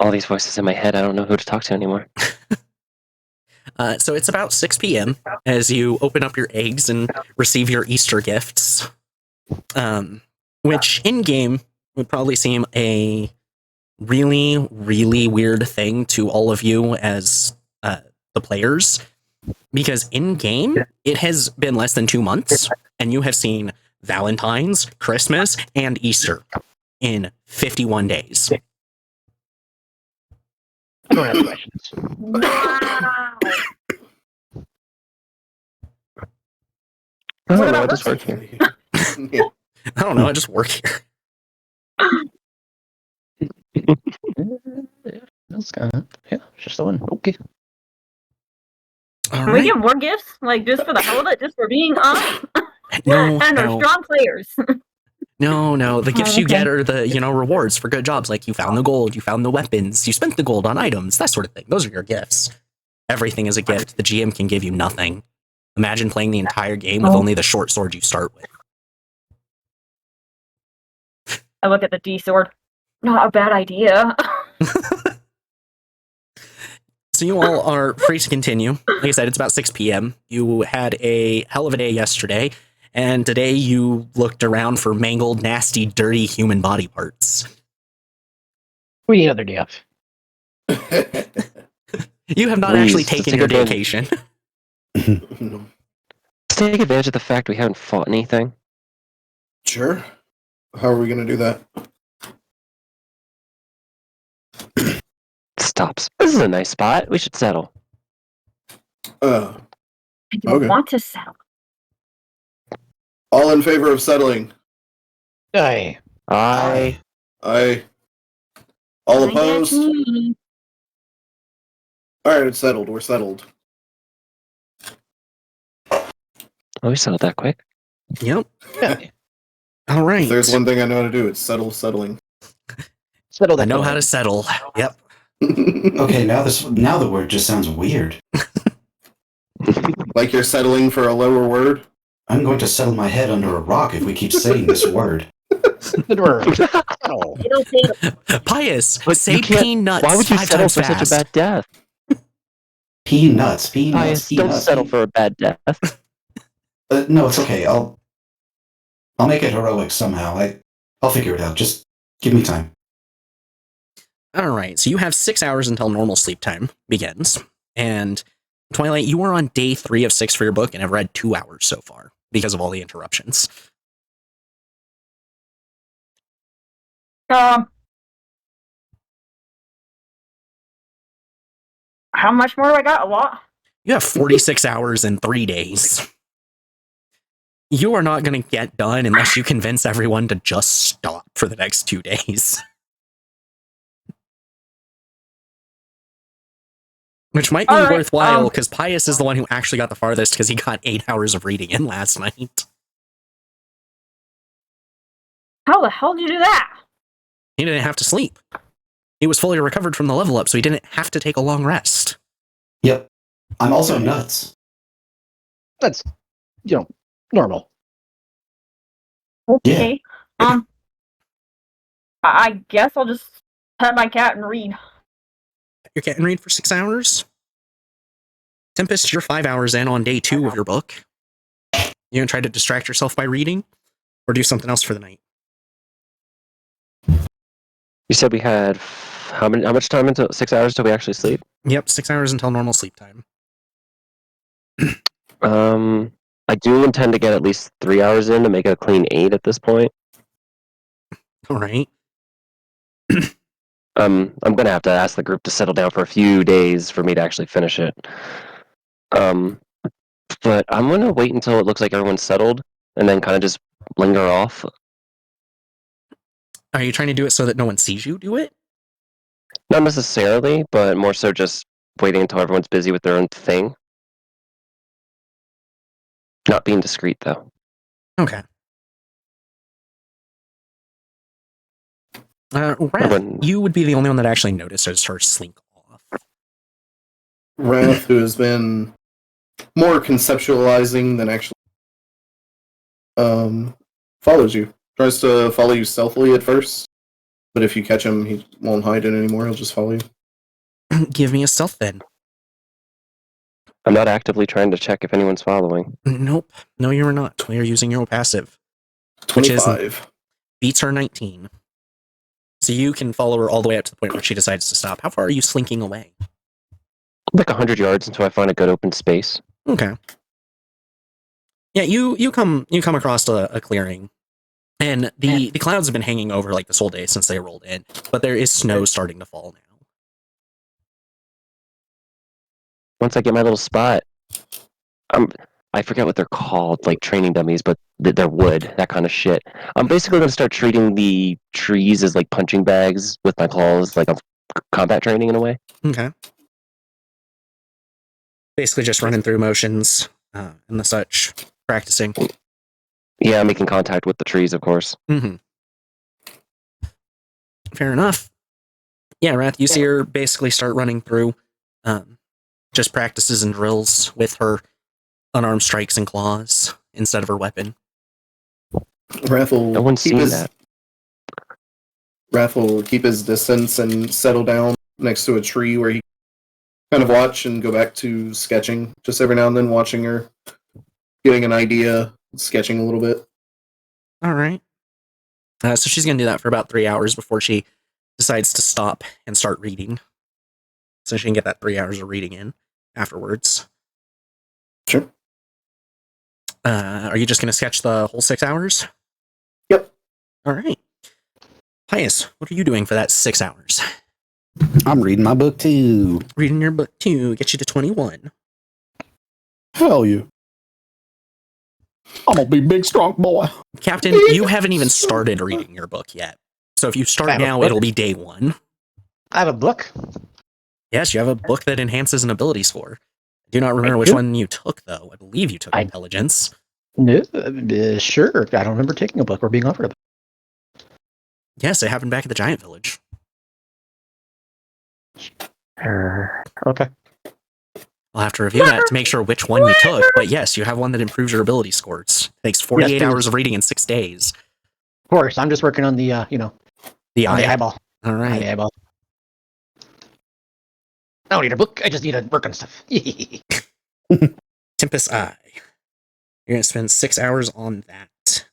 All these voices in my head, I don't know who to talk to anymore. So it's about 6 p.m. as you open up your eggs and receive your Easter gifts. Which in-game would probably seem a really, really weird thing to all of you as the players. Because in-game, it has been less than 2 months, and you have seen Valentine's, Christmas, and Easter in 51 days. I don't have questions. Wow. I What don't know, I about just work here. Yeah. I don't know, I just work here. That's kind of, yeah, just the one. Okay. All Can we right. get more gifts? Like, just for the hell of it? Just for being us? No, and they're no. strong players. No. The gifts Oh, you get okay. are the, rewards for good jobs. Like you found the gold, you found the weapons, you spent the gold on items, that sort of thing. Those are your gifts. Everything is a gift. The GM can give you nothing. Imagine playing the entire game with only the short sword you start with. I look at the D sword. Not a bad idea. So you all are free to continue. Like I said, it's about 6 p.m. You had a hell of a day yesterday, and today you looked around for mangled, nasty, dirty human body parts. We need another day off. You have not Please, actually let's taken take your advantage. vacation. Let's take advantage of the fact we haven't fought anything. Sure. How are we going to do that? Stops. This is a nice spot. We should settle. Uh, I don't Okay. want to settle. all in favor of settling? Aye. I Aye. All I guess opposed? me. All right, it's settled. We're settled. we settled that quick. Yep. Yeah. All right. If there's one thing I know how to do, it's settling. Settle that. I know how door. to settle. Yep. Okay, now the word just sounds weird. Like you're settling for a lower word? I'm going to settle my head under a rock if we keep saying this word. The door. Settle. It'll take Pious, But say you can't- peanuts Why would you 5 settle times for fast. such a bad death? Peanuts. Pius, don't settle for a bad death. No, it's okay. I'll make it heroic somehow. I'll figure it out. Just give me time. All right, so you have 6 hours until normal sleep time begins. And Twilight, you are on day 3 of 6 for your book and have read 2 hours so far because of all the interruptions. How much more do I got? A lot? You have 46 hours in 3 days. You are not going to get done unless you convince everyone to just stop for the next 2 days. Which might be All right, worthwhile, because Pius is the one who actually got the farthest because he got 8 hours of reading in last night. How the hell did you do that? He didn't have to sleep. He was fully recovered from the level up, so he didn't have to take a long rest. Yep. I'm also nuts. That's, normal. Okay. I guess I'll just pet my cat and read. Your cat and read for 6 hours. Tempest, you're 5 hours in on day 2 of your book. You gonna try to distract yourself by reading? Or do something else for the night? You said we had how much time until 6 hours till we actually sleep? Yep, 6 hours until normal sleep time. I do intend to get at least 3 hours in to make it a clean 8 at this point. All right. I'm gonna have to ask the group to settle down for a few days for me to actually finish it. But I'm gonna wait until it looks like everyone's settled and then kind of just linger off. Are you trying to do it so that no one sees you do it? Not necessarily, but more so just waiting until everyone's busy with their own thing. Not being discreet, though. Okay. Wrath, you would be the only one that actually notices her slink off. Wrath, who has been more conceptualizing than actually follows you. Tries to follow you stealthily at first, but if you catch him, he won't hide it anymore. He'll just follow you. Give me a stealth then. I'm not actively trying to check if anyone's following. Nope. No, you're not. We are using your passive. 25. Beats her 19. So you can follow her all the way up to the point where she decides to stop. How far are you slinking away? Like 100 yards until I find a good open space. Okay. Yeah, you come across a clearing, and the clouds have been hanging over like this whole day since they rolled in, but there is snow starting to fall now. Once I get my little spot, I forget what they're called, like training dummies, but they're wood, that kind of shit. I'm basically going to start treating the trees as like punching bags with my claws, like I'm combat training in a way. Okay. Basically just running through motions and the such, practicing. Yeah, making contact with the trees, of course. Mm-hmm. Fair enough. Yeah, Wrath, you see her basically start running through just practices and drills with her unarmed strikes and claws instead of her weapon. Wrath will No one's seen that. Wrath will keep his distance and settle down next to a tree where he kind of watch and go back to sketching just every now and then, watching her, getting an idea, sketching a little bit. All right. So she's going to do that for about 3 hours before she decides to stop and start reading. So she can get that 3 hours of reading in afterwards. Sure. Are you just going to sketch the whole 6 hours? Yep. All right. Pius, what are you doing for that 6 hours? I'm reading my book too. Reading your book too. Get you to 21. Hell yeah. I'm gonna be big, strong boy. Captain, you haven't even started reading your book yet. So if you I start have a now, book? it'll be day 1. I have a book. Yes, you have a book that enhances an ability score. I do not remember I which do? one you took, though. I believe you took I- intelligence. No, sure. I don't remember taking a book or being offered a book. Yes, it happened back at the Giant Village. Okay. I'll have to review that to make sure which one you took. But yes, you have one that improves your ability scores. It takes 48 please. hours of reading in 6 days. Of course, I'm just working on the, The on the eye. eyeball. All On the right. eyeball. I don't need a book. I just need to work on stuff. Tempest Eye. You're going to spend 6 hours on that.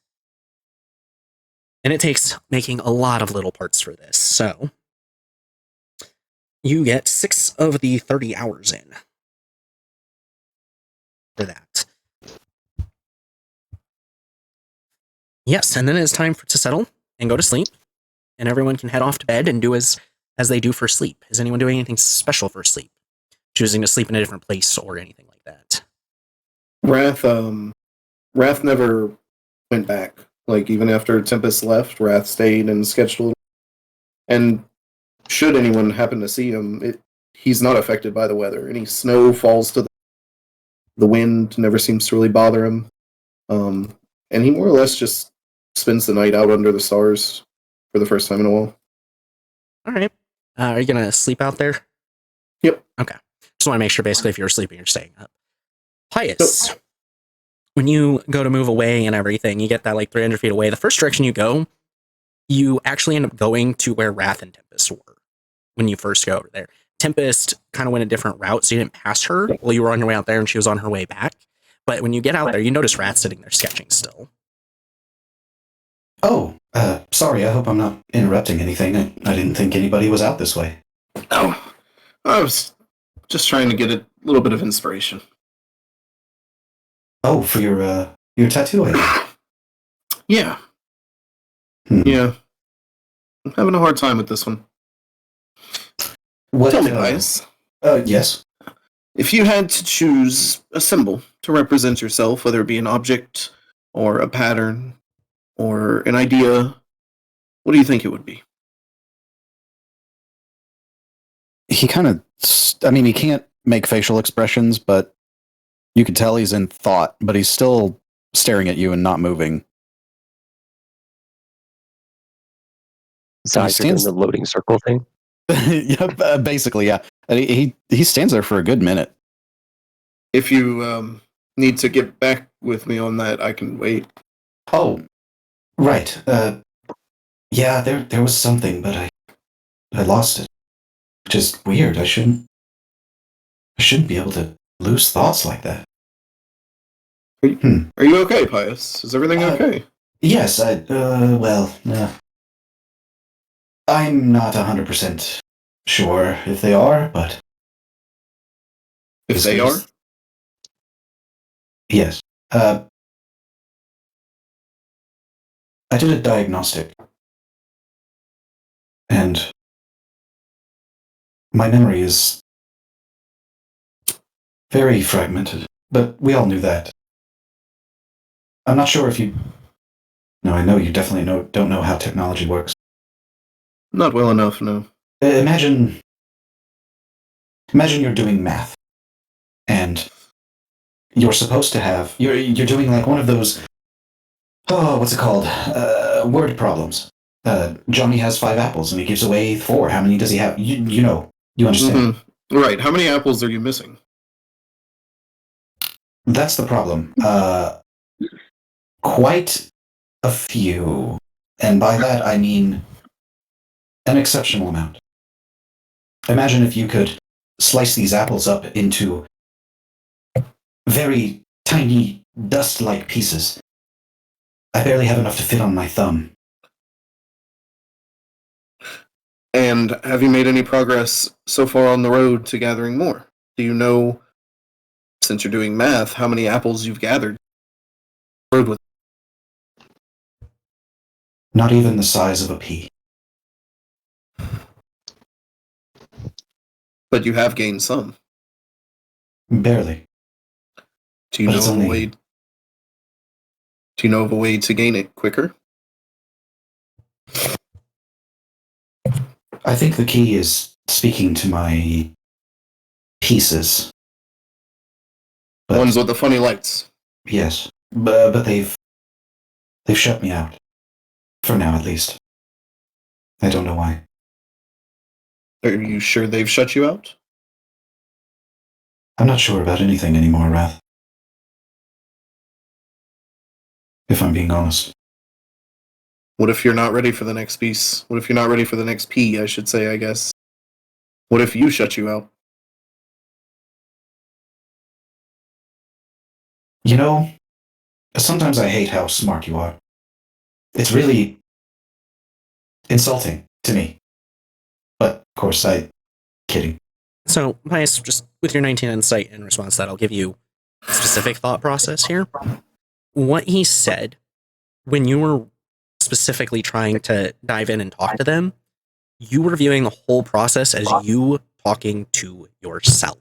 And it takes making a lot of little parts for this. So you get 6 of the 30 hours in for that. Yes, and then it's time to settle and go to sleep. And everyone can head off to bed and do as they do for sleep. Is anyone doing anything special for sleep? Choosing to sleep in a different place or anything like that? Wrath never went back. Like, even after Tempest left, Wrath stayed and sketched a little. And should anyone happen to see him, he's not affected by the weather. Any snow falls to the wind, never seems to really bother him. And he more or less just spends the night out under the stars for the first time in a while. All right. Are you going to sleep out there? Yep. Okay. Just want to make sure, basically, if you're sleeping, you're staying up. Pius, when you go to move away and everything, you get that like 300 feet away. The first direction you go, you actually end up going to where Wrath and Tempest were when you first go over there. Tempest kind of went a different route, so you didn't pass her while you were on your way out there, and she was on her way back. But when you get out there, you notice Wrath sitting there sketching still. Oh, sorry, I hope I'm not interrupting anything. I didn't think anybody was out this way. Oh, I was just trying to get a little bit of inspiration. Oh, for your tattoo idea. Yeah. Hmm. Yeah. I'm having a hard time with this one. What, Tell me, Pius. Yes? If you had to choose a symbol to represent yourself, whether it be an object or a pattern or an idea, what do you think it would be? He kind of, he can't make facial expressions, but you can tell he's in thought, but he's still staring at you and not moving. Besides, you're doing the loading circle thing. Yeah, basically, yeah. And he stands there for a good minute. If you need to get back with me on that, I can wait. Oh, right. Yeah, there was something, but I lost it. Which is weird. I shouldn't be able to lose thoughts like that. Are you okay, Pius? Is everything okay? Yes, I'm not 100% sure if they are, but... If they are? Yes. I did a diagnostic. And my memory is very fragmented, but we all knew that. I'm not sure if you... No, I know you definitely don't know how technology works. Not well enough, no. Imagine you're doing math, and you're supposed to have... You're doing like one of those... Oh, what's it called? Word problems. Johnny has 5 apples, and he gives away 4. How many does he have? You know. You understand. Mm-hmm. Right. How many apples are you missing? That's the problem. Quite a few. And by that, I mean an exceptional amount. Imagine if you could slice these apples up into very tiny dust-like pieces. I barely have enough to fit on my thumb. And have you made any progress so far on the road to gathering more? Do you know, since you're doing math, how many apples you've gathered? Road with, Not even the size of a pea. but you have gained some. Barely. Do you But know it's of a only- way? Do you know of a way to gain it quicker? I think the key is speaking to my pieces. The But ones with the funny lights. yes, but they've shut me out. For now, at least. I don't know why. Are you sure they've shut you out? I'm not sure about anything anymore, Wrath. If I'm being honest. What if you're not ready for the next piece? What if you're not ready for the next P, I should say, I guess? What if you shut you out? You know, sometimes I hate how smart you are. It's really insulting to me. But, of course, kidding. So, Pius, just with your 19 insight in response to that, I'll give you a specific thought process here. What he said, when you were specifically trying to dive in and talk to them, you were viewing the whole process as you talking to yourself.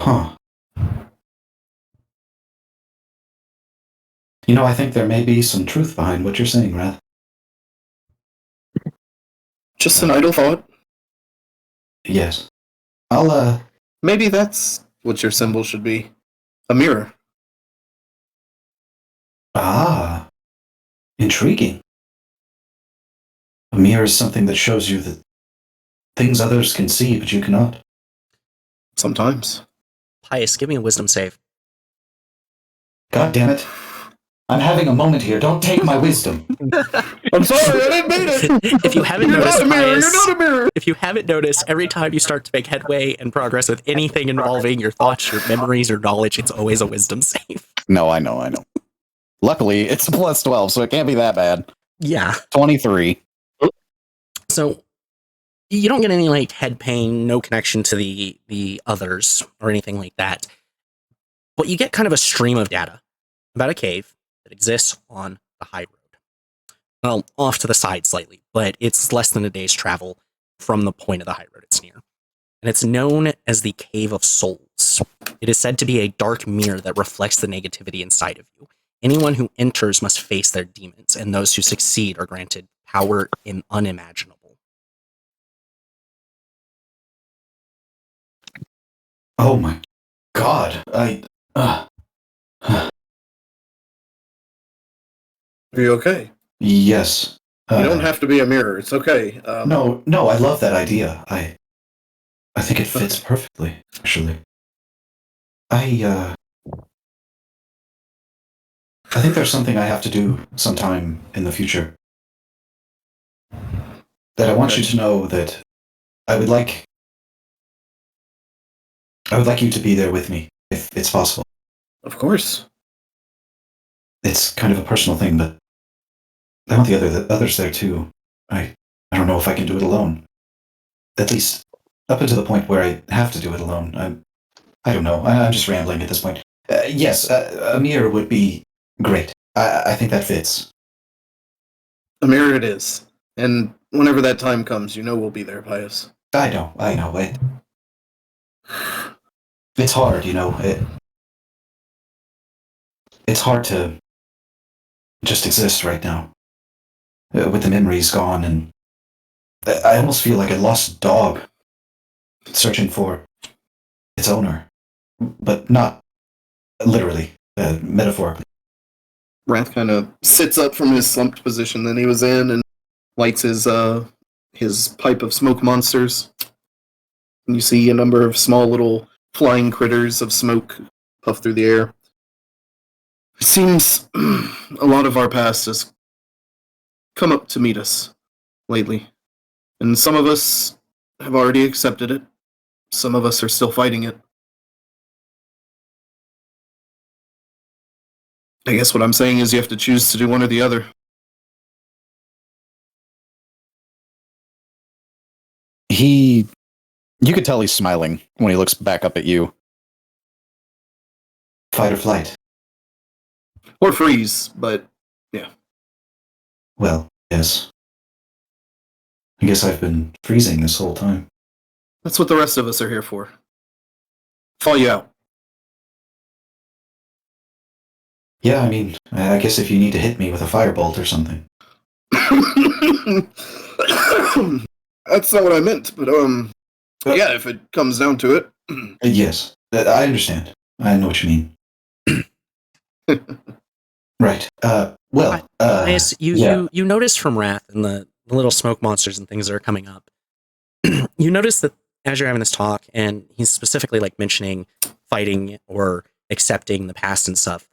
Huh. You know, I think there may be some truth behind what you're saying, Wrath. Just an idle thought. Yes. I'll, Maybe that's what your symbol should be. A mirror. Ah. Intriguing. A mirror is something that shows you the things others can see, but you cannot. Sometimes. Pius, give me a wisdom save. God damn it. I'm having a moment here. Don't take my wisdom. I'm sorry, I didn't mean it! If you haven't You're noticed, not a mirror! Pius, You're not a mirror! if you haven't noticed, every time you start to make headway and progress with anything involving your thoughts, your memories, or knowledge, it's always a wisdom save. No, I know. Luckily, it's a plus 12, so it can't be that bad. Yeah. 23. So you don't get any like head pain, no connection to the others or anything like that. But you get kind of a stream of data about a cave that exists on the high road. Well, off to the side slightly, but it's less than a day's travel from the point of the high road it's near. And it's known as the Cave of Souls. It is said to be a dark mirror that reflects the negativity inside of you. Anyone who enters must face their demons, and those who succeed are granted power unimaginable. Oh my god. Are you okay? Yes. You don't have to be a mirror. It's okay. No, I love that idea. I think it fits perfectly, actually. I think there's something I have to do sometime in the future. That I want you to know that I would like you to be there with me, if it's possible. Of course. It's kind of a personal thing, but I want the others there too. I don't know if I can do it alone. At least up until the point where I have to do it alone. I don't know. I'm just rambling at this point. Yes, a mirror would be great. I think that fits. A mirror it is. And whenever that time comes, you know we'll be there, Pius. I know. It's hard, you know. It's hard to just exist right now. With the memories gone, and I almost feel like a lost dog searching for its owner. But not literally, metaphorically. Wrath kind of sits up from his slumped position that he was in and lights his pipe of smoke monsters. And you see a number of small little flying critters of smoke puff through the air. It seems a lot of our past has come up to meet us lately. And some of us have already accepted it. Some of us are still fighting it. I guess what I'm saying is you have to choose to do one or the other. You could tell he's smiling when he looks back up at you. Fight or flight. Or freeze, but yeah. Well, yes. I guess I've been freezing this whole time. That's what the rest of us are here for. Thaw you out. Yeah, I mean, I guess if you need to hit me with a firebolt or something. That's not what I meant, but yeah, if it comes down to it. Yes, I understand. I know what you mean. Right. Well, Nice. yeah. You notice from Wrath and the little smoke monsters and things that are coming up. You notice that as you're having this talk, and he's specifically like mentioning fighting or accepting the past and stuff,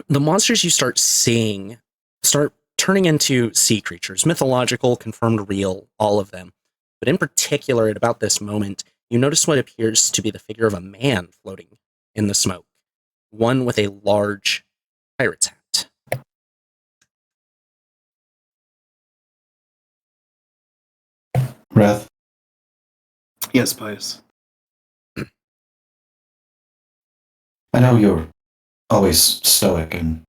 the monsters you start seeing start turning into sea creatures, mythological, confirmed real, all of them. But in particular, at about this moment, you notice what appears to be the figure of a man floating in the smoke, one with a large pirate's hat. Wrath, Yes, Pius. I know you're always stoic and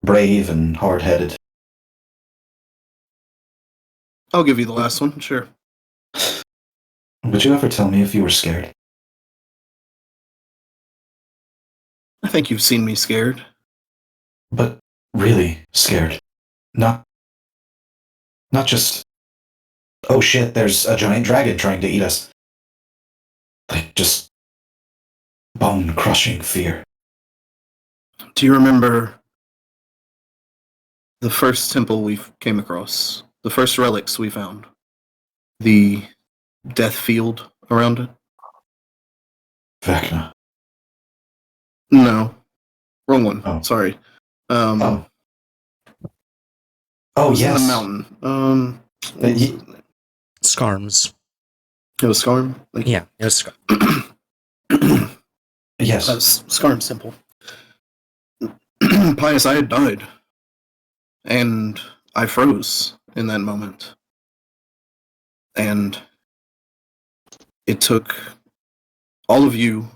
brave and hard-headed. I'll give you the last one, sure. Would you ever tell me if you were scared? I think you've seen me scared. But really scared. Not just, oh shit, there's a giant dragon trying to eat us. Like, just bone-crushing fear. Do you remember the first temple we came across? The first relics we found? The death field around it? Vecna. No. Wrong one. Oh. Sorry. Oh, It was yes. in the mountain. What was Ye- his name? Scarms. It was Scarm? Yeah, it was Scarm. Yes. That's Scarm's temple. Pius, I had died. And I froze in that moment. And it took all of you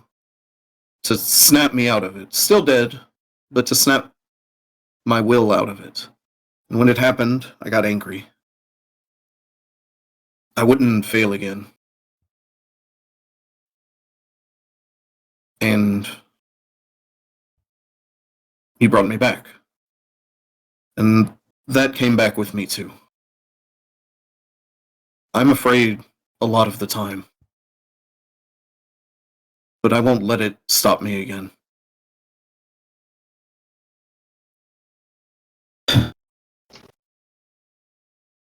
to snap me out of it. Still dead, but to snap my will out of it. And when it happened, I got angry. I wouldn't fail again. And he brought me back. And that came back with me too. I'm afraid a lot of the time. But I won't let it stop me again.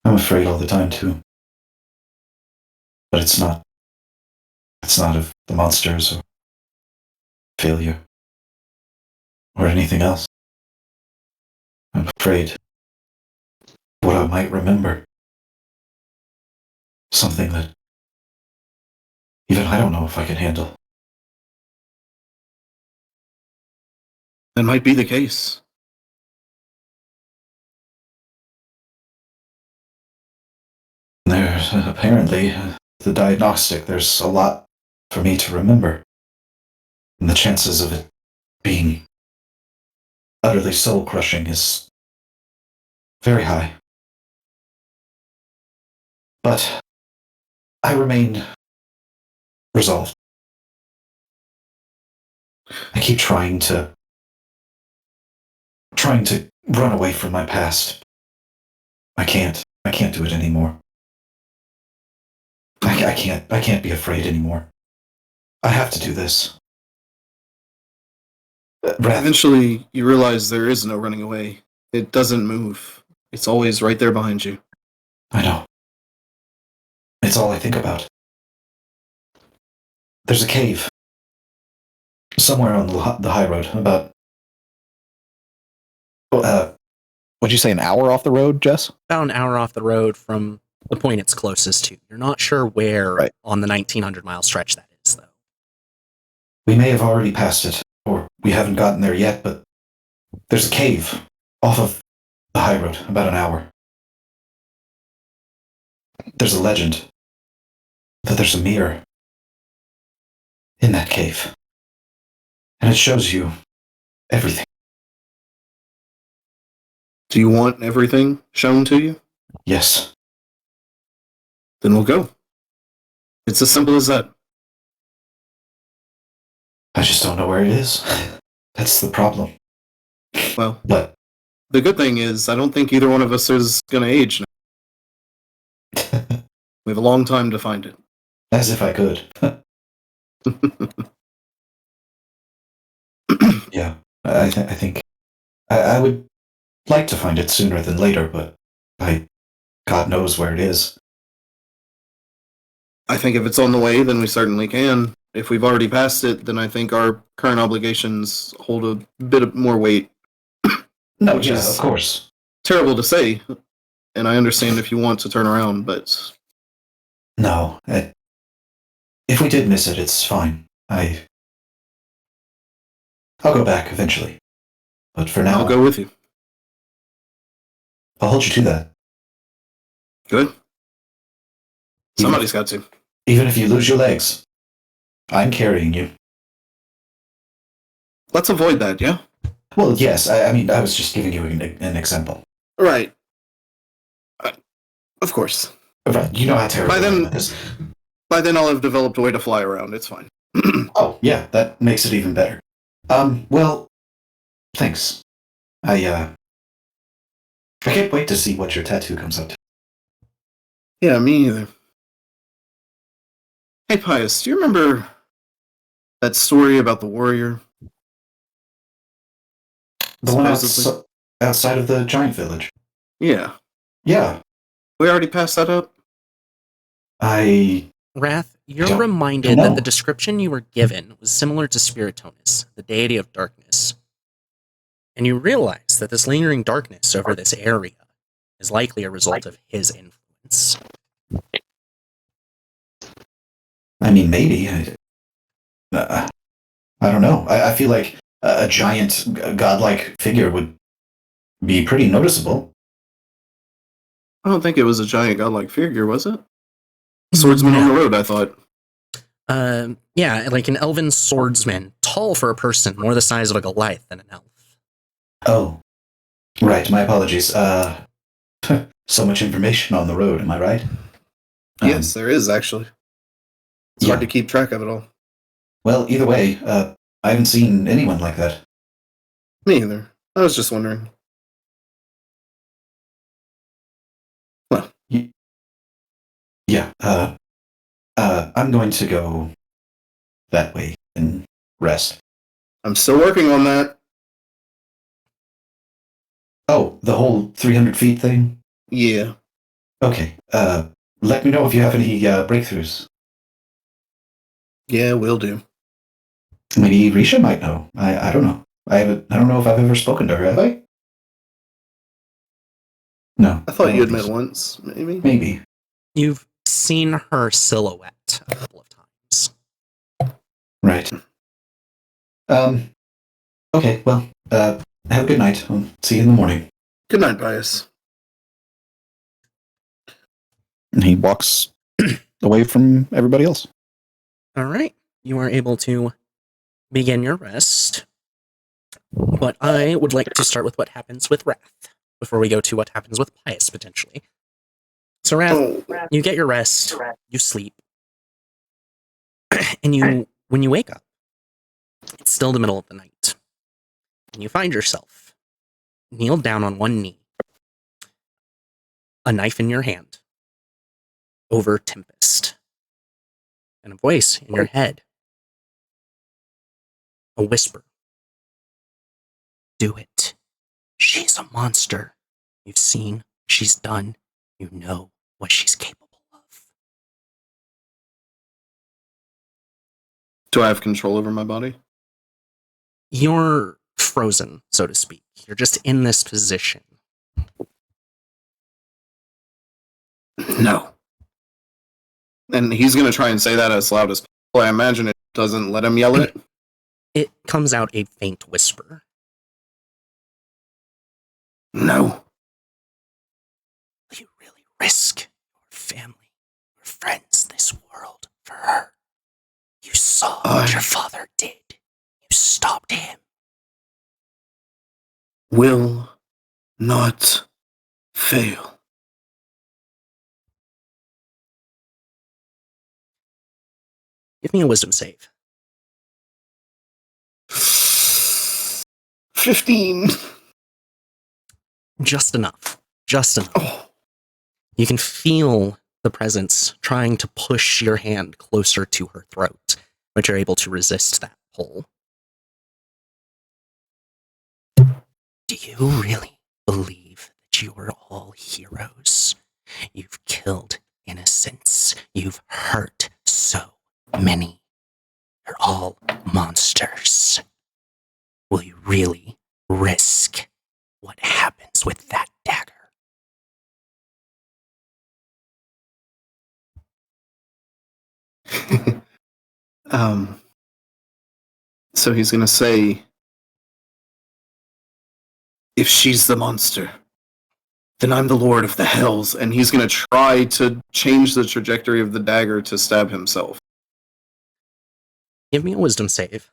I'm afraid all the time too. But it's not of the monsters or failure or anything else. I'm afraid what I might remember. Something that even I don't know if I can handle. That might be the case. There's apparently the diagnostic. There's a lot for me to remember. And the chances of it being utterly soul-crushing is very high. But I remain resolved. I keep trying to run away from my past. I can't do it anymore. I can't be afraid anymore. I have to do this. Eventually, you realize there is no running away. It doesn't move. It's always right there behind you. I know. It's all I think about. There's a cave somewhere on the high road. About What'd you say, an hour off the road, Jess? About an hour off the road from the point it's closest to. You're not sure where Right. on the 1900-mile stretch that is, though. We may have already passed it, or we haven't gotten there yet, but there's a cave off of the Highroad, about an hour. There's a legend that there's a mirror in that cave, and it shows you everything. Do you want everything shown to you? Yes. Then we'll go. It's as simple as that. I just don't know where it is. That's the problem. Well, But the good thing is, I don't think either one of us is going to age now. We have a long time to find it. as if I could. Yeah, I think I would like to find it sooner than later, but God knows where it is. I think if it's on the way, then we certainly can. If we've already passed it, then I think our current obligations hold a bit more weight. No, Which yeah, is- of course. Terrible to say, and I understand if you want to turn around, but No, if we did miss it, it's fine. I'll go back eventually, but for now, I'll go with you. I'll hold you to that. Good. Somebody's got to. Even if you lose your legs, I'm carrying you. Let's avoid that, yeah? Well, yes. I mean, I was just giving you an example. Right. Of course. Right, you know how terrible By then- I am at this. By then I'll have developed a way to fly around. It's fine. Oh, yeah, that makes it even better. Well, thanks. I can't wait to see what your tattoo comes out to. Yeah, me either. Hey, Pius, do you remember that story about the warrior? The one Supposedly. outside of the giant village. Yeah. Yeah, We already passed that up? Wrath, you're Don't reminded know. that the description you were given was similar to Spiritonus, the deity of darkness. And you realize that this lingering darkness over this area is likely a result of his influence. I mean, maybe. I don't know. I feel like a giant godlike figure would be pretty noticeable. I don't think it was a giant godlike figure, was it? Swordsman on the road, I thought. Yeah, like an elven swordsman, tall for a person, more the size of a Goliath than an elf. Oh, right. My apologies. So much information on the road. Am I right? Yes, there is, actually. It's yeah. hard to keep track of it all. Well, either way, I haven't seen anyone like that. Me either. I was just wondering. Well, Yeah. I'm going to go that way and rest. I'm still working on that. Oh, the whole 300 feet thing? Yeah. Okay. Let me know if you have any breakthroughs. Yeah, will do. Maybe Risha might know. I don't know. I don't know if I've ever spoken to her, have I? No. I thought don't you had think met so. once, maybe? Maybe. You've seen her silhouette a couple of times. Right. Okay, well, have a good night. I'll see you in the morning. Good night, Pius. And he walks away from everybody else. All right, you are able to begin your rest. But I would like to start with what happens with Wrath before we go to what happens with Pius potentially. So Wrath, Oh, you get your rest, you sleep, and when you wake up, it's still the middle of the night, and you find yourself kneeled down on one knee, a knife in your hand, over Tempest, and a voice in your head, a whisper. Do it. She's a monster. You've seen, she's done, you know what she's capable of. do I have control over my body? You're frozen, so to speak. You're just in this position. No. And he's going to try and say that as loud as possible. I imagine it doesn't let him yell it. It comes out a faint whisper. No. Will you really risk your family, your friends, this world for her? You saw what your father did. You stopped him. Will not fail. Give me a wisdom save. 15. Just enough. Just enough. Oh. You can feel the presence trying to push your hand closer to her throat, but you're able to resist that pull. Do you really believe that you are all heroes? You've killed innocents. You've hurt so many. You're all monsters. Will you really risk what happens with that dagger? So he's gonna say, if she's the monster, then I'm the Lord of the Hells, and he's gonna try to change the trajectory of the dagger to stab himself. Give me a wisdom save.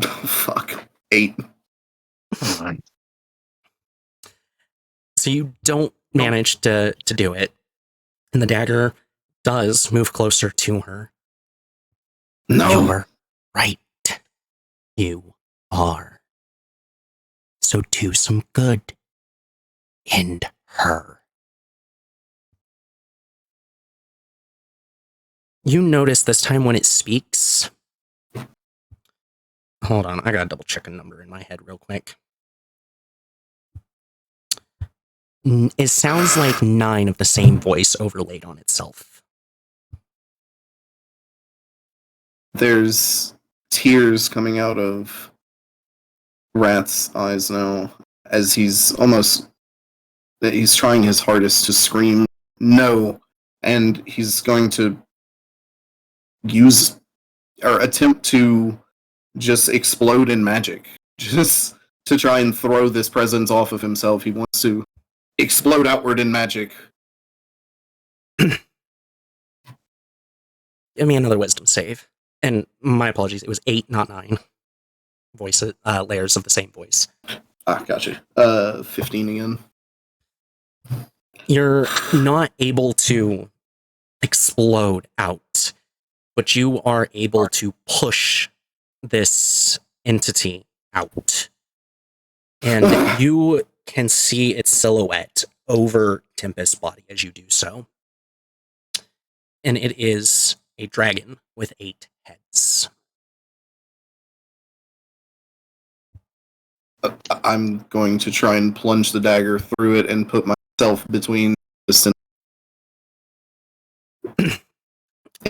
Fuck. 8. So you don't manage to do it, and the dagger does move closer to her. No. You're right. You are. So do some good. End her. You notice this time when it speaks. Hold on, I gotta double check a number in my head real quick. It sounds like 9 of the same voice overlaid on itself. There's tears coming out of Rat's eyes now as he's trying his hardest to scream no, and he's going to use or attempt to just explode in magic, just to try and throw this presence off of himself. He wants to explode outward in magic. Give me another wisdom save. And my apologies, it was 8, not 9. Voices, layers of the same voice. Gotcha. 15 again. You're not able to explode out, but you are able to push this entity out. And you can see its silhouette over Tempest's body as you do so. And it is a dragon with 8 heads. I'm going to try and plunge the dagger through it and put myself between this and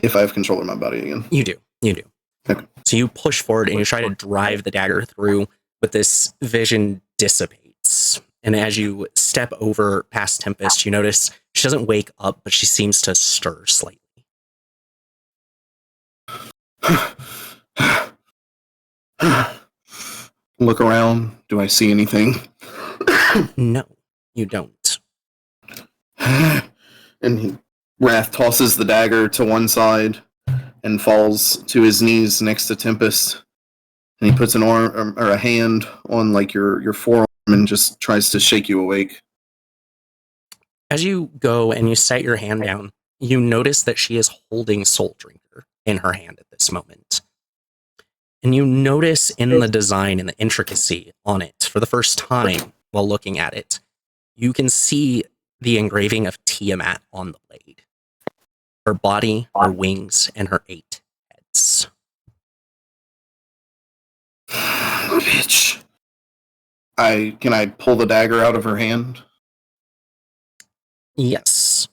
if I have control of my body again. You do. Okay. So you push forward and you try to drive the dagger through, but this vision dissipates. And as you step over past Tempest, you notice she doesn't wake up, but she seems to stir slightly. Look around. Do I see anything? No, you don't. And Wrath tosses the dagger to one side and falls to his knees next to Tempest. And he puts an arm or a hand on like your forearm and just tries to shake you awake. As you go and you set your hand down, you notice that she is holding Soul Drinker in her hand at this moment. And you notice in the design and the intricacy on it, for the first time while looking at it, you can see the engraving of Tiamat on the blade. Her body, her wings, and her 8 heads. Bitch. Can I pull the dagger out of her hand? Yes.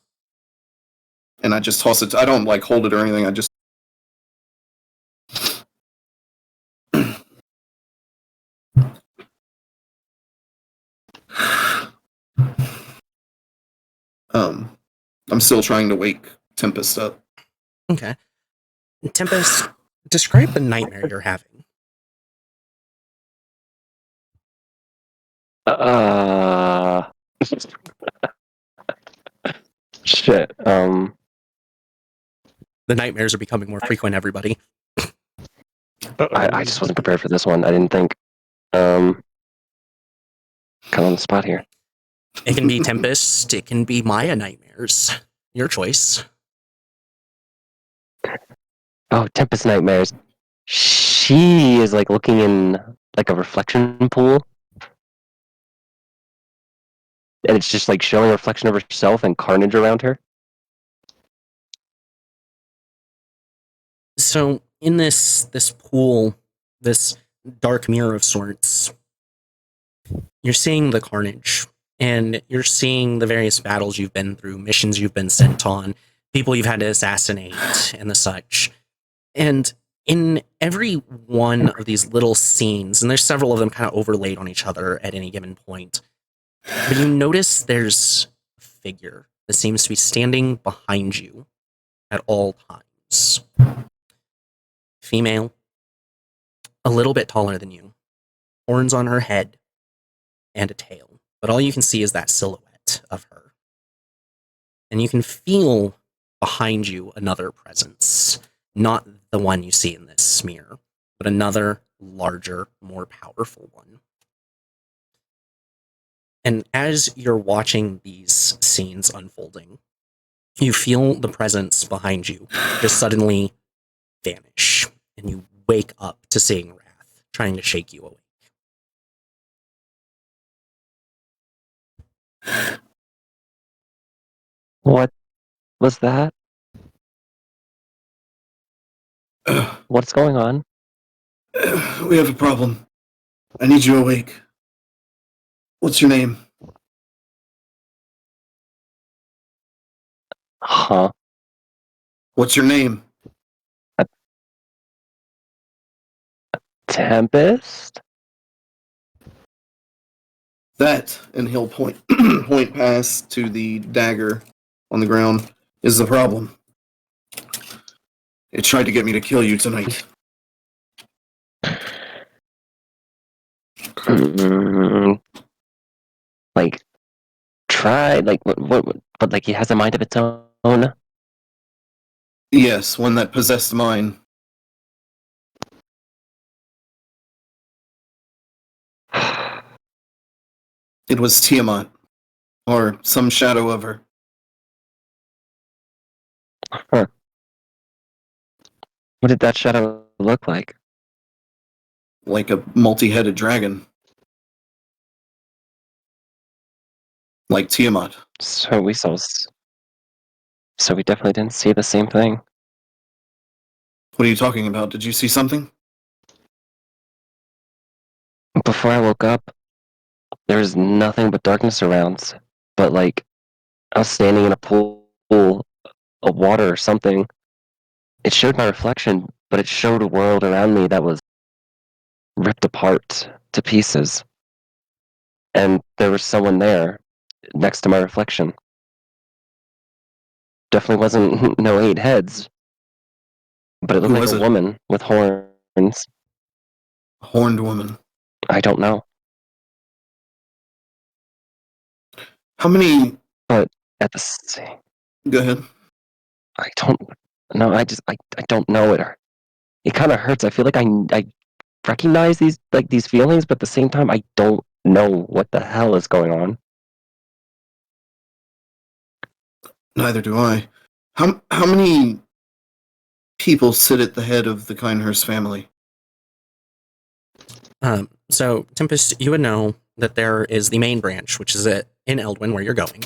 And I just toss it. I don't like hold it or anything. I just I'm still trying to wake Tempest up. Okay. Tempest, describe the nightmare you're having. Shit. The nightmares are becoming more frequent, everybody. I just wasn't prepared for this one. I didn't think. Kind of on the spot here. It can be Tempest, it can be Maya nightmares. Your choice. Oh, Tempest nightmares. She is like looking in like a reflection pool. And it's just like showing a reflection of herself and carnage around her. So in this pool, this dark mirror of sorts, you're seeing the carnage, and you're seeing the various battles you've been through, missions you've been sent on, people you've had to assassinate, and the such. And in every one of these little scenes, and there's several of them kind of overlaid on each other at any given point, but you notice there's a figure that seems to be standing behind you at all times. Female, a little bit taller than you, horns on her head, and a tail. But all you can see is that silhouette of her. And you can feel behind you another presence, not the one you see in this smear, but another larger, more powerful one. And as you're watching these scenes unfolding, you feel the presence behind you just suddenly vanish, and you wake up to seeing Wrath trying to shake you awake. What was that? What's going on? We have a problem. I need you awake. What's your name? Huh? What's your name? Tempest? That, and he'll point point past to the dagger on the ground, is the problem. It tried to get me to kill you tonight. Like, try, like, what, but like he has a mind of its own? Yes, one that possessed mine. It was Tiamat, or some shadow of her. Huh. What did that shadow look like? Like a multi-headed dragon. Like Tiamat. So we definitely didn't see the same thing. What are you talking about? Did you see something? Before I woke up, there was nothing but darkness around. But like, I was standing in a pool of water or something. It showed my reflection, but it showed a world around me that was ripped apart to pieces. And there was someone there next to my reflection. Definitely wasn't no 8 heads, but it looked Who like was a it? woman with horns. A horned woman. I don't know. How many... But at the same, Go ahead. I don't know. I don't know it. It kind of hurts. I feel like I recognize these feelings, but at the same time, I don't know what the hell is going on. Neither do I. How many people sit at the head of the Kinehurst family? So, Tempest, you would know that there is the main branch, which is in Eldwin, where you're going.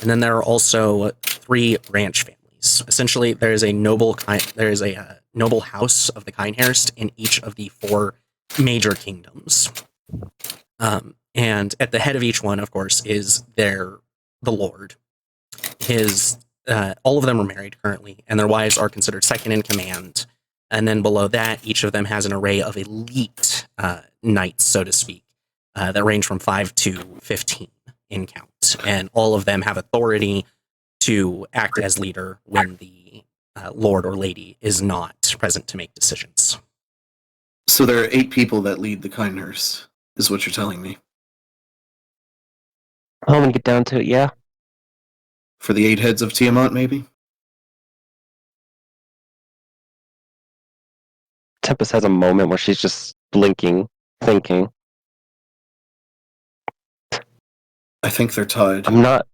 And then there are also 3 ranch families. Essentially, there is a noble house of the Kinehurst in each of the 4 major kingdoms. And at the head of each one, of course, is the Lord. All of them are married currently, and their wives are considered second in command. And then below that, each of them has an array of elite knights, so to speak, that range from 5 to 15 in count, and all of them have authority to act as leader when the lord or lady is not present to make decisions. So there are 8 people that lead the kind nurse, is what you're telling me. Well, when you get down to it, yeah. For the 8 heads of Tiamat, maybe? Tempest has a moment where she's just blinking, thinking. I think they're tied. I'm not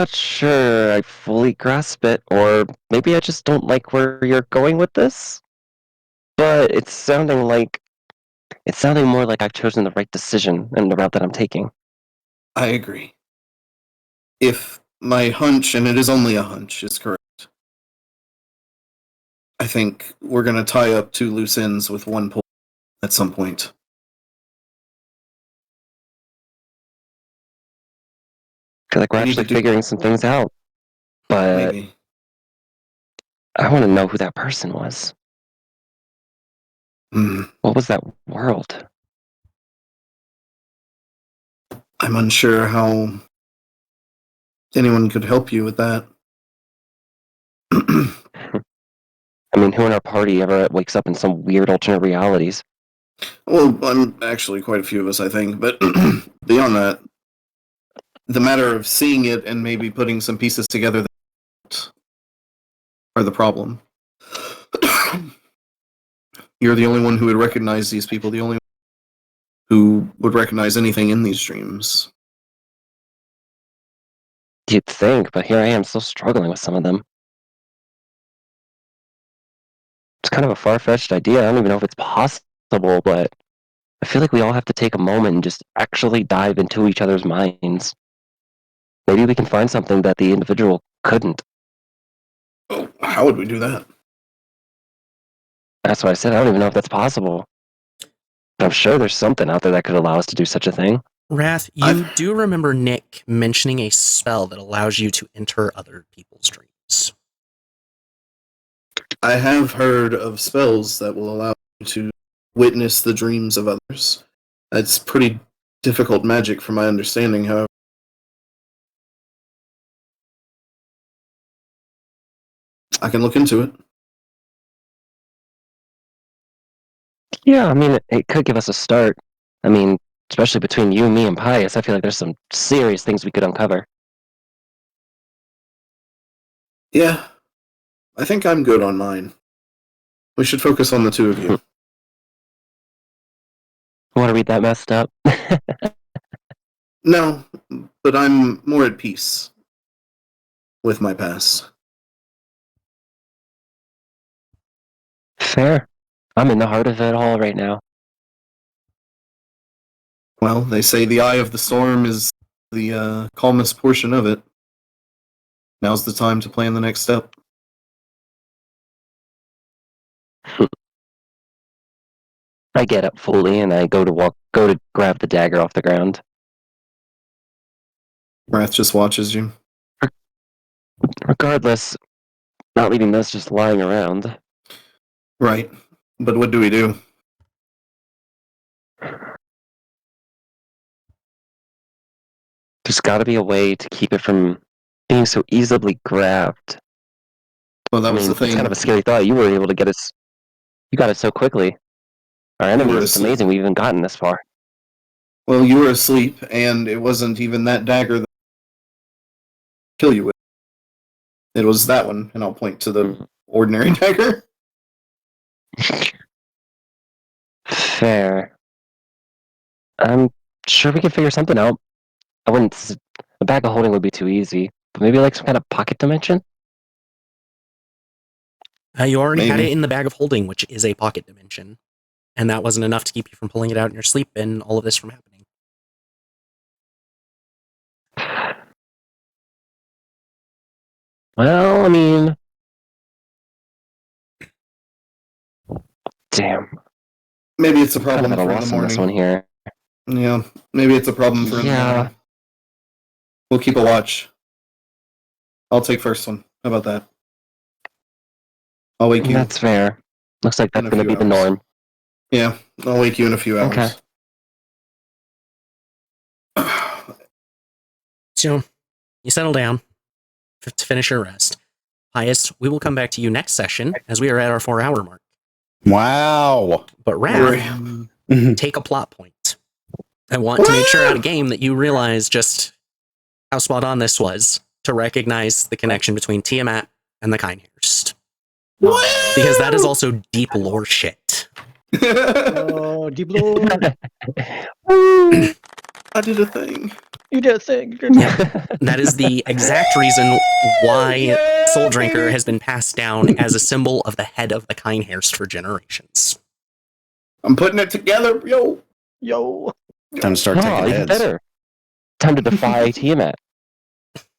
sure I fully grasp it, or maybe I just don't like where you're going with this. But it's sounding more like I've chosen the right decision and the route that I'm taking. I agree. If my hunch, and it is only a hunch, is correct, I think we're going to tie up 2 loose ends with one pull at some point. I feel like we're actually figuring some things out. But Maybe. I want to know who that person was. What was that world? I'm unsure how anyone could help you with that. I mean, who in our party ever wakes up in some weird alternate realities? Well, I'm actually quite a few of us, I think, but beyond that, the matter of seeing it and maybe putting some pieces together that are the problem. You're the only one who would recognize these people, the only one who would recognize anything in these dreams. You'd think, but here I am still struggling with some of them. It's kind of a far-fetched idea. I don't even know if it's possible, but I feel like we all have to take a moment and just actually dive into each other's minds. Maybe we can find something that the individual couldn't. Oh, how would we do that? That's why I said I don't even know if that's possible. But I'm sure there's something out there that could allow us to do such a thing. Wrath, you do remember Nick mentioning a spell that allows you to enter other people's dreams. I have heard of spells that will allow you to witness the dreams of others. That's pretty difficult magic from my understanding, however. I can look into it. Yeah, I mean, it could give us a start. I mean, especially between you, me, and Pius, I feel like there's some serious things we could uncover. Yeah, I think I'm good on mine. We should focus on the 2 of you. Want to read that messed up? No, but I'm more at peace with my past. Fair. I'm in the heart of it all right now. Well, they say the eye of the storm is the calmest portion of it. Now's the time to plan the next step. I get up fully and I go to grab the dagger off the ground. Wrath just watches you. Regardless, not leaving this just lying around. Right. But what do we do? There's got to be a way to keep it from being so easily grabbed. Well, that was the It's thing. kind of a scary thought. You were able to get us. You got it so quickly. Our enemies, it's amazing we've even gotten this far. Well, you were asleep, and it wasn't even that dagger that kill you with. It was that one, and I'll point to the ordinary dagger. Fair. I'm sure we can figure something out. I wouldn't. A bag of holding would be too easy, but maybe like some kind of pocket dimension? You already had it in the bag of holding, which is a pocket dimension. And that wasn't enough to keep you from pulling it out in your sleep and all of this from happening. Well, I mean... Damn. Maybe it's a problem kind of for at a in the loss on this one morning. here. Yeah, maybe it's a problem for in the morning. We'll keep a watch. I'll take first one. How about that? I'll wake you. That's fair. Looks like that's going to be the norm. Yeah, I'll wake you in a few hours. Okay. So you settle down to finish your rest. Pius, we will come back to you next session as we are at our 4-hour mark. Wow. But Wrath, take a plot point. I want to make sure out of game that you realize just how spot on this was to recognize the connection between Tiamat and the Kinehurst. Because that is also deep lore shit. Oh, deep lore. I did a thing. You did a thing. That is the exact reason why Soul Drinker has been passed down as a symbol of the head of the Kinehurst for generations. I'm putting it together, yo. Yo. Time to start taking even heads. better. Time to defy Tiamat.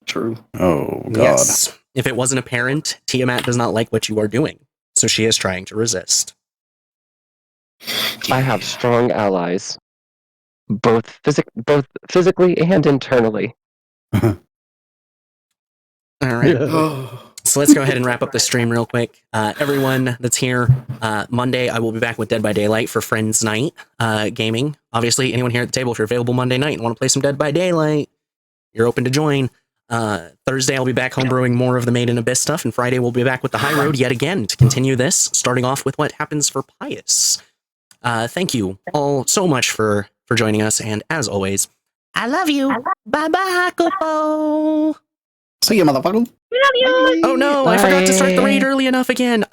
True. Oh, God. Yes. If it wasn't apparent, Tiamat does not like what you are doing, so she is trying to resist. I have strong allies, both physically and internally. All right. So let's go ahead and wrap up the stream real quick. Everyone that's here, Monday, I will be back with Dead by Daylight for Friends Night gaming. Obviously, anyone here at the table, if you're available Monday night and want to play some Dead by Daylight, you're open to join. Thursday, I'll be back homebrewing more of the Made in Abyss stuff, and Friday, we'll be back with the Highroad yet again to continue this, starting off with what happens for Pius. Thank you all so much for joining us, and as always, I love you. Bye-bye, Kupo. See you, motherfucker. We love you. Oh no, I forgot to start the raid early enough again.